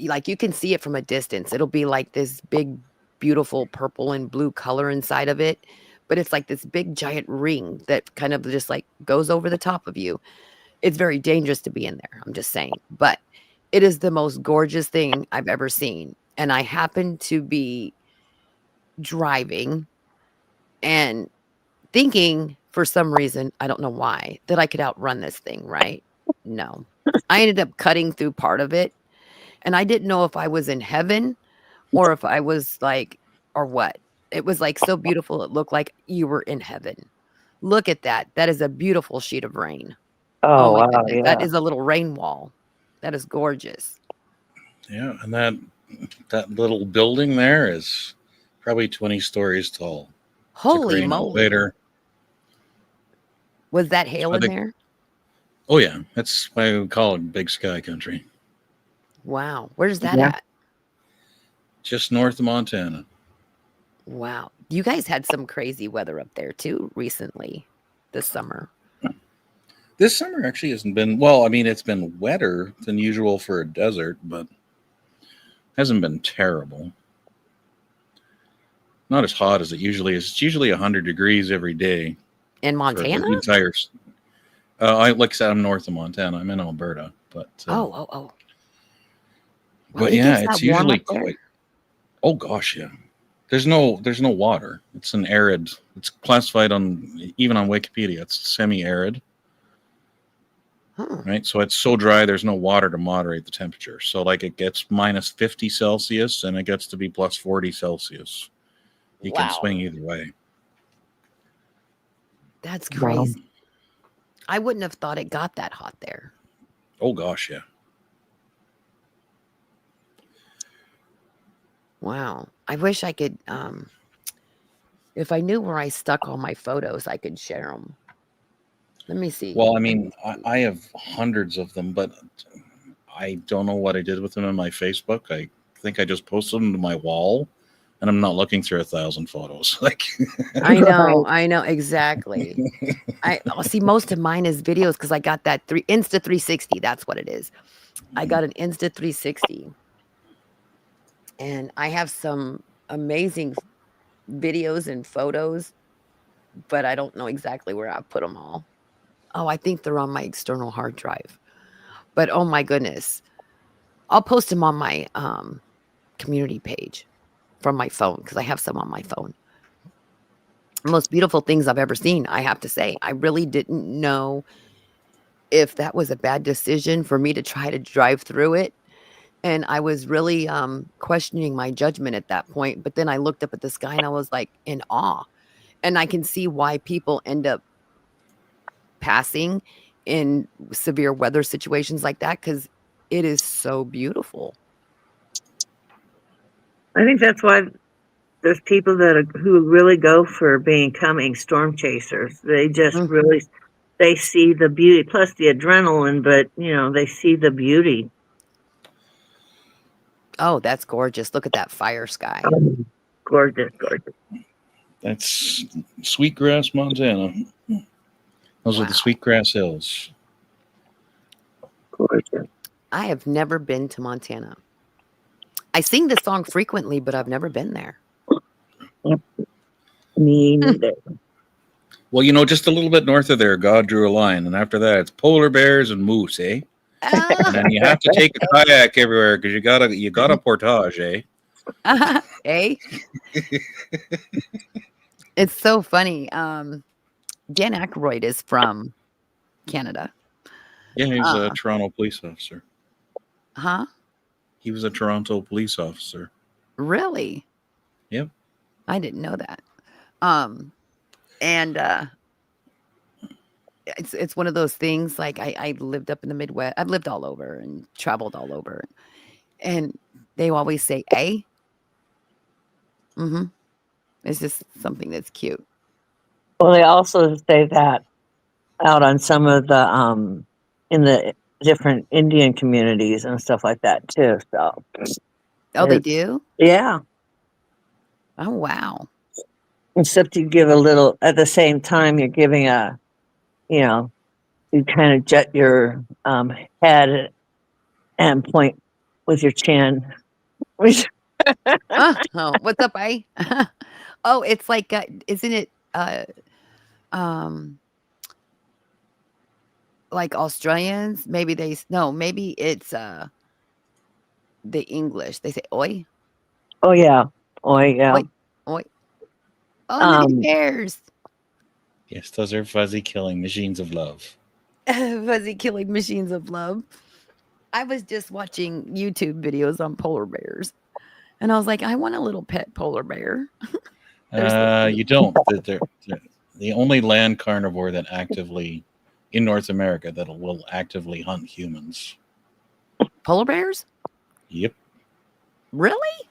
Speaker 1: like you can see it from a distance. It'll be like this big, beautiful purple and blue color inside of it, but it's like this big giant ring that kind of just like goes over the top of you. It's very dangerous to be in there. I'm just saying, but it is the most gorgeous thing I've ever seen. And I happened to be driving and thinking for some reason, I don't know why, that I could outrun this thing, right? No. I ended up cutting through part of it, and I didn't know if I was in heaven or if I was like, or what. It was like so beautiful. It looked like you were in heaven. Look at that. That is a beautiful sheet of rain. Oh
Speaker 2: Oh
Speaker 1: my
Speaker 2: wow,
Speaker 1: goodness. That
Speaker 2: yeah.
Speaker 1: is a little rain wall. That is gorgeous.
Speaker 3: Yeah, and that little building there is probably 20 stories tall. It's a
Speaker 1: Holy
Speaker 3: crane
Speaker 1: moly.
Speaker 3: elevator.
Speaker 1: Was that hail
Speaker 3: I
Speaker 1: in
Speaker 3: think,
Speaker 1: there?
Speaker 3: oh yeah, that's why we call it Big Sky Country.
Speaker 1: Wow. Where's that
Speaker 2: Yeah.
Speaker 1: at?
Speaker 3: Just north of Montana.
Speaker 1: Wow. You guys had some crazy weather up there too recently this summer.
Speaker 3: This summer actually hasn't been, well, I mean, it's been wetter than usual for a desert, but hasn't been terrible. Not as hot as it usually is. It's usually 100 degrees every day
Speaker 1: In
Speaker 3: for the
Speaker 1: Montana?
Speaker 3: entire. Like I said, I'm north of Montana. I'm in Alberta, but
Speaker 1: Oh. Wow,
Speaker 3: but
Speaker 1: it
Speaker 3: yeah,
Speaker 1: gets
Speaker 3: it's
Speaker 1: that warm
Speaker 3: usually
Speaker 1: up there?
Speaker 3: quite. Oh gosh, yeah. There's no water. It's an arid. It's classified even on Wikipedia. It's semi-arid,
Speaker 1: Huh.
Speaker 3: right? So it's so dry. There's no water to moderate the temperature. So like it gets minus 50 Celsius and it gets to be plus 40 Celsius. You can
Speaker 1: Wow.
Speaker 3: swing either way.
Speaker 1: That's
Speaker 2: Wow.
Speaker 1: crazy. I wouldn't have thought it got that hot there.
Speaker 3: Oh gosh, yeah.
Speaker 1: Wow. I wish I could if I knew where I stuck all my photos, I could share them. Let me see.
Speaker 3: Well, I mean, I have hundreds of them, but I don't know what I did with them on my Facebook. I think I just posted them to my wall, and I'm not looking through 1,000 photos. Like,
Speaker 1: I know exactly. I'll see most of mine is videos because I got that Insta 360. That's what it is. I got an Insta 360, and I have some amazing videos and photos, but I don't know exactly where I put them all. Oh, I think they're on my external hard drive. But oh my goodness, I'll post them on my community page from my phone because I have some on my phone. Most beautiful things I've ever seen, I have to say. I really didn't know if that was a bad decision for me to try to drive through it. And I was really questioning my judgment at that point. But then I looked up at the sky and I was like in awe. And I can see why people end up passing in severe weather situations like that because it is so beautiful.
Speaker 2: I think that's why there's people who really go for becoming storm chasers. They just
Speaker 1: Mhm.
Speaker 2: really they see the beauty, plus the adrenaline, but they see the beauty.
Speaker 1: Oh, that's gorgeous. Look at that fire sky.
Speaker 2: Gorgeous, gorgeous.
Speaker 3: that's Sweetgrass, Montana. Those are the
Speaker 1: Wow.
Speaker 3: Sweetgrass Hills.
Speaker 2: Gorgeous.
Speaker 1: I have never been to Montana. I sing this song frequently, but I've never been there.
Speaker 2: Me neither.
Speaker 3: Well, just a little bit north of there, God drew a line, and after that, it's polar bears and moose, eh? And then you have to take a kayak everywhere because you gotta portage, eh?
Speaker 1: Eh? It's so funny. Dan Aykroyd is from Canada.
Speaker 3: Yeah, he's a
Speaker 1: Uh,
Speaker 3: Toronto police officer.
Speaker 1: huh?
Speaker 3: He was a Toronto police officer.
Speaker 1: Really?
Speaker 3: Yep.
Speaker 1: I didn't know that. Um, and it's one of those things. Like I lived up in the Midwest. I've lived all over and traveled all over, and they always say "a." Mm-hmm. It's just something that's cute.
Speaker 2: Well, they also say that out on some of the in the different Indian communities and stuff like that too. So
Speaker 1: Oh, they
Speaker 2: it-
Speaker 1: do?
Speaker 2: yeah.
Speaker 1: Oh, wow.
Speaker 2: Except you give a little at the same time you're giving a, you know, you kind of jet your head and point with your chin. Which
Speaker 1: Oh, what's up, eh? Oh, it's like, isn't it, um, like Australians? Maybe no, maybe it's, the English. They say "oi,
Speaker 2: oh yeah. Oh yeah.
Speaker 1: oi, oi." Oh, and the
Speaker 2: Um
Speaker 1: bears.
Speaker 3: Yes, those are fuzzy killing machines of love.
Speaker 1: Fuzzy killing machines of love. I was just watching YouTube videos on polar bears, and I was like, I want a little pet polar bear. They're so cute.
Speaker 3: You don't. They're the only land carnivore that actively, in North America, that will actively hunt humans.
Speaker 1: Polar bears?
Speaker 3: Yep,
Speaker 1: Really?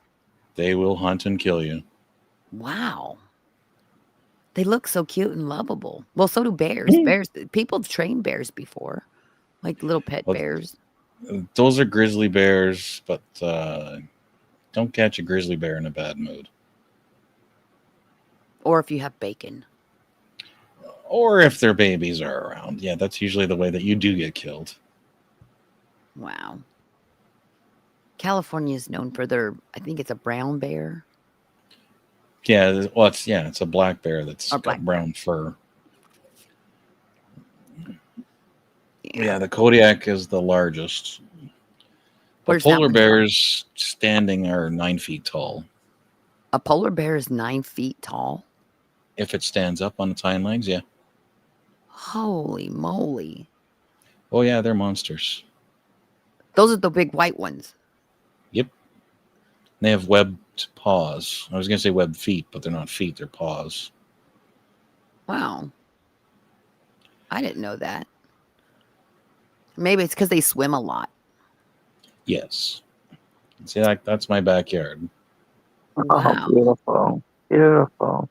Speaker 3: they will hunt and kill you.
Speaker 1: Wow. They look so cute and lovable. Well, so do bears. Bears, people have trained bears before, like little pet
Speaker 3: Well,
Speaker 1: bears.
Speaker 3: Those are grizzly bears, but don't catch a grizzly bear in a bad mood.
Speaker 1: Or if you have bacon.
Speaker 3: Or if their babies are around. Yeah, that's usually the way that you do get killed.
Speaker 1: Wow. California is known for their, I think it's a brown bear.
Speaker 3: Yeah, well, it's a black bear that's
Speaker 1: Or
Speaker 3: got
Speaker 1: black
Speaker 3: brown fur.
Speaker 1: Yeah.
Speaker 3: Yeah, the Kodiak is the largest. The
Speaker 1: Where's that
Speaker 3: polar
Speaker 1: one from?
Speaker 3: bears standing are 9 feet tall.
Speaker 1: A polar bear is 9 feet tall.
Speaker 3: If it stands up on its hind legs, yeah.
Speaker 1: Holy moly.
Speaker 3: Oh yeah, they're monsters.
Speaker 1: Those are the big white ones.
Speaker 3: Yep. They have webbed paws. I was gonna say webbed feet, but they're not feet, they're paws.
Speaker 1: Wow. I didn't know that. Maybe it's because they swim a lot.
Speaker 3: Yes. See, that's my backyard.
Speaker 1: Wow.
Speaker 2: Oh, beautiful. Beautiful.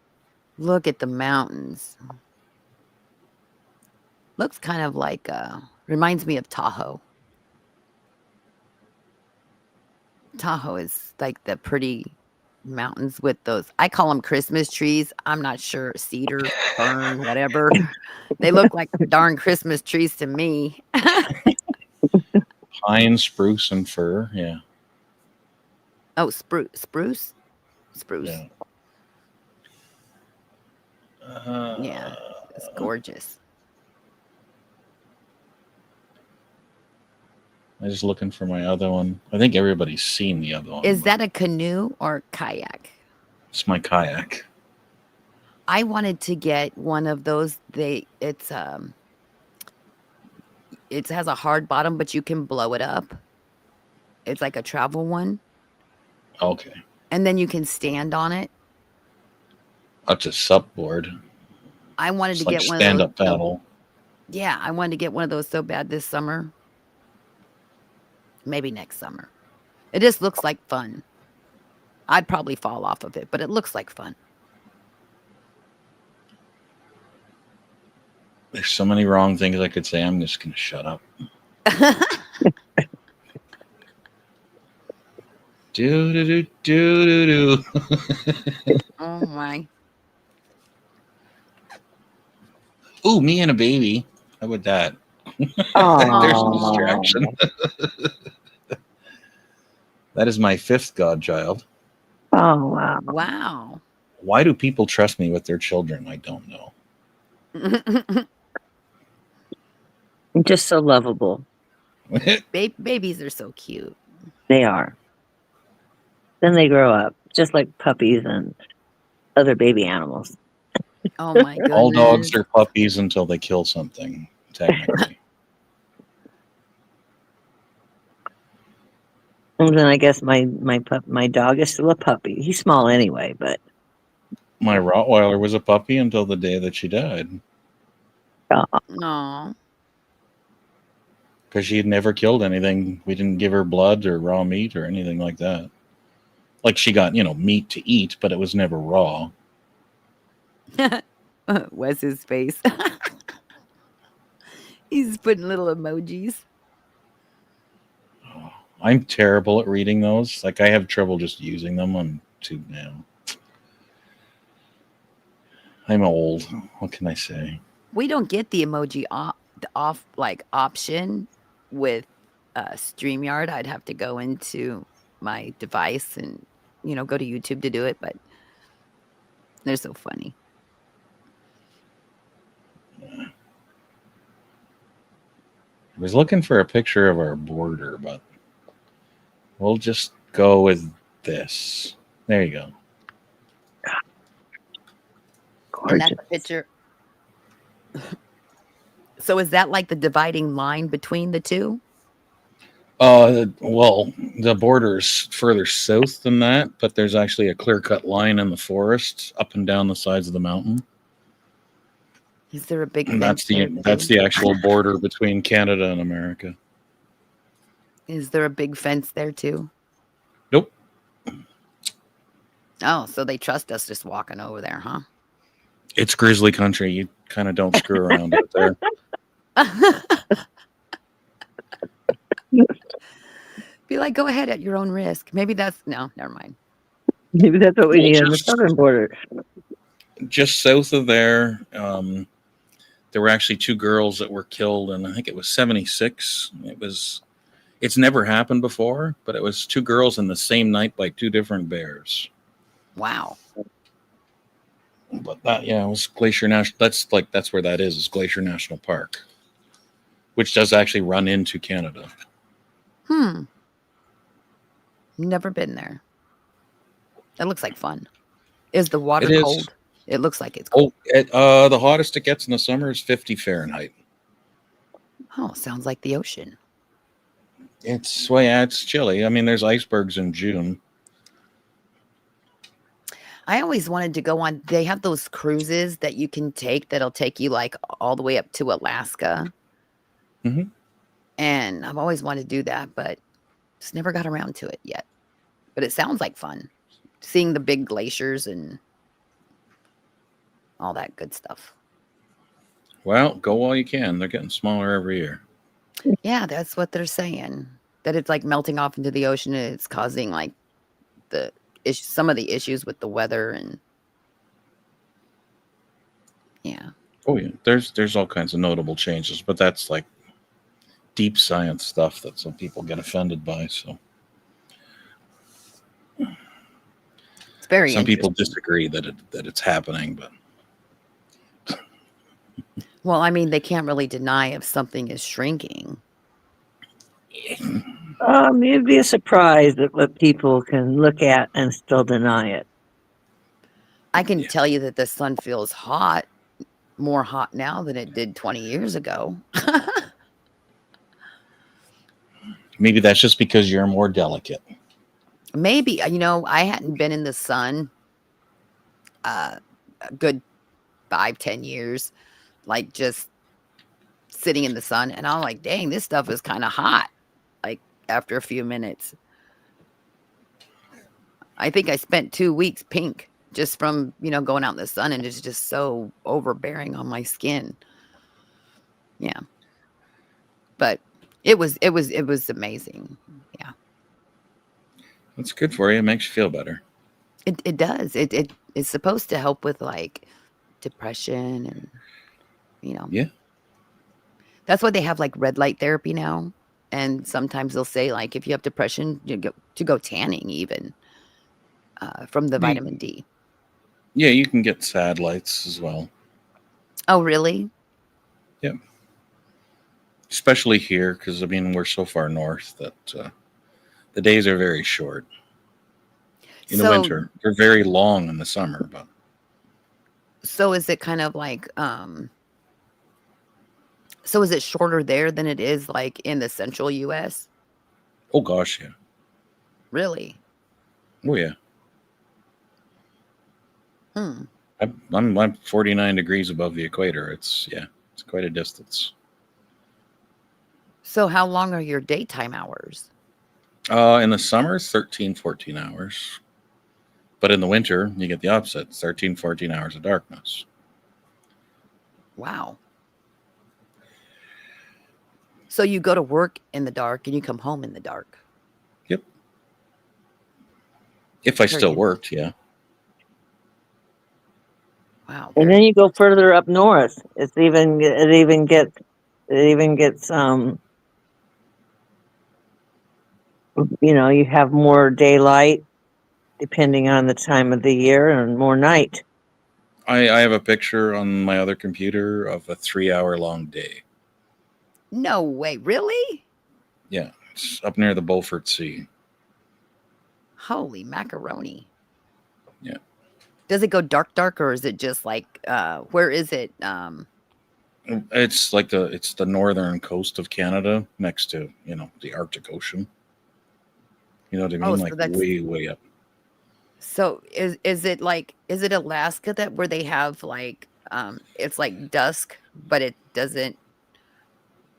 Speaker 1: Look at the mountains. Looks kind of like, reminds me of Tahoe. Tahoe is like the pretty mountains with those, I call them Christmas trees. I'm not sure, cedar, fern, whatever. They look like darn Christmas trees to me.
Speaker 3: Pine, spruce, and fir. Yeah.
Speaker 1: Oh, spruce.
Speaker 3: Yeah.
Speaker 1: Yeah, it's gorgeous.
Speaker 3: I'm just looking for my other one. I think everybody's seen the other one.
Speaker 1: Is
Speaker 3: but
Speaker 1: that a canoe or kayak?
Speaker 3: it's my kayak.
Speaker 1: I wanted to get one of those. It has a hard bottom, but you can blow it up. It's like a travel one,
Speaker 3: Okay.
Speaker 1: and then you can stand on it.
Speaker 3: Up to supboard.
Speaker 1: I wanted
Speaker 3: It's
Speaker 1: to
Speaker 3: like
Speaker 1: get one of those.
Speaker 3: stand-up paddle.
Speaker 1: Yeah, I wanted to get one of those so bad this summer. Maybe next summer. It just looks like fun. I'd probably fall off of it, but it looks like fun.
Speaker 3: There's so many wrong things I could say. I'm just gonna shut up. Do do do do do do.
Speaker 1: Oh my.
Speaker 3: Ooh, me and a baby. How about that? There's a
Speaker 2: Oh,
Speaker 3: distraction. That is my 5th godchild.
Speaker 2: oh wow.
Speaker 1: Wow.
Speaker 3: Why do people trust me with their children? I don't know.
Speaker 2: Just so lovable.
Speaker 1: Babies are so cute.
Speaker 2: They are. Then they grow up, just like puppies and other baby animals.
Speaker 1: Oh my
Speaker 3: All dogs
Speaker 1: goodness.
Speaker 3: are puppies until they kill something, technically.
Speaker 2: And then I guess my dog is still a puppy. He's small anyway, but
Speaker 3: My Rottweiler was a puppy until the day that she died
Speaker 1: No.
Speaker 3: because she had never killed anything. We didn't give her blood or raw meat or anything like that. Like she got, meat to eat, but it was never raw.
Speaker 1: Wes's face. He's putting little emojis.
Speaker 3: I'm terrible at reading those. Like I have trouble just using them on Tube now. I'm old. What can I say?
Speaker 1: We don't get the emoji off like option with StreamYard. I'd have to go into my device and go to YouTube to do it, but they're so funny.
Speaker 3: I was looking for a picture of our border, but we'll just go with this. There you go.
Speaker 1: And that's
Speaker 2: gorgeous.
Speaker 1: a picture. So is that like the dividing line between the two?
Speaker 3: Well, the border's further south than that, but there's actually a clear-cut line in the forest up and down the sides of the mountain.
Speaker 1: Is there a big
Speaker 3: And
Speaker 1: fence
Speaker 3: that's the actual border between Canada and America.
Speaker 1: Is there a big fence there too?
Speaker 3: Nope.
Speaker 1: Oh, so they trust us just walking over there, huh?
Speaker 3: It's grizzly country. You kind of don't screw around out there.
Speaker 1: Be like, go ahead at your own risk. Maybe that's no, never mind.
Speaker 2: Maybe that's what we
Speaker 3: Well,
Speaker 2: need on the southern border.
Speaker 3: Just south of there, there were actually two girls that were killed, and I think it was 1976. It's never happened before, but it was two girls in the same night by two different bears.
Speaker 1: Wow.
Speaker 3: But it was Glacier National. That's where that is Glacier National Park, which does actually run into Canada.
Speaker 1: Never been there. That looks like fun. Is the water
Speaker 3: It is.
Speaker 1: cold? It looks like it's cold.
Speaker 3: The hottest it gets in the summer is 50 Fahrenheit.
Speaker 1: Oh, sounds like the ocean.
Speaker 3: It's chilly. I mean, there's icebergs in June.
Speaker 1: I always wanted to go on. They have those cruises that you can take that'll take you like all the way up to Alaska.
Speaker 3: Mhm.
Speaker 1: And I've always wanted to do that, but just never got around to it yet. But it sounds like fun. Seeing the big glaciers and all that good stuff.
Speaker 3: Well, go while you can. They're getting smaller every year.
Speaker 1: Yeah, that's what they're saying. That it's like melting off into the ocean and it's causing like some of the issues with the weather and yeah.
Speaker 3: Oh yeah, there's all kinds of notable changes, but that's like deep science stuff that some people get offended by. So
Speaker 1: It's very
Speaker 3: some people
Speaker 1: interesting.
Speaker 3: disagree that it's happening, but
Speaker 1: Well, I mean, they can't really deny if something is shrinking.
Speaker 2: It'd be a surprise at what people can look at and still deny it.
Speaker 1: I can
Speaker 3: Yeah.
Speaker 1: tell you that the sun feels hot, more hot now than it did 20 years ago.
Speaker 3: maybe that's just because you're more delicate.
Speaker 1: Maybe, I hadn't been in the sun a good 5-10 years, like just sitting in the sun. And I'm like, dang, this stuff is kind of hot. Like after a few minutes, I think I spent 2 weeks pink just from, going out in the sun, and it's just so overbearing on my skin. Yeah. But it was amazing. Yeah.
Speaker 3: That's good for you. It makes you feel better.
Speaker 1: It does. It is supposed to help with like depression and
Speaker 3: Yeah.
Speaker 1: That's why they have like red light therapy now. And sometimes they'll say like if you have depression, you go tanning even from the vitamin D.
Speaker 3: Yeah, you can get sad lights as well.
Speaker 1: Oh, really?
Speaker 3: Yeah. especially here, because I mean we're so far north that the days are very short in the
Speaker 1: So
Speaker 3: winter. They're very long in the summer, but
Speaker 1: so is it kind of like so is it shorter there than it is like in the central US?
Speaker 3: oh gosh, yeah,
Speaker 1: Really?
Speaker 3: oh yeah.
Speaker 1: Hmm.
Speaker 3: I'm 49 degrees above the equator. It's yeah, it's quite a distance.
Speaker 1: So how long are your daytime hours?
Speaker 3: In the summer, it's 13, 14 hours. But in the winter, you get the opposite. It's 13, 14 hours of darkness.
Speaker 1: Wow. So you go to work in the dark and you come home in the dark.
Speaker 3: Yep. If I
Speaker 1: Very
Speaker 3: still
Speaker 1: in-
Speaker 3: worked, yeah.
Speaker 1: wow.
Speaker 2: And then you go further up north. It even gets you have more daylight depending on the time of the year and more night.
Speaker 3: I have a picture on my other computer of a 3 hour long day.
Speaker 1: No way. Really?
Speaker 3: Yeah. It's up near the Beaufort Sea.
Speaker 1: Holy macaroni.
Speaker 3: Yeah.
Speaker 1: Does it go dark or is it just like where is it?
Speaker 3: It's like it's the northern coast of Canada next to, the Arctic Ocean. You know what I
Speaker 1: Oh,
Speaker 3: mean?
Speaker 1: so
Speaker 3: Like
Speaker 1: that's
Speaker 3: way, way up.
Speaker 1: so is it like is it Alaska that where they have like it's like dusk, but it doesn't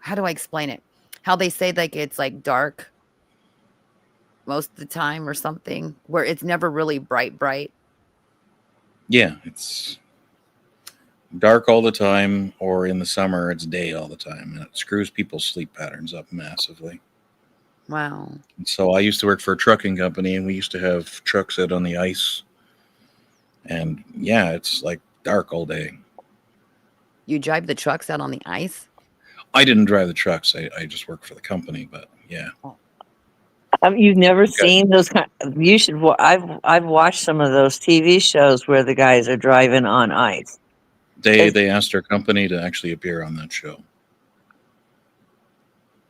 Speaker 1: how do I explain it? How they say like it's like dark most of the time or something, where it's never really bright.
Speaker 3: Yeah, it's dark all the time, or in the summer, it's day all the time. And it screws people's sleep patterns up massively.
Speaker 1: Wow.
Speaker 3: And so I used to work for a trucking company, and we used to have trucks out on the ice. And yeah, it's like dark all day.
Speaker 1: You drive the trucks out on the ice?
Speaker 3: I didn't drive the trucks. I just worked for the company, but yeah.
Speaker 2: You've never
Speaker 3: Okay.
Speaker 2: seen those kind. You should. I've watched some of those TV shows where the guys are driving on ice.
Speaker 3: They asked our company to actually appear on that show.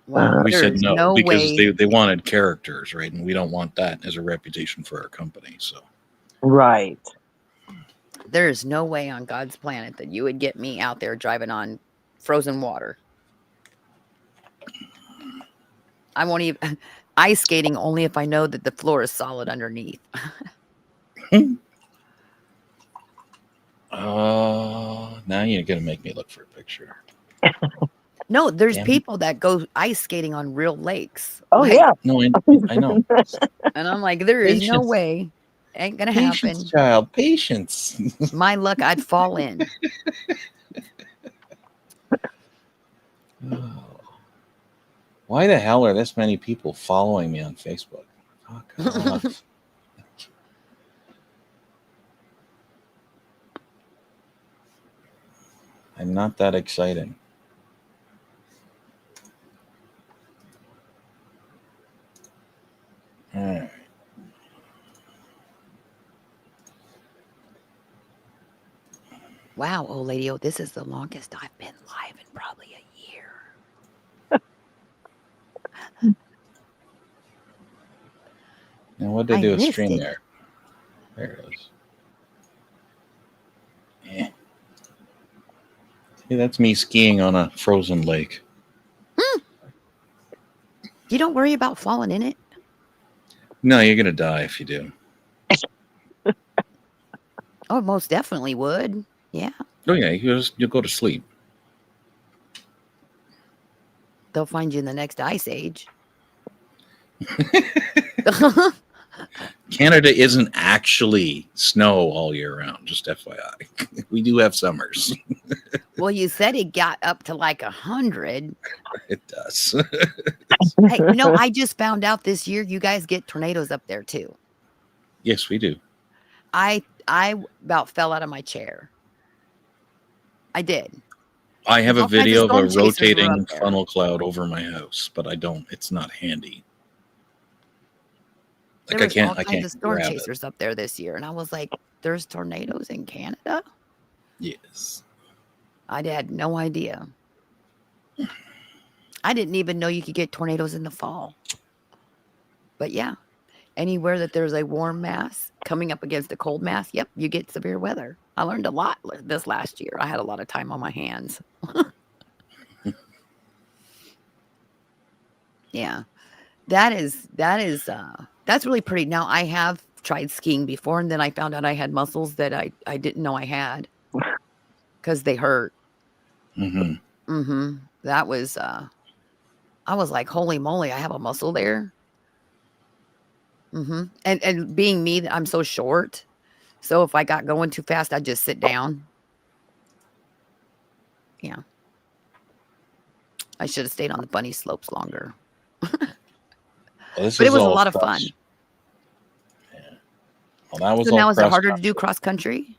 Speaker 1: Wow.
Speaker 3: We
Speaker 1: There
Speaker 3: said
Speaker 1: is
Speaker 3: no
Speaker 1: no
Speaker 3: because
Speaker 1: way.
Speaker 3: they wanted characters, right? And we don't want that as a reputation for our company. So
Speaker 2: Right.
Speaker 1: There is no way on God's planet that you would get me out there driving on frozen water. I won't even ice skating only if I know that the floor is solid underneath.
Speaker 3: now you're gonna make me look for a picture.
Speaker 1: No, there's
Speaker 3: Damn it.
Speaker 1: people that go ice skating on real lakes.
Speaker 2: Oh
Speaker 1: Like,
Speaker 2: yeah.
Speaker 3: No, I know.
Speaker 1: and I'm like, there is no
Speaker 3: Patience.
Speaker 1: way. Ain't gonna
Speaker 3: Patience,
Speaker 1: happen.
Speaker 3: child. Patience.
Speaker 1: My luck, I'd fall in.
Speaker 3: Why the hell are this many people following me on Facebook? Fuck off. I'm not that exciting. All right.
Speaker 1: Wow, old lady, this is the longest I've been live in probably a year.
Speaker 3: Now, what did
Speaker 1: I
Speaker 3: they do with
Speaker 1: missed
Speaker 3: stream
Speaker 1: it.
Speaker 3: there? There it is. Yeah. See, that's me skiing on a frozen lake.
Speaker 1: You don't worry about falling in it.
Speaker 3: No, you're gonna die if you do.
Speaker 1: Oh, most definitely would. Yeah.
Speaker 3: Oh yeah, you'll go to sleep.
Speaker 1: They'll find you in the next ice age.
Speaker 3: Canada isn't actually snow all year round, just FYI. We do have summers.
Speaker 1: Well, you said it got up to like 100.
Speaker 3: It does.
Speaker 1: Hey, I just found out this year you guys get tornadoes up there too.
Speaker 3: Yes, we do.
Speaker 1: I about fell out of my chair. I did.
Speaker 3: I have a
Speaker 1: All kinds of
Speaker 3: video of a
Speaker 1: storm chasers were
Speaker 3: rotating
Speaker 1: up there.
Speaker 3: funnel cloud over my house, but it's not handy.
Speaker 1: There
Speaker 3: Like
Speaker 1: was all
Speaker 3: I
Speaker 1: kinds
Speaker 3: can't
Speaker 1: of storm
Speaker 3: grab it.
Speaker 1: chasers up there this year, and I was like, "There's tornadoes in Canada."
Speaker 3: Yes.
Speaker 1: I had no idea. I didn't even know you could get tornadoes in the fall. But yeah, anywhere that there's a warm mass coming up against a cold mass, yep, you get severe weather. I learned a lot this last year. I had a lot of time on my hands. Yeah. That's really pretty. Now I have tried skiing before, and then I found out I had muscles that I didn't know I had because they hurt.
Speaker 3: Mm-hmm.
Speaker 1: That was I was like, holy moly, I have a muscle there. And being me, I'm so short. So if I got going too fast, I'd just sit down. Yeah. I should have stayed on the bunny slopes longer.
Speaker 3: Well,
Speaker 1: But it was a lot of fun.
Speaker 3: Yeah. Well, that was
Speaker 1: So
Speaker 3: all
Speaker 1: now is it
Speaker 3: cross
Speaker 1: harder to
Speaker 3: country.
Speaker 1: do cross country?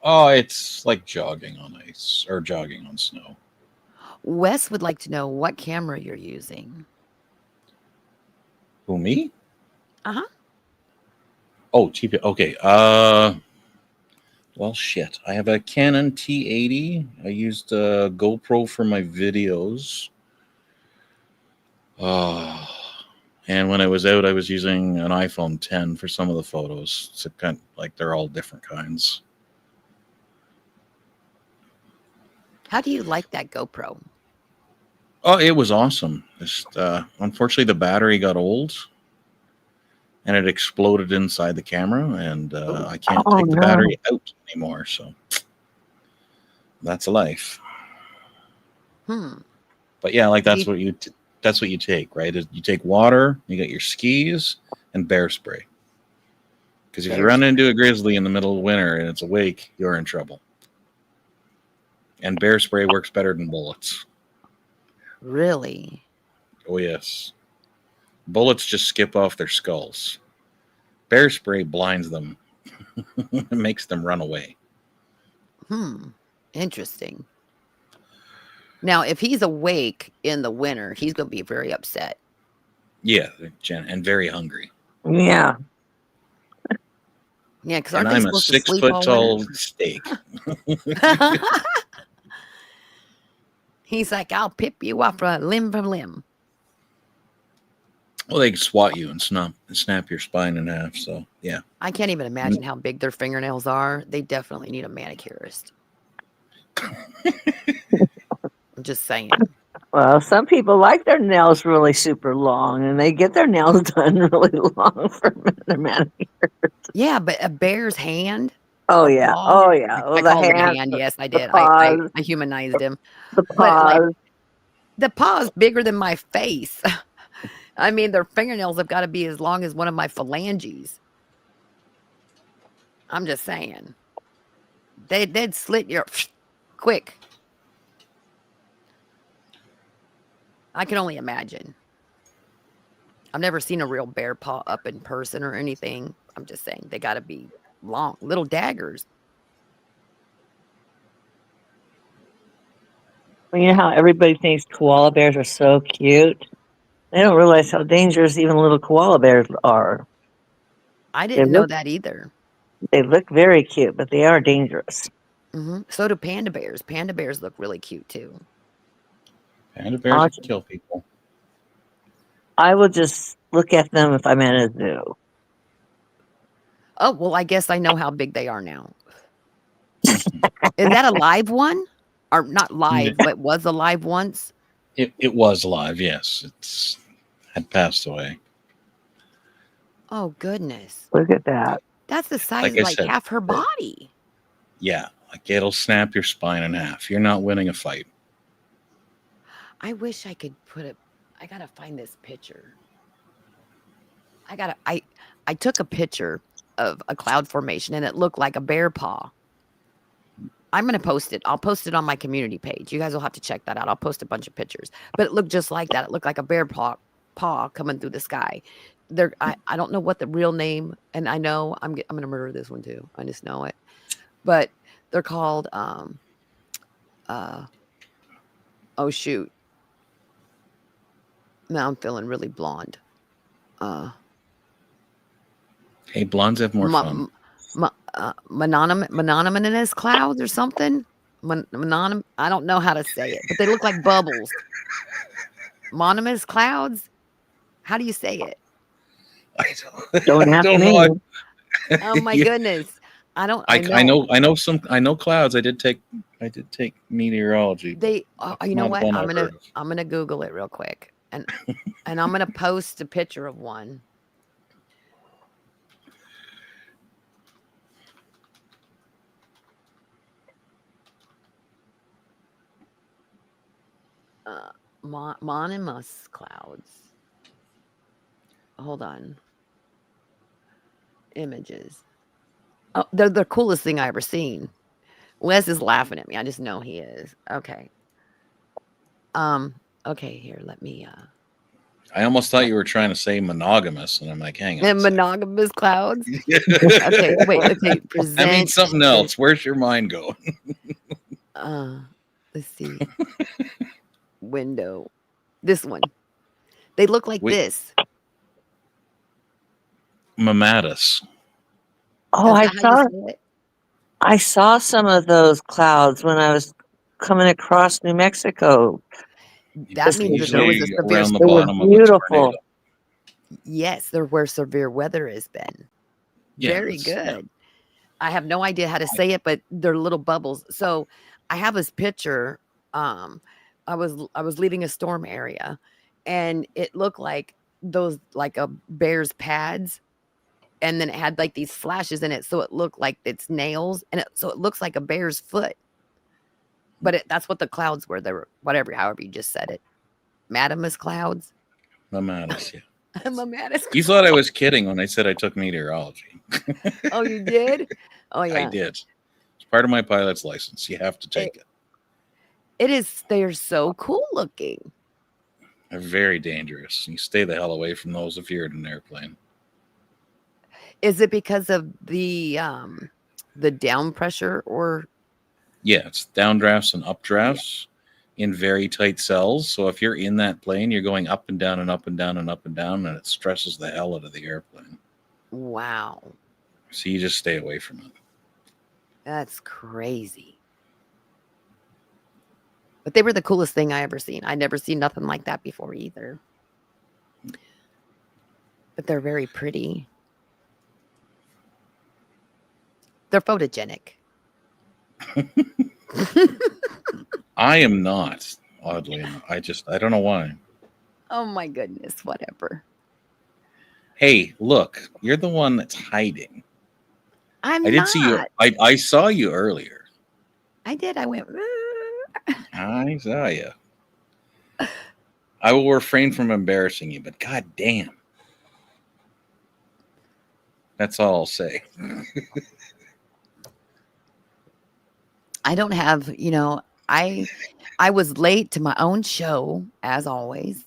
Speaker 3: Oh, it's like jogging on ice or jogging on snow.
Speaker 1: Wes would like to know what camera you're using.
Speaker 3: Who, me?
Speaker 1: Uh-huh.
Speaker 3: Oh, TP. Okay. Well, shit. I have a Canon T80. I used a GoPro for my videos. And when I was out, I was using an iPhone 10 for some of the photos. It's kind of like they're all different kinds.
Speaker 1: How do you like that GoPro?
Speaker 3: Oh, it was awesome. Just unfortunately, the battery got old, and it exploded inside the camera, and I can't
Speaker 2: Oh,
Speaker 3: take the
Speaker 2: no.
Speaker 3: battery out anymore. So that's a life. But yeah, like that's what you take, right? Is you take water, you get your skis, and bear spray. Because if you run into a grizzly in the middle of winter and it's awake, you're in trouble. And bear spray works better than bullets.
Speaker 1: Really?
Speaker 3: Oh yes. Bullets just skip off their skulls. Bear spray blinds them. It makes them run away.
Speaker 1: Interesting. Now, if he's awake in the winter, he's going to be very upset.
Speaker 3: Yeah, and very hungry.
Speaker 2: Yeah.
Speaker 1: Yeah, because
Speaker 3: And
Speaker 1: aren't they
Speaker 3: I'm a
Speaker 1: supposed to
Speaker 3: 6
Speaker 1: sleep
Speaker 3: foot
Speaker 1: all
Speaker 3: tall
Speaker 1: winter?
Speaker 3: steak.
Speaker 1: He's like, I'll pip you off limb from limb.
Speaker 3: Well, they can swat you and snap your spine in half. So yeah.
Speaker 1: I can't even imagine how big their fingernails are. They definitely need a manicurist. I'm just saying.
Speaker 2: Well, some people like their nails really super long, and they get their nails done really long for their manicure.
Speaker 1: Yeah, but a bear's hand.
Speaker 2: Oh
Speaker 1: or
Speaker 2: yeah.
Speaker 1: paw,
Speaker 2: Oh yeah. Well,
Speaker 1: I
Speaker 2: the
Speaker 1: called it a
Speaker 2: hand,
Speaker 1: hand. Yes, I
Speaker 2: the
Speaker 1: did.
Speaker 2: paws,
Speaker 1: I humanized him.
Speaker 2: the
Speaker 1: But like
Speaker 2: paws.
Speaker 1: the paw is bigger than my face. I mean, their fingernails have got to be as long as one of my phalanges. I'm just saying. They'd slit your quick. I can only imagine. I've never seen a real bear paw up in person or anything. I'm just saying they got to be long, little daggers.
Speaker 2: Well, you know how everybody thinks koala bears are so cute? They don't realize how dangerous even little koala bears are.
Speaker 1: I didn't know that either.
Speaker 2: They look very cute, but they are dangerous.
Speaker 1: So do panda bears. Panda bears look really cute too.
Speaker 3: Panda bears can kill people.
Speaker 2: I will just look at them if I'm at a zoo.
Speaker 1: Oh, well, I guess I know how big they are now. Is that a live one? Or not live, but was alive once?
Speaker 3: It was alive, yes. It's had passed away.
Speaker 1: Oh, goodness.
Speaker 2: Look at that.
Speaker 1: That's the size of like half her body.
Speaker 3: Yeah, like it'll snap your spine in half. You're not winning a fight.
Speaker 1: I wish I could put it. I got to find this picture. I took a picture of a cloud formation and it looked like a bear paw. I'm going to post it. I'll post it on my community page. You guys will have to check that out. I'll post a bunch of pictures. But it looked just like that. It looked like a bear paw coming through the sky. I don't know what the real name, and I know I'm going to murder this one too. I just know it. But they're called oh shoot. Now I'm feeling really blonde.
Speaker 3: Hey, blondes have more fun.
Speaker 1: Mononymous clouds or something. I don't know how to say it, but they look like bubbles. Monomus clouds? How do you say it?
Speaker 3: I
Speaker 2: Don't ask
Speaker 3: don't
Speaker 2: me.
Speaker 3: know.
Speaker 1: Oh my
Speaker 3: Yeah,
Speaker 1: goodness. I
Speaker 3: I
Speaker 1: know.
Speaker 3: know I know clouds. I did take meteorology, but
Speaker 1: You
Speaker 3: that's
Speaker 1: know
Speaker 3: not
Speaker 1: what?
Speaker 3: one I've heard of.
Speaker 1: I'm gonna Google it real quick. And I'm gonna post a picture of one. Uh Monomus clouds. Hold on. Images. Oh, they're the coolest thing I ever seen. Wes is laughing at me. I just know he is. Okay. Um, okay, here, let me
Speaker 3: I almost thought
Speaker 1: let
Speaker 3: you were trying to say monogamous, and I'm like, hang on a
Speaker 1: and
Speaker 3: second.
Speaker 1: monogamous clouds. Okay, wait, let's see.
Speaker 3: That means
Speaker 1: Present
Speaker 3: something else. Where's your mind going?
Speaker 1: uh let's see. Window. This one. They look like
Speaker 3: Wait,
Speaker 1: this.
Speaker 3: Mammatus.
Speaker 2: Oh,
Speaker 1: Is that how you say it?
Speaker 2: I saw some of those clouds when I was coming across New Mexico.
Speaker 1: That
Speaker 2: This,
Speaker 1: means that there was a
Speaker 3: Usually
Speaker 1: severe
Speaker 3: around the
Speaker 2: they were
Speaker 1: storm.
Speaker 3: bottom of a tornado.
Speaker 2: beautiful.
Speaker 1: Yes, they're where severe weather has been.
Speaker 3: Yeah,
Speaker 1: Very
Speaker 3: that's yeah.
Speaker 1: good. I have no idea how to say it, but they're little bubbles. So I have this picture. Um, I was leaving a storm area, and it looked like those like a bear's pads, and then it had like these flashes in it, so it looked like it's nails, and so it looks like a bear's foot. But that's what the clouds were. They were whatever, however you just said it. Madamus clouds.
Speaker 3: Mammatus, yeah.
Speaker 1: I'm a Mattis.
Speaker 3: You thought I was kidding when I said I took meteorology.
Speaker 1: Oh, you did? Oh
Speaker 3: I
Speaker 1: yeah.
Speaker 3: did. It's part of my pilot's license. You have to take it.
Speaker 1: It is. They're so cool looking.
Speaker 3: They're very dangerous. You stay the hell away from those if you're in an airplane.
Speaker 1: Is it because of the down pressure or
Speaker 3: Yeah, it's downdrafts and updrafts in very tight cells. So if you're in that plane, you're going up and down and up and down and up and down, and it stresses the hell out of the airplane.
Speaker 1: wow,
Speaker 3: So you just stay away from it.
Speaker 1: that's crazy. But they were the coolest thing I ever seen. I never seen nothing like that before either. But they're very pretty. They're photogenic.
Speaker 3: I am not, oddly enough. I don't know why.
Speaker 1: Oh my goodness, whatever.
Speaker 3: Hey, look, you're the one that's hiding.
Speaker 1: I'm
Speaker 3: I did
Speaker 1: not.
Speaker 3: see you. I saw you earlier.
Speaker 1: I did. I went.
Speaker 3: I saw you. I will refrain from embarrassing you, but god damn. That's all I'll say.
Speaker 1: I don't have, I was late to my own show as always.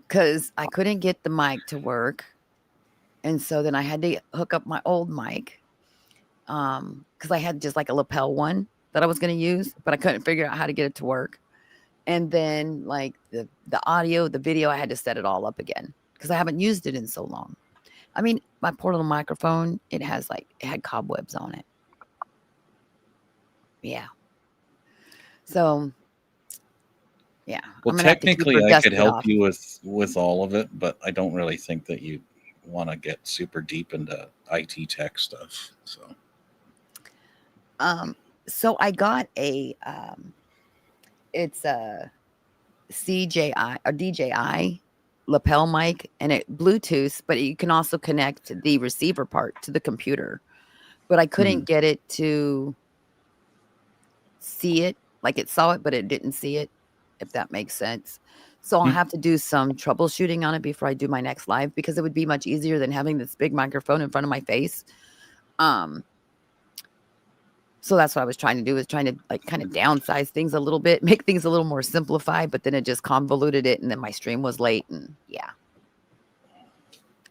Speaker 1: Cuz I couldn't get the mic to work. And so then I had to hook up my old mic. Cuz I had just like a lapel one that I was going to use, but I couldn't figure out how to get it to work. And then like the audio, the video, I had to set it all up again cuz I haven't used it in so long. I mean, my poor little microphone, it had cobwebs on it. Yeah. So, yeah,
Speaker 3: Well,
Speaker 1: I'm gonna have to keep
Speaker 3: technically,
Speaker 1: her
Speaker 3: I could
Speaker 1: dusted
Speaker 3: help
Speaker 1: off.
Speaker 3: you with all of it, but I don't really think that you want to get super deep into IT tech stuff.
Speaker 1: So I got it's a CJI or DJI lapel mic, and it Bluetooth, but you can also connect the receiver part to the computer. But I couldn't get it to see it, like it saw it, but it didn't see it, if that makes sense. So I'll
Speaker 3: Hmm.
Speaker 1: have to do some troubleshooting on it before I do my next live because it would be much easier than having this big microphone in front of my face. So that's what I was trying to do, is trying to like kind of downsize things a little bit, make things a little more simplified, but then it just convoluted it, and then my stream was late, and yeah,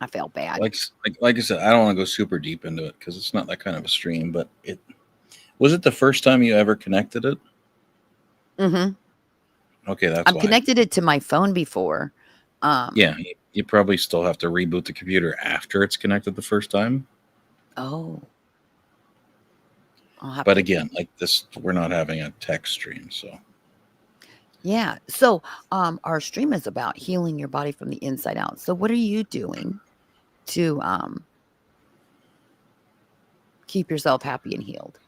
Speaker 1: I felt bad.
Speaker 3: Like I said, I don't want to go super deep into it because it's not that kind of a stream. But it was it the first time you ever connected it?
Speaker 1: Mm-hmm.
Speaker 3: Okay, that's
Speaker 1: I've
Speaker 3: why.
Speaker 1: connected it to my phone before.
Speaker 3: Yeah, you probably still have to reboot the computer after it's connected the first time.
Speaker 1: Oh.
Speaker 3: But again, like this, we're not having a tech stream, so
Speaker 1: Yeah. So, our stream is about healing your body from the inside out. So, what are you doing to keep yourself happy and healed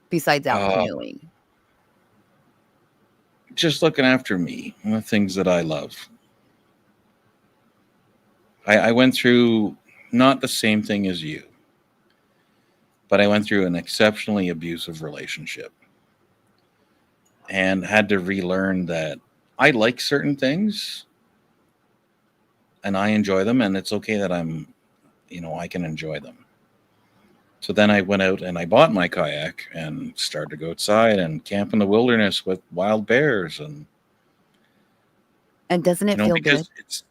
Speaker 1: besides out
Speaker 3: Uh,
Speaker 1: canoeing?
Speaker 3: just looking after me and the things that I love. I went through not the same thing as you, but I went through an exceptionally abusive relationship and had to relearn that I like certain things and I enjoy them, and it's okay that I can enjoy them. So then I went out and I bought my kayak and started to go outside and camp in the wilderness with wild bears, and
Speaker 1: And doesn't it feel good?
Speaker 3: because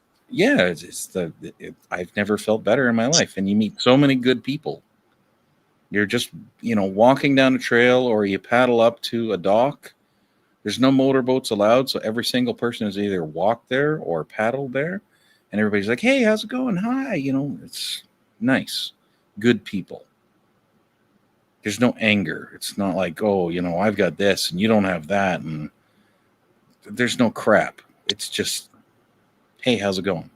Speaker 3: I've never felt better in my life, and you meet so many good people. You're just walking down a trail or you paddle up to a dock. There's no motorboats allowed, so every single person has either walked there or paddled there, and everybody's like, "Hey, how's it going? Hi." It's nice, good people. There's no anger. It's not like, "Oh, I've got this and you don't have that," and there's no crap. It's just, "Hey, how's it going?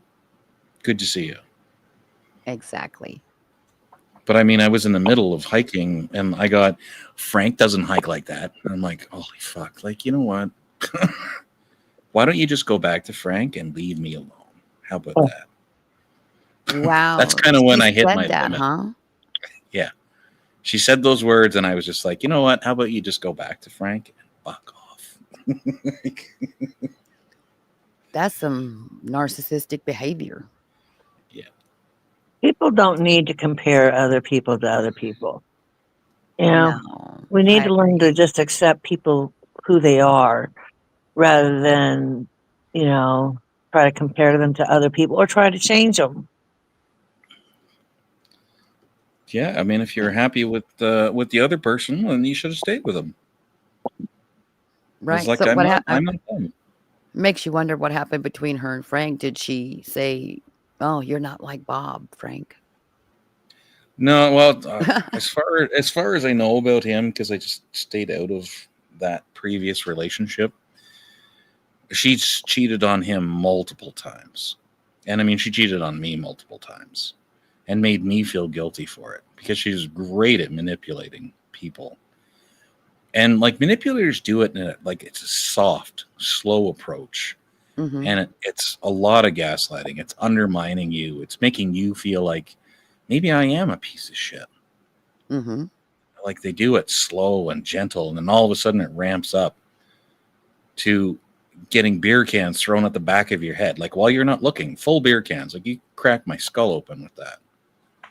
Speaker 3: Good to see you."
Speaker 1: Exactly.
Speaker 3: But I mean, I was in the middle of hiking and I got, Frank doesn't hike like that. And I'm like, holy fuck. Like, you know what? Why don't you just go back to Frank and leave me alone? How about
Speaker 2: Oh,
Speaker 3: that? That's
Speaker 1: Wow.
Speaker 3: kind of when
Speaker 1: She
Speaker 3: I hit
Speaker 1: said
Speaker 3: my
Speaker 1: that,
Speaker 3: limit.
Speaker 1: huh?
Speaker 3: Yeah. She said those words and I was just like, you know what? How about you just go back to Frank and fuck off?
Speaker 1: That's some narcissistic behavior.
Speaker 3: Yeah.
Speaker 2: people don't need to compare other people to other people.
Speaker 1: No,
Speaker 2: We need
Speaker 1: I
Speaker 2: to learn to
Speaker 1: agree.
Speaker 2: just accept people who they are rather than, you know, try to compare them to other people or try to change them.
Speaker 3: Yeah. I mean, if you're happy with the other person, then you should have stayed with them. It's
Speaker 1: Right.
Speaker 3: like,
Speaker 1: So
Speaker 3: I'm
Speaker 1: what
Speaker 3: not,
Speaker 1: happened?
Speaker 3: I'm not them.
Speaker 1: Makes you wonder what happened between her and Frank. Did she say, "Oh, you're not like Bob, Frank"?
Speaker 3: No, well, as far as I know about him, because I just stayed out of that previous relationship, she's cheated on him multiple times, and I mean, she cheated on me multiple times, and made me feel guilty for it because she's great at manipulating people, and like manipulators do it like it's a soft, slow approach,
Speaker 1: Mhm.
Speaker 3: and it's a lot of gaslighting. It's undermining you. It's making you feel like maybe I am a piece of shit.
Speaker 1: Mhm.
Speaker 3: Like they do it slow and gentle, and then all of a sudden it ramps up to getting beer cans thrown at the back of your head, like while you're not looking, full beer cans. Like you crack my skull open with that.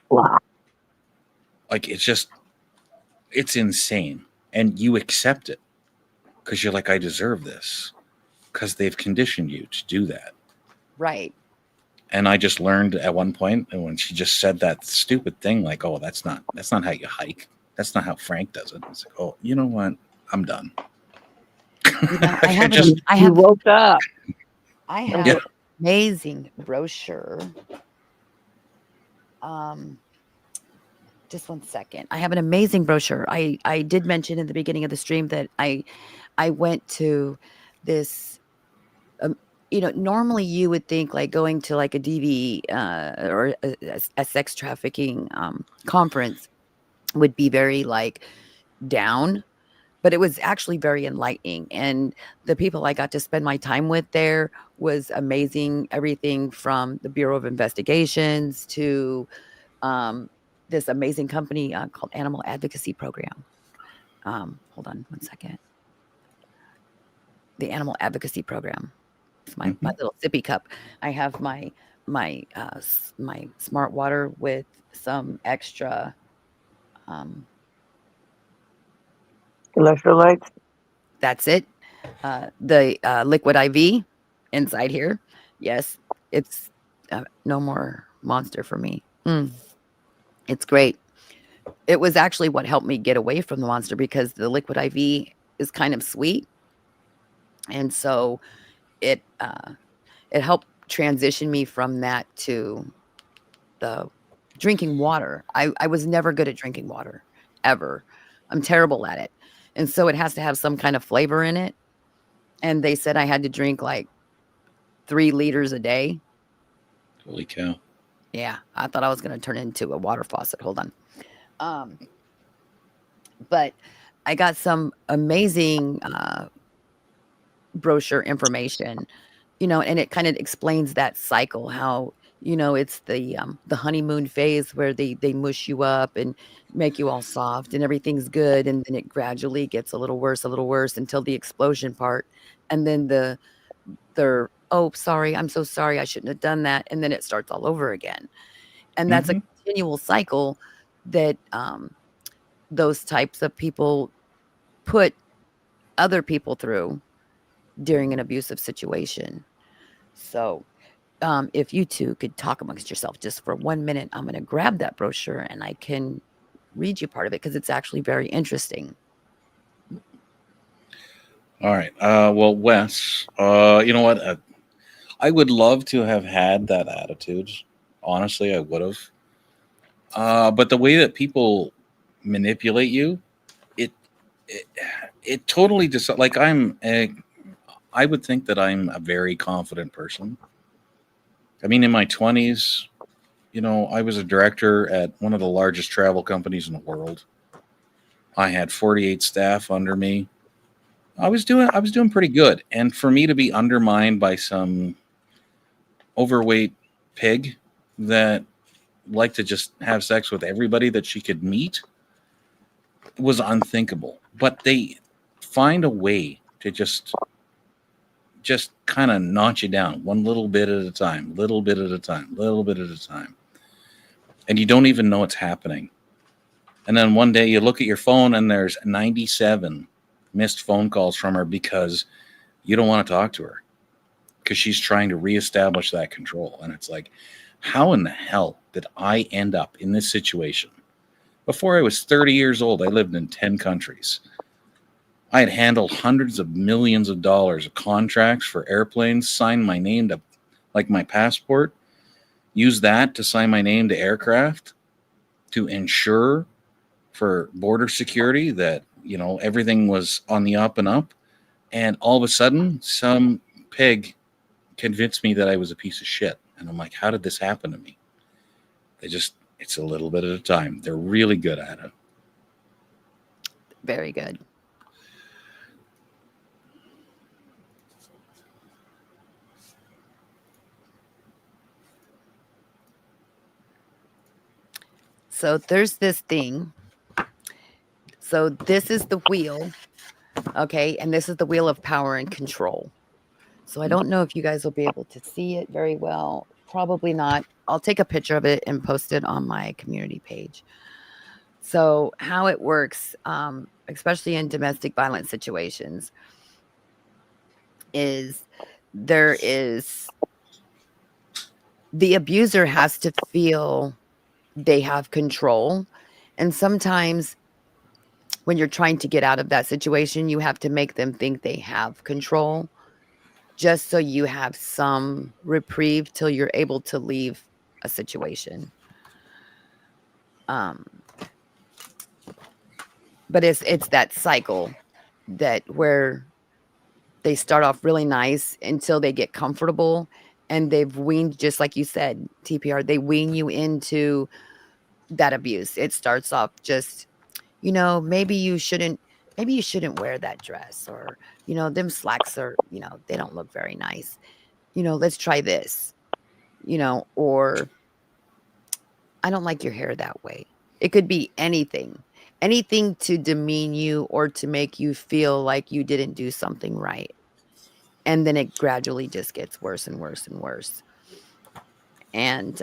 Speaker 2: Wow.
Speaker 3: Like it's insane, and you accept it because you're like, I deserve this because they've conditioned you to do that.
Speaker 1: Right.
Speaker 3: And I just learned at one point, and when she just said that stupid thing, like, "Oh, that's not how you hike. That's not how Frank does it." It's like, oh, you know what? I'm done.
Speaker 1: You know,
Speaker 3: Like I just
Speaker 1: I
Speaker 2: You
Speaker 1: have
Speaker 2: woke up.
Speaker 1: I
Speaker 2: And
Speaker 1: have
Speaker 3: yeah.
Speaker 1: an amazing brochure. Um, just one second. I have an amazing brochure. I did mention in the beginning of the stream that I went to this. Um, normally you would think like going to like a DV or a sex trafficking conference would be very like down, but it was actually very enlightening. And the people I got to spend my time with there was amazing. Everything from the Bureau of Investigations to um, this amazing company called Animal Advocacy Program. Hold on one second. The Animal Advocacy Program. It's my
Speaker 3: Mhm.
Speaker 1: little sippy cup. I have my smart water with some extra. Um,
Speaker 2: electrolytes.
Speaker 1: that's it. The liquid IV inside here. Yes, it's no more Monster for me. It's great. It was actually what helped me get away from the Monster because the liquid IV is kind of sweet, and so it it helped transition me from that to the drinking water. I was never good at drinking water, ever. I'm terrible at it, and so it has to have some kind of flavor in it, and they said I had to drink like 3 liters a day.
Speaker 3: Holy cow.
Speaker 1: Yeah, I thought I was gonna turn into a water faucet. Hold on. Um, but I got some amazing brochure information, and it kind of explains that cycle, how it's the honeymoon phase where they mush you up and make you all soft and everything's good, and then it gradually gets a little worse until the explosion part, and then the oh, sorry, I'm so sorry, I shouldn't have done that, and then it starts all over again. And that's a
Speaker 3: Hmm.
Speaker 1: continual cycle that those types of people put other people through during an abusive situation. So, if you two could talk amongst yourself just for 1 minute, I'm going to grab that brochure and I can read you part of it because it's actually very interesting.
Speaker 3: All right. Well, Wes, you know what? I would love to have had that attitude. Honestly, I would have. But the way that people manipulate you, it it, it totally just like I would think that I'm a very confident person. I mean, in my 20s, I was a director at one of the largest travel companies in the world. I had 48 staff under me. I was doing pretty good. And for me to be undermined by some overweight pig that liked to just have sex with everybody that she could meet was unthinkable. But they find a way to just kind of notch you down one little bit at a time, little bit at a time, little bit at a time. And you don't even know it's happening. And then one day you look at your phone and there's 97 missed phone calls from her because you don't want to talk to her because she's trying to reestablish that control. And it's like, how in the hell did I end up in this situation? Before I was 30 years old, I lived in 10 countries. I had handled hundreds of millions of dollars of contracts for airplanes, signed my name to like my passport, used that to sign my name to aircraft, to ensure for border security that, everything was on the up and up. And all of a sudden, some pig convinced me that I was a piece of shit. And I'm like, how did this happen to me? It's a little bit at a time. They're really good at it.
Speaker 1: Very good. So there's this thing. So this is the wheel, okay? And this is the wheel of power and control. So I don't know if you guys will be able to see it very well. Probably not. I'll take a picture of it and post it on my community page. So how it works, especially in domestic violence situations, is there is the abuser has to feel they have control. And sometimes when you're trying to get out of that situation, you have to make them think they have control just so you have some reprieve till you're able to leave a situation. Um, but it's that cycle that where they start off really nice until they get comfortable and they've weaned, just like you said, TPR, they wean you into that abuse. It starts off just, maybe you shouldn't wear that dress, or, them slacks are, they don't look very nice. Let's try this, or I don't like your hair that way. It could be anything to demean you or to make you feel like you didn't do something right. And then it gradually just gets worse and worse and worse. And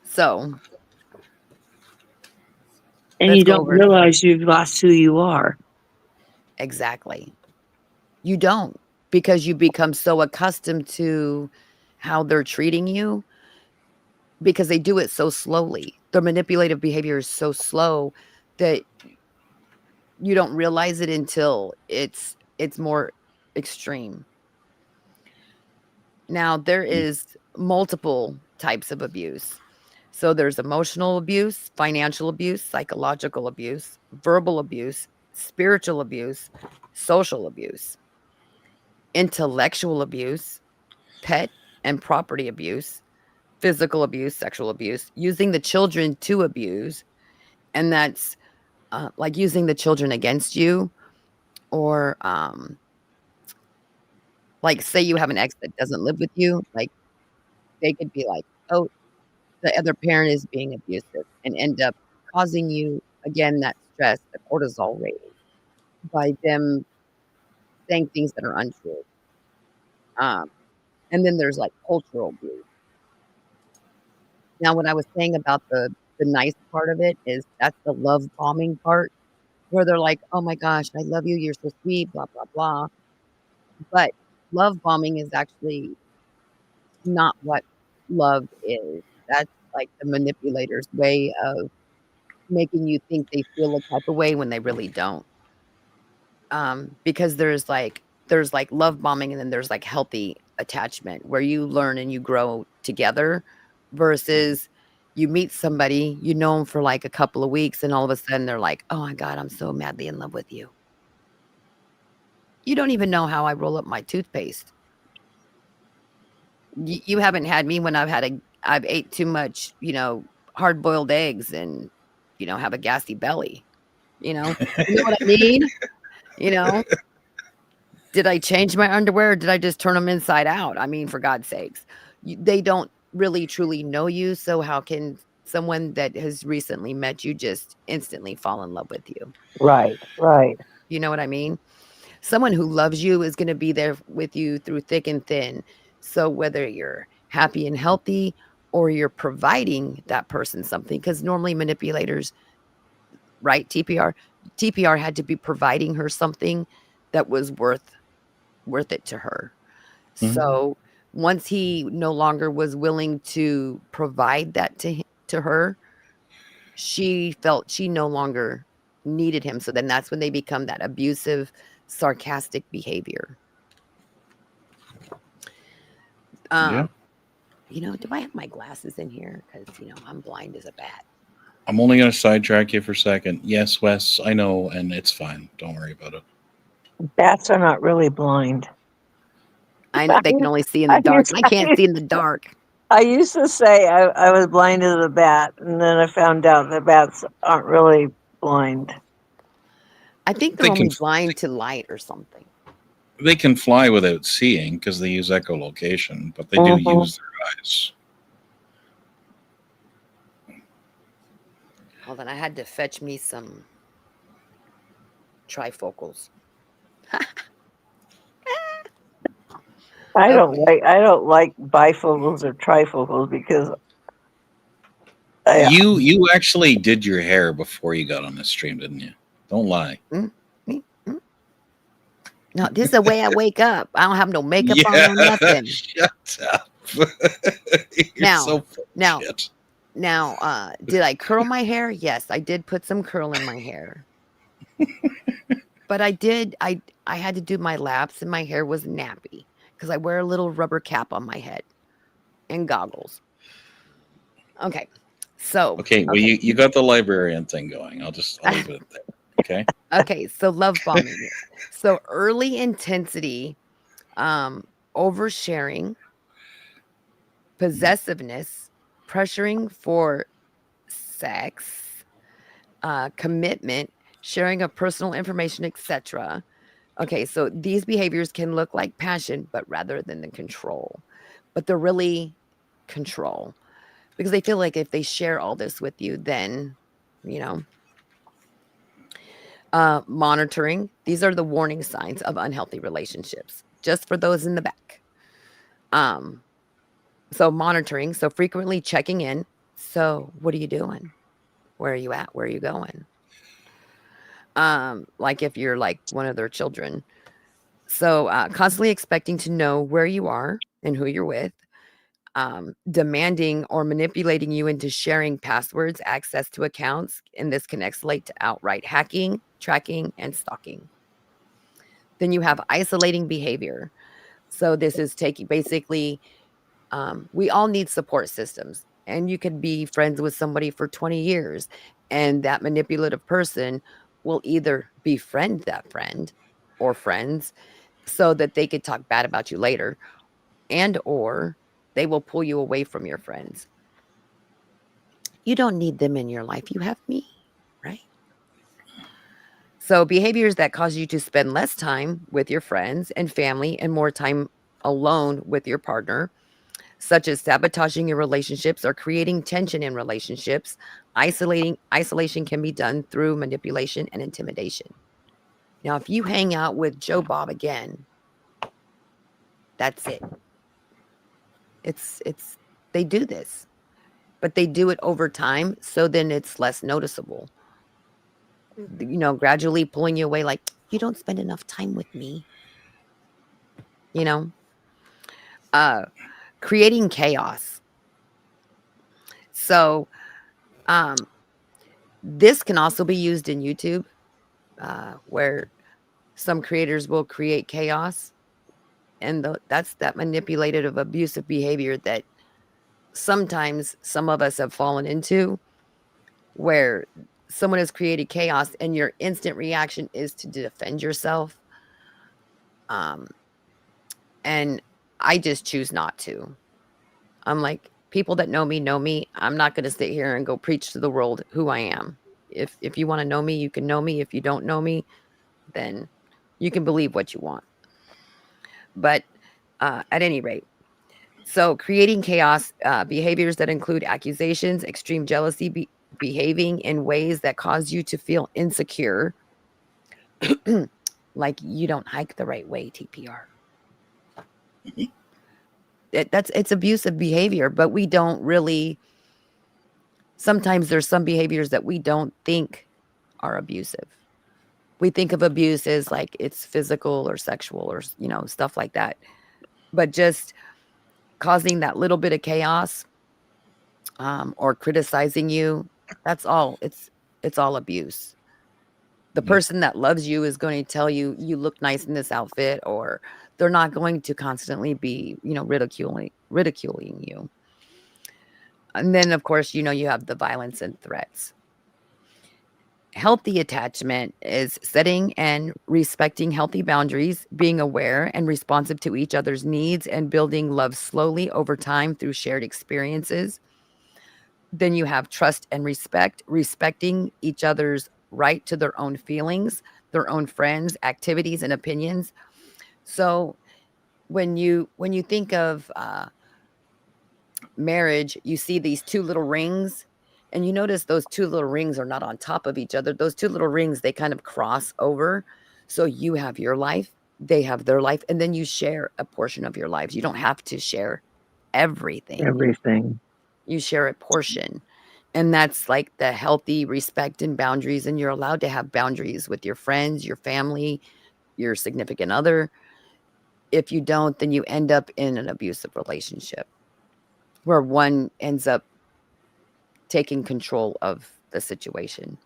Speaker 1: so
Speaker 2: And
Speaker 1: let's
Speaker 2: you
Speaker 1: go
Speaker 2: don't
Speaker 1: over
Speaker 2: realize you've lost who you are.
Speaker 1: exactly. You don't, because you become so accustomed to how they're treating you, because they do it so slowly. Their manipulative behavior is so slow that you don't realize it until it's more extreme. Now, there is multiple types of abuse. So there's emotional abuse, financial abuse, psychological abuse, verbal abuse, spiritual abuse, social abuse, intellectual abuse, pet and property abuse, physical abuse, sexual abuse, using the children to abuse, and that's like using the children against you, or like say you have an ex that doesn't live with you, like they could be like, oh, the other parent is being abusive, and end up causing you again that stress, the cortisol rating, by them saying things that are untrue. Um, and then there's like cultural abuse. Now, what I was saying about the nice part of it is that's the love bombing part, where they're like, "Oh my gosh, I love you. You're so sweet, blah blah blah." But love bombing is actually not what love is. That's like the manipulator's way of making you think they feel a type of way when they really don't. Because there's like love bombing, and then there's like healthy attachment where you learn and you grow together, versus you meet somebody, you know them for like a couple of weeks, and all of a sudden they're like, "Oh my God, I'm so madly in love with you." You don't even know how I roll up my toothpaste. You haven't had me when I've ate too much, hard boiled eggs, and have a gassy belly. You know, you know what I mean? You know, did I change my underwear, or did I just turn them inside out? I mean, for God's sakes, they don't really truly know you. So how can someone that has recently met you just instantly fall in love with you?
Speaker 2: Right, right.
Speaker 1: You know what I mean? Someone who loves you is going to be there with you through thick and thin. So whether you're happy and healthy, or you're providing that person something, because normally manipulators, right? TPR had to be providing her something that was worth it to her.
Speaker 3: Mhm.
Speaker 1: So once he no longer was willing to provide that to her, she felt she no longer needed him. So then that's when they become that abusive, sarcastic behavior.
Speaker 3: Yeah.
Speaker 1: Do I have my glasses in here? Because I'm blind as a bat.
Speaker 3: I'm only going to sidetrack you for a second. Yes, Wes, I know, and it's fine. Don't worry about it.
Speaker 2: Bats are not really blind.
Speaker 1: I know they can only see in the
Speaker 2: I
Speaker 1: dark.
Speaker 2: used,
Speaker 1: I can't see in the dark.
Speaker 2: I used to say I was blind as a bat, and then I found out that bats aren't really blind.
Speaker 1: I think they're
Speaker 3: They can
Speaker 1: only blind to light or something.
Speaker 3: they can fly without seeing because they use echolocation, but they do
Speaker 2: Mhm.
Speaker 3: use their eyes.
Speaker 1: Hold on, I had to fetch me some trifocals.
Speaker 2: I don't
Speaker 1: Okay.
Speaker 2: like bifocals or trifocals because
Speaker 3: You actually did your hair before you got on this stream, didn't you? Don't lie.
Speaker 1: Mm, mm, mm. No, this is the way I wake up. I don't have no makeup on,
Speaker 3: Yeah,
Speaker 1: no nothing.
Speaker 3: shut up. You're
Speaker 1: Now,
Speaker 3: so full of
Speaker 1: now,
Speaker 3: shit.
Speaker 1: now, did I curl my hair? Yes, I did put some curl in my hair. But I had to do my laps, and my hair was nappy because I wear a little rubber cap on my head and goggles. Okay. So,
Speaker 3: Okay, well,
Speaker 1: okay.
Speaker 3: you got the librarian thing going. I'll leave it at there. Okay.
Speaker 1: Okay, so love bombing. So early intensity, oversharing, possessiveness, pressuring for sex, commitment, sharing of personal information, etc. Okay, so these behaviors can look like passion, but rather than the control. But they're really control, because they feel like if they share all this with you, then, you know, monitoring. These are the warning signs of unhealthy relationships, just for those in the back. Um, so monitoring, so frequently checking in. So what are you doing? Where are you at? Where are you going? Like if you're like one of their children. So constantly expecting to know where you are and who you're with. Demanding or manipulating you into sharing passwords, access to accounts, and this can escalate to outright hacking, tracking, and stalking. Then you have isolating behavior. So this is taking basically, we all need support systems, and you could be friends with somebody for 20 years, and that manipulative person will either befriend that friend or friends so that they could talk bad about you later, and or they will pull you away from your friends. You don't need them in your life. You have me, right? So, behaviors that cause you to spend less time with your friends and family and more time alone with your partner, such as sabotaging your relationships or creating tension in relationships. Isolation can be done through manipulation and intimidation. Now, if you hang out with Joe Bob again, that's it. It's they do this, but they do it over time, so then it's less noticeable. Gradually pulling you away, like, you don't spend enough time with me, you know? Creating chaos. So, um, this can also be used in YouTube, where some creators will create chaos, and that's that manipulative, abusive behavior that sometimes some of us have fallen into, where someone has created chaos and your instant reaction is to defend yourself. And I just choose not to. I'm like, people that know me know me. I'm not going to sit here and go preach to the world who I am. If you want to know me, you can know me. If you don't know me, then you can believe what you want. But at any rate, so creating chaos, behaviors that include accusations, extreme jealousy, behaving in ways that cause you to feel insecure, like you don't hike the right way, TPR. It's abusive behavior, but we don't really. Sometimes there's some behaviors that we don't think are abusive. We think of abuse as like it's physical or sexual or stuff like that. But just causing that little bit of chaos, or criticizing you, that's all. It's all abuse. The person that loves you is going to tell you you look nice in this outfit, or they're not going to constantly be ridiculing you. And then, of course, you have the violence and threats. Healthy attachment is setting and respecting healthy boundaries, being aware and responsive to each other's needs, and building love slowly over time through shared experiences. Then you have trust and respect, respecting each other's right to their own feelings, their own friends, activities, and opinions. So when you think of marriage, you see these two little rings, and you notice those two little rings are not on top of each other. Those two little rings, they kind of cross over. So you have your life, they have their life, and then you share a portion of your lives. You don't have to share everything.
Speaker 2: Everything.
Speaker 1: You share a portion. And that's like the healthy respect and boundaries. And you're allowed to have boundaries with your friends, your family, your significant other. If you don't, then you end up in an abusive relationship where one ends up taking control of the situation.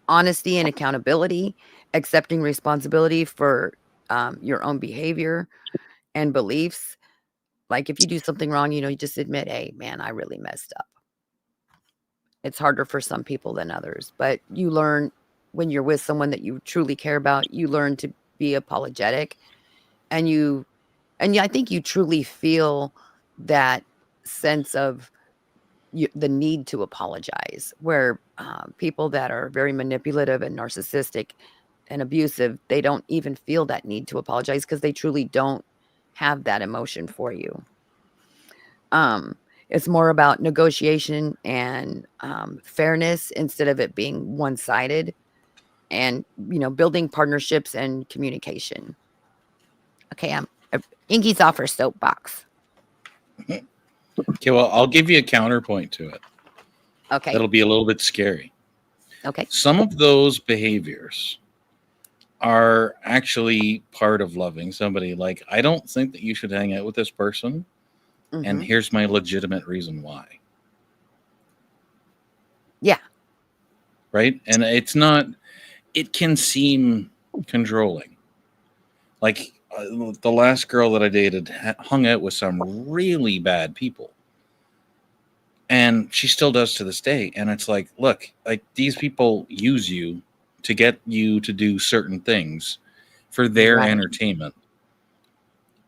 Speaker 1: Honesty and accountability, accepting responsibility for your own behavior and beliefs. Like if you do something wrong, you just admit, hey, man, I really messed up. It's harder for some people than others, but you learn when you're with someone that you truly care about, you learn to be apologetic, and I think you truly feel that sense of the need to apologize, where people that are very manipulative and narcissistic and abusive, they don't even feel that need to apologize because they truly don't have that emotion for you. It's more about negotiation and fairness instead of it being one-sided, and building partnerships and communication. Okay, Inky's off her soapbox.
Speaker 3: Okay, well, I'll give you a counterpoint to it.
Speaker 1: Okay.
Speaker 3: That'll be a little bit scary.
Speaker 1: Okay.
Speaker 3: Some of those behaviors are actually part of loving somebody. Like, I don't think that you should hang out with this person. And here's my legitimate reason why.
Speaker 1: Yeah.
Speaker 3: Right? And it can seem controlling. Like the last girl that I dated hung out with some really bad people. And she still does to this day. And it's like, look, like these people use you to get you to do certain things for their
Speaker 1: Right.
Speaker 3: entertainment.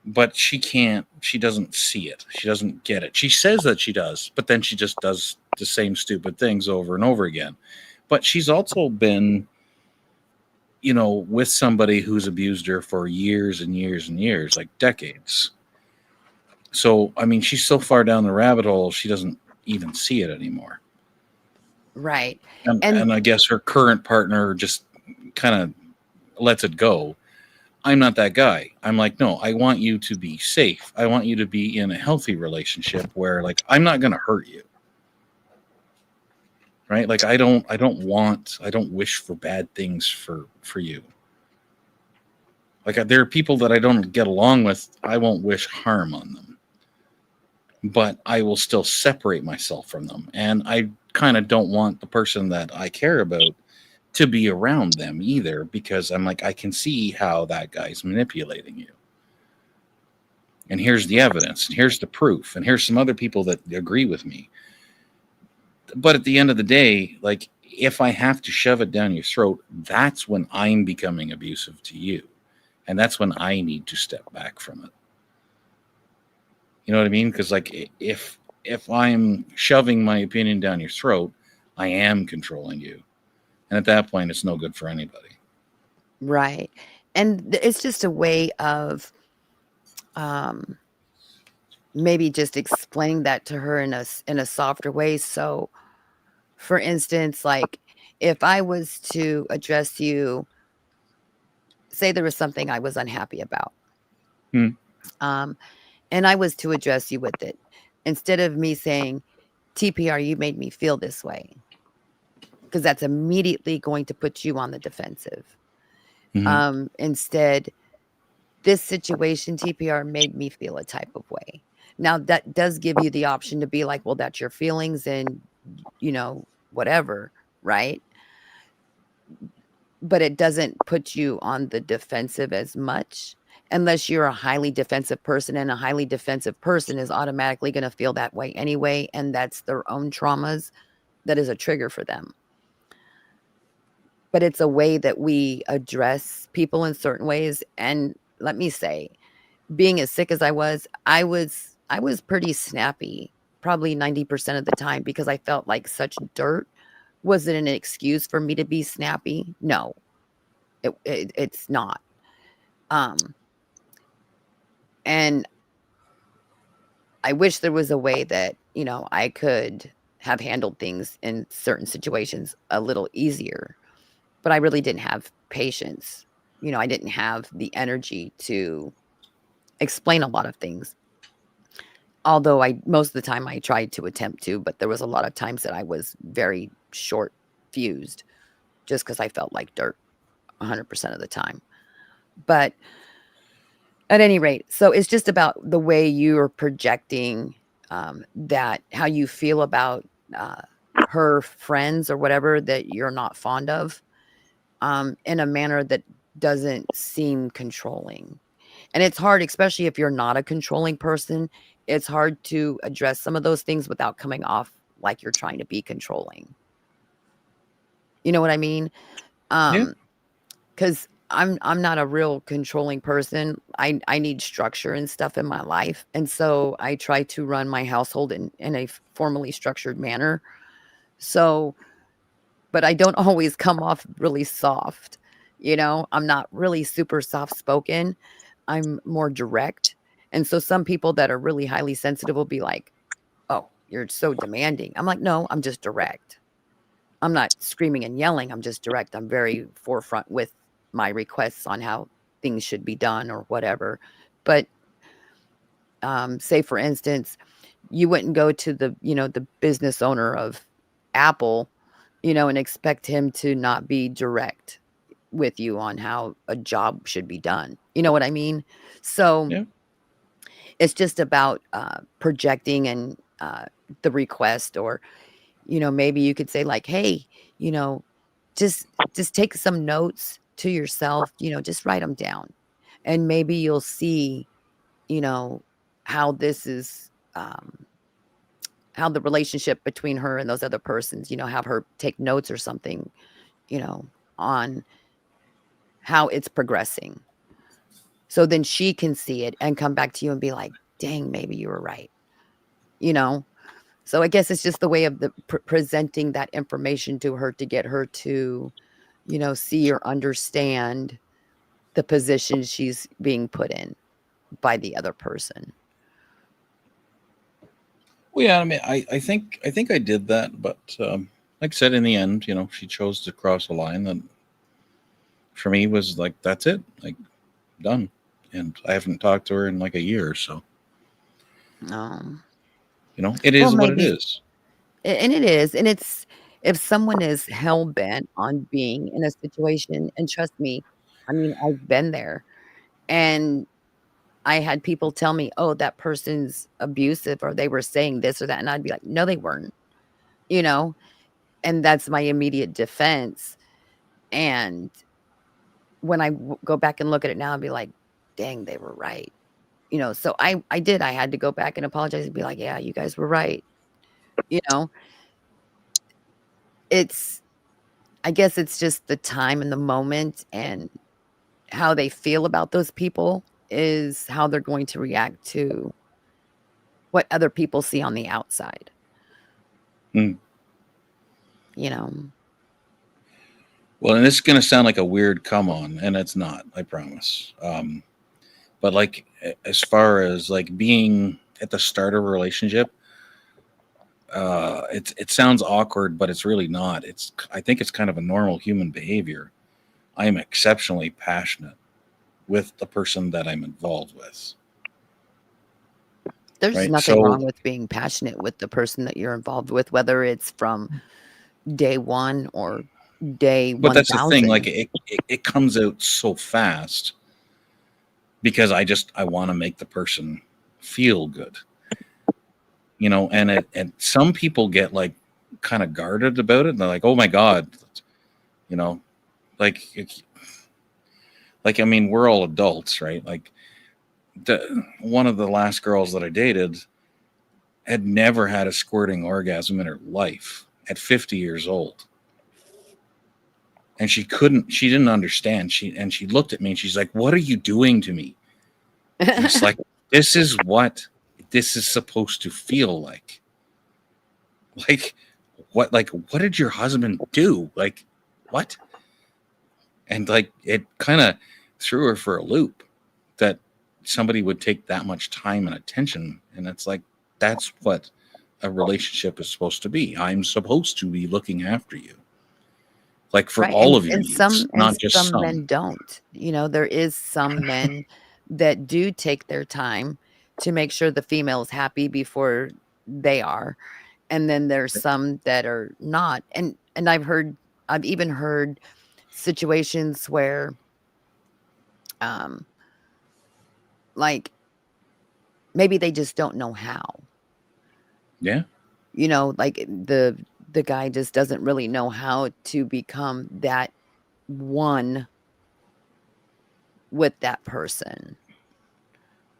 Speaker 3: But she doesn't see it. She doesn't get it. She says that she does, but then she just does the same stupid things over and over again. But she's also been, with somebody who's abused her for years and years and years, like decades. So, I mean, she's so far down the rabbit hole, she doesn't even see it anymore.
Speaker 1: Right.
Speaker 3: And
Speaker 1: And
Speaker 3: I guess her current partner just kind of lets it go. I'm not that guy. I'm like, no, I want you to be safe. I want you to be in a healthy relationship where, like, I'm not going to hurt you. Right? Like, I don't wish for bad things for you. Like, there are people that I don't get along with. I won't wish harm on them, but I will still separate myself from them. And I kind of don't want the person that I care about to be around them either, because I'm like, I can see how that guy's manipulating you. And here's the evidence, and here's the proof, and here's some other people that agree with me. But at the end of the day, like, if I have to shove it down your throat, that's when I'm becoming abusive to you. And that's when I need to step back from it. You know what I mean? Because, like, if I'm shoving my opinion down your throat, I am controlling you. And at that point, it's no good for anybody.
Speaker 1: right. And it's just a way of um maybe just explaining that to her in a softer way. So, for instance, like if I was to address you, say there was something I was unhappy about,
Speaker 3: Hmm.
Speaker 1: um, and I was to address you with it, instead of me saying, TPR, you made me feel this way, because that's immediately going to put you on the defensive.
Speaker 3: Mm-hmm.
Speaker 1: Instead, this situation, TPR, made me feel a type of way. Now, that does give you the option to be like, well, that's your feelings and, whatever, right? But it doesn't put you on the defensive as much, unless you're a highly defensive person, and a highly defensive person is automatically going to feel that way anyway. And that's their own traumas. That is a trigger for them. But it's a way that we address people in certain ways. And let me say, being as sick as I was pretty snappy probably 90% of the time, because I felt like such dirt. Was it an excuse for me to be snappy? No, it's not. Um, and I wish there was a way that, I could have handled things in certain situations a little easier, but I really didn't have patience. I didn't have the energy to explain a lot of things. Although most of the time I tried to attempt to, but there was a lot of times that I was very short fused, just because I felt like dirt 100% of the time. But at any rate, so it's just about the way you're projecting, that how you feel about uh, her friends or whatever that you're not fond of, in a manner that doesn't seem controlling. And it's hard, especially if you're not a controlling person. It's hard to address some of those things without coming off like you're trying to be controlling. You know what I mean?
Speaker 3: Yeah.
Speaker 1: Because I'm not a real controlling person. I need structure and stuff in my life, and so I try to run my household in a formally structured manner. So, but I don't always come off really soft. I'm not really super soft spoken. I'm more direct. And so some people that are really highly sensitive will be like, "Oh, you're so demanding." I'm like, "No, I'm just direct. I'm not screaming and yelling. I'm just direct. I'm very forefront with my requests on how things should be done or whatever." But say for instance, you wouldn't go to the business owner of Apple, and expect him to not be direct with you on how a job should be done. You know what I mean? So
Speaker 3: Yeah.
Speaker 1: it's just about projecting and the request, or maybe you could say like, hey, you know just take some notes to yourself, just write them down, and maybe you'll see, you know how this is, how the relationship between her and those other persons, have her take notes or something, you know on how it's progressing. So then she can see it and come back to you and be like, dang, maybe you were right. You know? So I guess it's just the way of the presenting that information to her to get her to, see or understand the position she's being put in by the other person.
Speaker 3: Well, yeah, I mean, I think I did that, but like I said, in the end, she chose to cross a line that for me was like, that's it, like done. And I haven't talked to her in like a year, so
Speaker 1: Um,
Speaker 3: it
Speaker 1: well,
Speaker 3: is what it
Speaker 1: maybe,
Speaker 3: is.
Speaker 1: and it is, and it's if someone is hell bent on being in a situation, and trust me, I mean, I've been there, and I had people tell me, "Oh, that person's abusive," or they were saying this or that, and I'd be like, "No, they weren't," you know, and that's my immediate defense. And when I go back and look at it now, I'd be like, "Dang, they were right." So I did. I had to go back and apologize and be like, "Yeah, you guys were right." You know, it's I guess it's just the time and the moment and how they feel about those people is how they're going to react to what other people see on the outside,
Speaker 3: Mm.
Speaker 1: you know.
Speaker 3: Well, and this is going to sound like a weird come on, and it's not, I promise. But like, as far as like being at the start of a relationship, it sounds awkward, but it's really not. I think it's kind of a normal human behavior. I am exceptionally passionate with the person that I'm involved with.
Speaker 1: There's
Speaker 3: Right.
Speaker 1: nothing
Speaker 3: So,
Speaker 1: wrong with being passionate with the person that you're involved with, whether it's from day 1 or day
Speaker 3: but that's the thing. Like
Speaker 1: 1000.
Speaker 3: it comes out so fast because I want to make the person feel good, and some people get like kind of guarded about it. And they're like, oh my God, you know, like, I mean, we're all adults, right? Like one of the last girls that I dated had never had a squirting orgasm in her life at 50 years old. And she didn't understand. She looked at me and she's like, what are you doing to me? And it's like, this is what this is supposed to feel like. What did your husband do? Like, what? And like, it kind of threw her for a loop that somebody would take that much time and attention. And it's like, that's what a relationship is supposed to be. I'm supposed to be looking after you, like for
Speaker 1: Right,
Speaker 3: all
Speaker 1: and
Speaker 3: of your
Speaker 1: and
Speaker 3: needs,
Speaker 1: some and
Speaker 3: not just
Speaker 1: some
Speaker 3: some.
Speaker 1: men don't. There is some men that do take their time to make sure the female is happy before they are, and then there's some that are not. And I've even heard situations where, um, like, maybe they just don't know how.
Speaker 3: Yeah.
Speaker 1: Like, the guy just doesn't really know how to become that one with that person.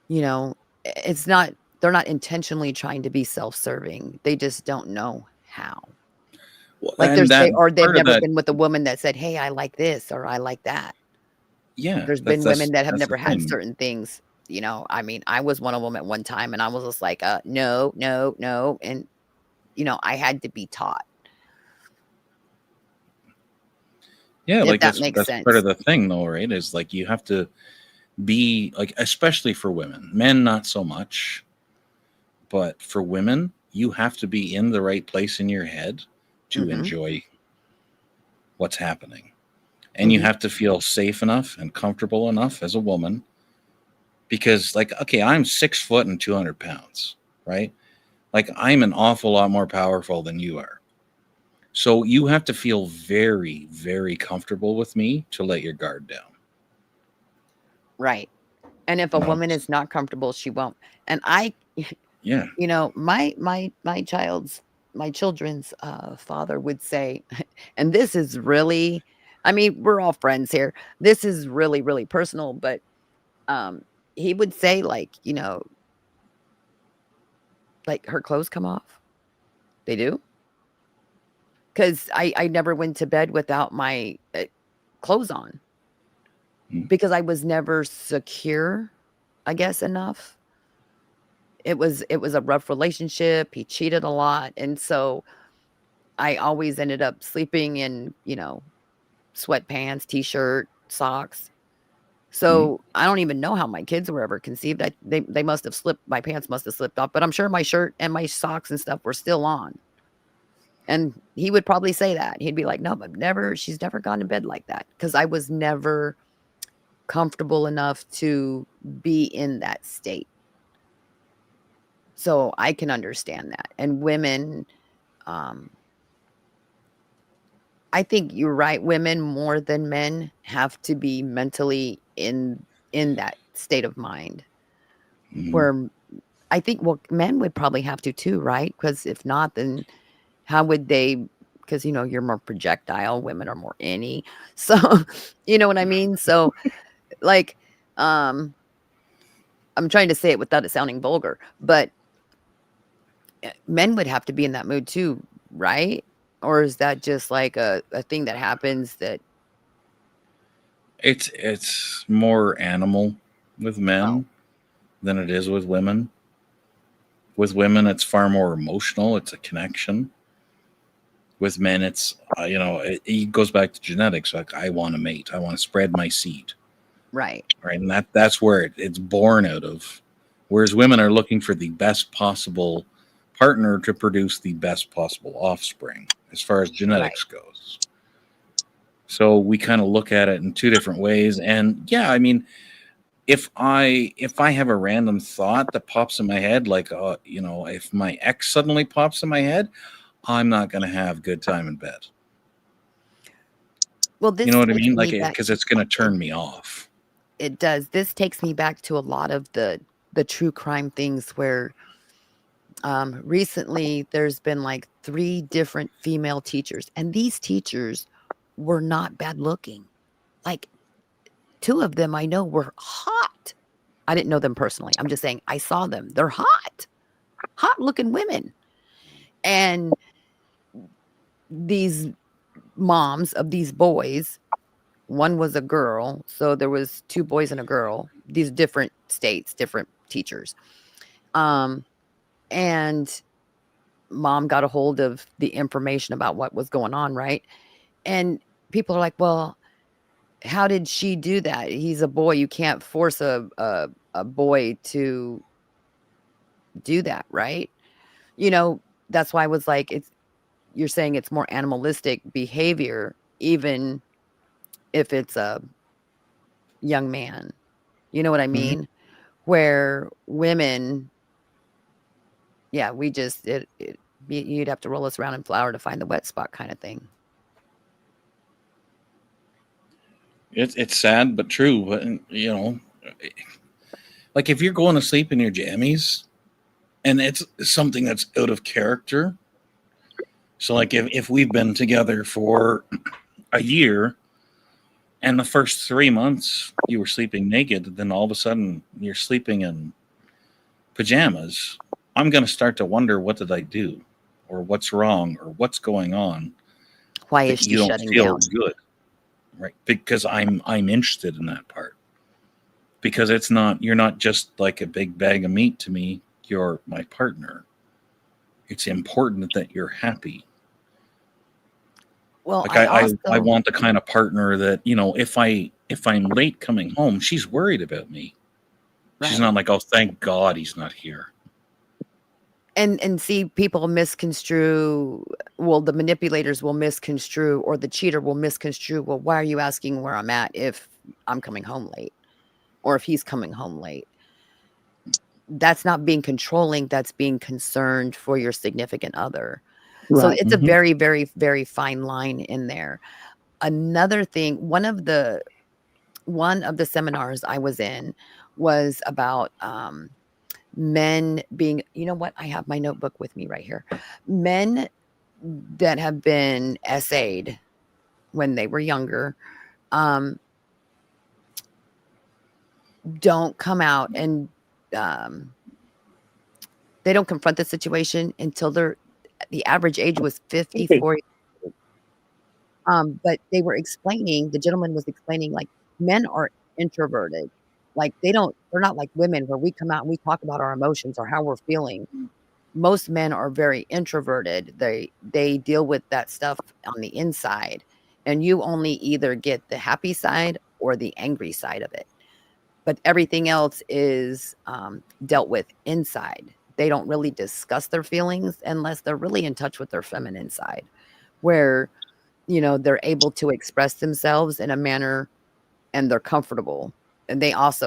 Speaker 1: You know, it's not they're not intentionally trying to be self-serving. They just don't know how.
Speaker 3: Well,
Speaker 1: Like
Speaker 3: and that
Speaker 1: or they've
Speaker 3: part of
Speaker 1: never
Speaker 3: that,
Speaker 1: been with a woman that said, "Hey, I like this," or "I like that."
Speaker 3: yeah,
Speaker 1: There's
Speaker 3: that's
Speaker 1: been women
Speaker 3: that's
Speaker 1: that have
Speaker 3: that's the
Speaker 1: never had
Speaker 3: thing.
Speaker 1: certain things. I mean, I was one of them at one time, and I was just like, no, no, no," and I had to be taught,
Speaker 3: Yeah,
Speaker 1: if
Speaker 3: like
Speaker 1: that
Speaker 3: that's
Speaker 1: makes
Speaker 3: that's part
Speaker 1: sense.
Speaker 3: of the thing, though, right? Is like you have to be like, especially for women, men not so much, but for women, you have to be in the right place in your head to
Speaker 1: Mhm,
Speaker 3: enjoy what's happening, and you
Speaker 1: mhm.
Speaker 3: have to feel safe enough and comfortable enough as a woman because, like, okay, I'm 6 foot and 200 pounds, right? Like, I'm an awful lot more powerful than you are. So you have to feel very, very comfortable with me to let your guard down.
Speaker 1: Right, and if a
Speaker 3: You know?
Speaker 1: woman is not comfortable, she won't. And I
Speaker 3: Yeah.
Speaker 1: my children's, father would say, and this is really, I mean, we're all friends here. This is really, really personal, but, um, he would say, like, "Her clothes come off?" "They do?" 'Cause I never went to bed without my, clothes on
Speaker 3: Mm.
Speaker 1: because I was never secure, I guess, enough. It was a rough relationship. He cheated a lot, and so I always ended up sleeping in, sweatpants, t-shirt, socks.
Speaker 3: Mhm.
Speaker 1: So I don't even know how my kids were ever conceived. They must have slipped. My pants must have slipped off, but I'm sure my shirt and my socks and stuff were still on. And he would probably say that. He'd be like, "No, but she's never gone to bed like that." Because I was never comfortable enough to be in that state. So I can understand that. And women, um, I think you're right. Women more than men have to be mentally in that state of mind
Speaker 3: Mhm.
Speaker 1: where I think, well, men would probably have to too, right? Because if not, then how would they? Because you're more projectile, women are more any. So, you know what I mean? So, like, um, I'm trying to say it without it sounding vulgar, but men would have to be in that mood too, right? Or is that just like a thing that happens that,
Speaker 3: It's more animal with
Speaker 1: oh,
Speaker 3: men than it is with women. With women, it's far more emotional. It's a connection. With men, it's it goes back to genetics. Like I want to mate. I want to spread my seed,
Speaker 1: right,
Speaker 3: right? And that's where it's born out of. Whereas women are looking for the best possible partner to produce the best possible offspring, as far as
Speaker 1: right.
Speaker 3: genetics goes. So we kind of look at it in two different ways. And yeah, I mean, if I have a random thought that pops in my head, like if my ex suddenly pops in my head, I'm not going to have good time in bed.
Speaker 1: Well,
Speaker 3: You know
Speaker 1: this
Speaker 3: what I
Speaker 1: takes
Speaker 3: mean? Like,
Speaker 1: me back.
Speaker 3: because it's going to
Speaker 1: It,
Speaker 3: turn me off.
Speaker 1: it does. This takes me back to a lot of the true crime things where recently there's been like 3 different female teachers, and these teachers were not bad looking. Like 2 of them I know were hot. I didn't know them personally. I'm just saying I saw them. They're hot looking women. And these moms of these boys, one was a girl, so there was 2 boys and a girl, these different states, different teachers. Um, and mom got a hold of the information about what was going on, right? And people are like, "Well, how did she do that? He's a boy. You can't force a boy to do that, right?" You know, that's why I was like, it's you're saying it's more animalistic behavior, even if it's a young man. You know what I
Speaker 3: Mhm.
Speaker 1: mean? Where women, yeah, we just you'd have to roll us around in flour to find the wet spot kind of thing.
Speaker 3: It's sad but true. But like if you're going to sleep in your jammies and it's something that's out of character. So like if we've been together for a year and the first 3 months you were sleeping naked, then all of a sudden you're sleeping in pajamas, I'm going to start to wonder what did I do or what's wrong or what's going on
Speaker 1: Why is
Speaker 3: that
Speaker 1: she
Speaker 3: you don't
Speaker 1: shutting
Speaker 3: feel
Speaker 1: down?
Speaker 3: good, right? Because I'm interested in that part. Because it's not you're not just like a big bag of meat to me, you're my partner. It's important that you're happy.
Speaker 1: Well,
Speaker 3: Like
Speaker 1: I
Speaker 3: I
Speaker 1: also
Speaker 3: want the kind of partner that, if I'm late coming home, she's worried about me. She's
Speaker 1: right.
Speaker 3: not like, "Oh, thank God he's not here."
Speaker 1: And see, people misconstrue, well, the manipulators will misconstrue, or the cheater will misconstrue, well, why are you asking where I'm at if I'm coming home late, or if he's coming home late? That's not being controlling, that's being concerned for your significant other. So
Speaker 2: Right.
Speaker 1: it's a
Speaker 3: Mhm.
Speaker 1: very, very, very fine line in there. Another thing, one of the seminars I was in was about men being, you know what? I have my notebook with me right here. Men that have been essayed when they were younger, um, don't come out and um, they don't confront the situation until the average age was
Speaker 2: Okay.
Speaker 1: 54. But they were explaining, the gentleman was explaining, like, men are introverted. Like, they're not like women where we come out and we talk about our emotions or how we're feeling. Most men are very introverted. They deal with that stuff on the inside, and you only either get the happy side or the angry side of it. But everything else is dealt with inside. They don't really discuss their feelings unless they're really in touch with their feminine side, where they're able to express themselves in a manner and they're comfortable. And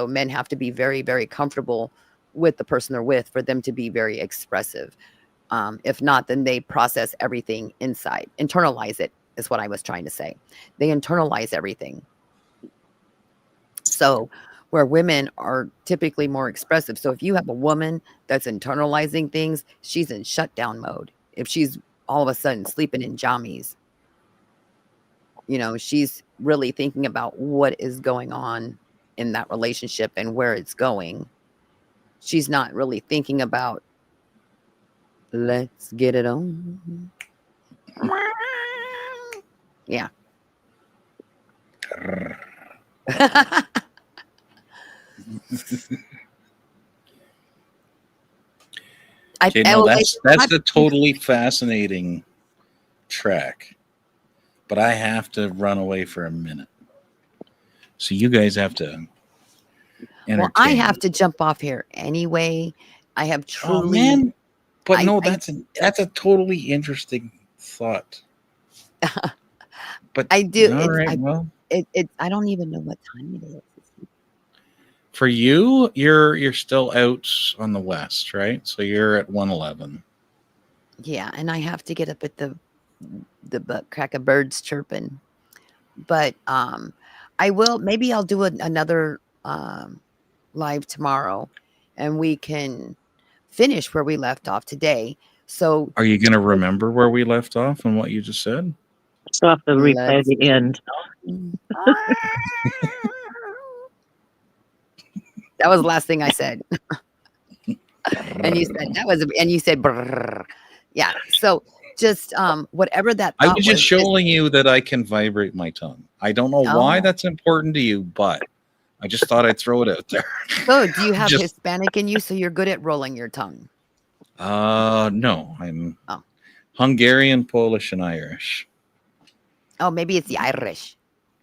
Speaker 1: men have to be very, very comfortable with the person they're with for them to be very expressive. If not, then they process everything inside, internalize it, is what I was trying to say. They internalize everything. So, where women are typically more expressive. So, if you have a woman that's internalizing things, she's in shutdown mode. If she's all of a sudden sleeping in jammies, she's really thinking about what is going on in that relationship and where it's going. She's not really thinking about, let's get it on. Yeah.
Speaker 3: Okay, no, that's a totally fascinating track, but I have to run away for a minute. So you guys have to entertain.
Speaker 1: Well, I have to jump off here anyway. I have truly.
Speaker 3: Oh man, but no, that's a totally interesting thought. But
Speaker 1: I do.
Speaker 3: All right, well,
Speaker 1: I don't even know what time it is.
Speaker 3: For you, you're still out on the west, right? So you're at 111.
Speaker 1: Yeah, and I have to get up at the butt crack of birds chirping. But I will. Maybe I'll do another live tomorrow, and we can finish where we left off today. So,
Speaker 3: are you going to remember where we left off and what you just said?
Speaker 2: So I have to replay the end.
Speaker 1: That was the last thing I said. And you said and you said, brrr. Yeah. So just whatever that
Speaker 3: I was just showing you that I can vibrate my tongue. I don't know why that's important to you, but I just thought I'd throw it out there.
Speaker 1: So do you have Hispanic in you? So you're good at rolling your tongue?
Speaker 3: No, I'm Hungarian, Polish, and Irish.
Speaker 1: Oh, maybe it's the Irish.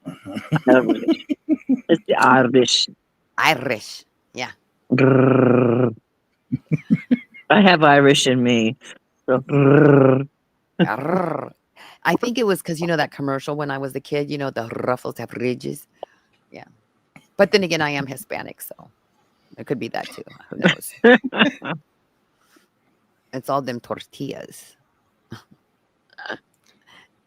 Speaker 2: It's the Irish.
Speaker 1: Irish. Yeah.
Speaker 2: I have Irish in me. So.
Speaker 1: I think it was because that commercial when I was a kid, the ruffles have ridges. Yeah. But then again, I am Hispanic, so it could be that too. Who knows? It's all them tortillas.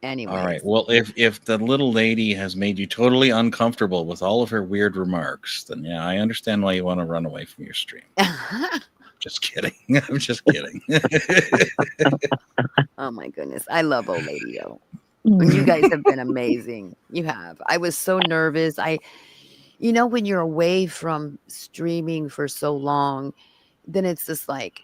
Speaker 1: Anyway.
Speaker 3: All right. Well, if the little lady has made you totally uncomfortable with all of her weird remarks, then yeah, I understand why you want to run away from your stream. Just kidding. I'm just kidding.
Speaker 1: Oh my goodness. I love old lady though. You guys have been amazing. You have. I was so nervous. When you're away from streaming for so long, then it's just like,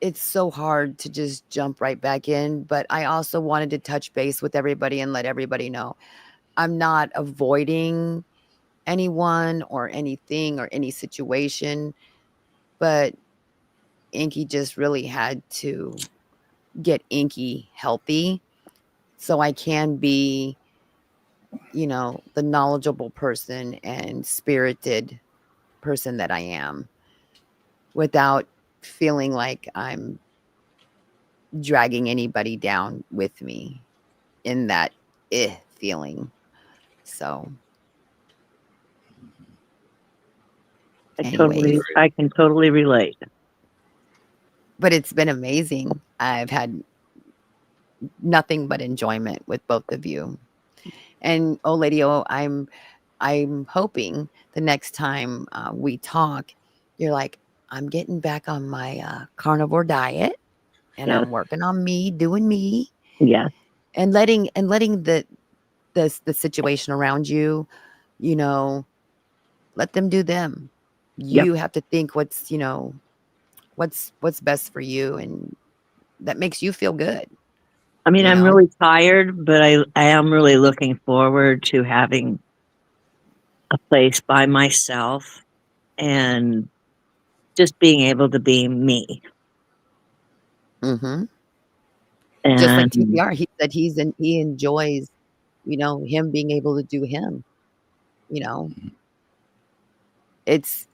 Speaker 1: it's so hard to just jump right back in. But I also wanted to touch base with everybody and let everybody know I'm not avoiding anyone or anything or any situation. But Inky just really had to get Inky healthy so I can be, the knowledgeable person and spirited person that I am without feeling like I'm dragging anybody down with me in that feeling. So
Speaker 2: I can totally relate.
Speaker 1: But it's been amazing. I've had nothing but enjoyment with both of you. And Lady O, I'm hoping the next time we talk, you're like, I'm getting back on my carnivore diet, and I'm working on me, doing me.
Speaker 2: Yeah.
Speaker 1: And letting the situation around you, let them do them. You have to think what's best for you, and that makes you feel good.
Speaker 2: I mean,
Speaker 1: you
Speaker 2: I'm
Speaker 1: know?
Speaker 2: really tired, but I am really looking forward to having a place by myself and just being able to be me.
Speaker 1: Hmm. Just like
Speaker 2: And
Speaker 1: TPR, he said he enjoys, him being able to do him, you know? It's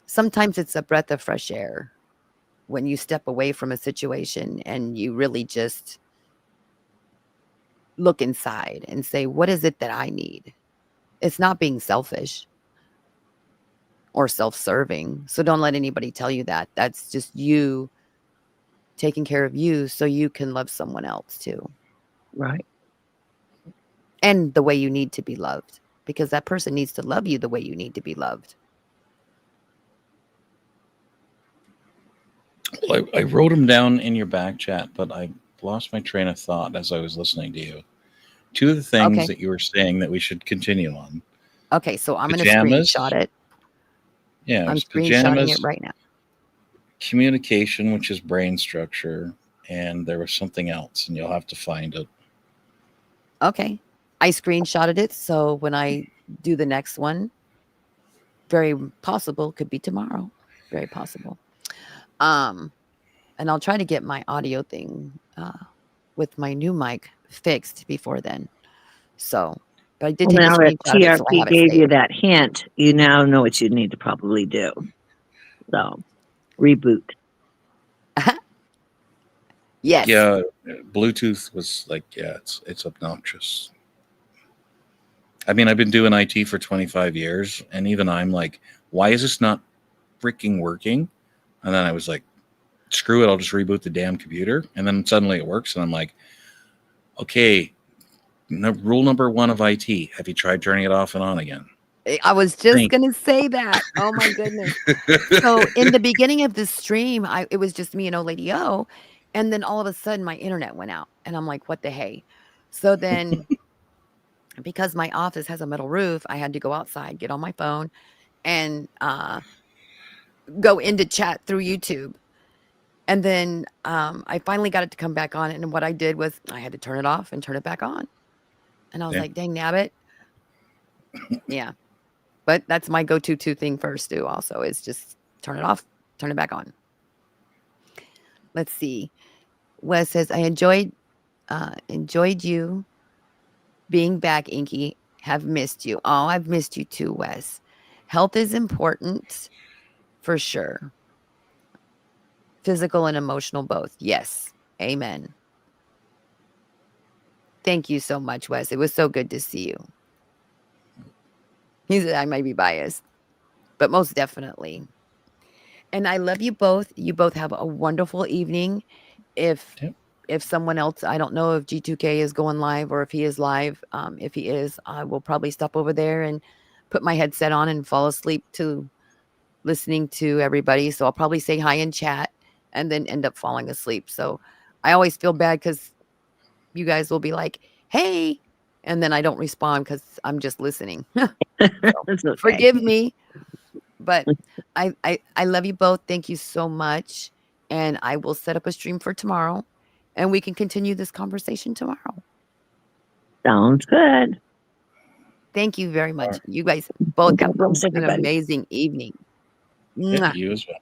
Speaker 1: sometimes it's a breath of fresh air when you step away from a situation and you really just look inside and say, "What is it that I need?" It's not being selfish or self-serving. So don't let anybody tell you that. That's just you taking care of you so you can love someone else too.
Speaker 2: right.
Speaker 1: And the way you need to be loved, because that person needs to love you the way you need to be loved.
Speaker 3: Well, I wrote them down in your back chat, but I lost my train of thought as I was listening to you. Two of the things
Speaker 1: Okay.
Speaker 3: that you were saying that we should continue on:
Speaker 1: Okay, so I'm going to screenshot
Speaker 3: pajamas.
Speaker 1: it.
Speaker 3: Yeah, it
Speaker 1: I'm
Speaker 3: was
Speaker 1: screenshotting it
Speaker 3: pajamas,
Speaker 1: right now.
Speaker 3: communication, which is brain structure, and there was something else, and you'll have to find it.
Speaker 1: Okay. I screenshotted it, so when I do the next one, very possible could be tomorrow. Very possible. Um, and I'll try to get my audio thing with my new mic fixed before then. So, but I did
Speaker 2: Well,
Speaker 1: take a
Speaker 2: now that
Speaker 1: screenshot of it, so I
Speaker 2: TRP
Speaker 1: have it
Speaker 2: gave you
Speaker 1: saved.
Speaker 2: that hint, you now know what you need to probably do. So, reboot.
Speaker 1: Yes.
Speaker 3: Yeah, Bluetooth was like, yeah, it's obnoxious. I mean, I've been doing IT for 25 years, and even I'm like, why is this not freaking working? And then I was like, screw it, I'll just reboot the damn computer. And then suddenly it works, and I'm like, okay, rule number one of IT: have you tried turning it off and on again?
Speaker 1: I was just
Speaker 3: Thank
Speaker 1: going to say that. Oh my goodness. So in the beginning of this stream, it was just me and old lady O, and then all of a sudden my internet went out, and I'm like, what the hey? So then, because my office has a metal roof, I had to go outside, get on my phone, and go into chat through YouTube. And then I finally got it to come back on, and what I did was I had to turn it off and turn it back on. And I was
Speaker 3: Yeah.
Speaker 1: like, dang nabbit. Yeah. But that's my go-to thing first too, also, is just turn it off, turn it back on. Let's see. Wes says, I enjoyed you being back, Inky. Have missed you. Oh, I've missed you too, Wes. Health is important for sure. Physical and emotional both. Yes. Amen. Thank you so much, Wes. It was so good to see you. He said I might be biased, but most definitely. And I love you both. You both have a wonderful evening. If
Speaker 3: Yep.
Speaker 1: if someone else, I don't know if G2K is going live or if he is live. If he is, I will probably stop over there and put my headset on and fall asleep to listening to everybody. So I'll probably say hi in chat and then end up falling asleep. So I always feel bad because you guys will be like, hey, and then I don't respond because I'm just listening.
Speaker 2: It's okay.
Speaker 1: Forgive me. But I love you both. Thank you so much. And I will set up a stream for tomorrow and we can continue this conversation tomorrow.
Speaker 2: Sounds good.
Speaker 1: Thank you very much. You guys both have
Speaker 2: God bless
Speaker 1: an
Speaker 2: everybody.
Speaker 1: amazing evening.
Speaker 3: Yeah,
Speaker 1: Mwah.
Speaker 3: you as well.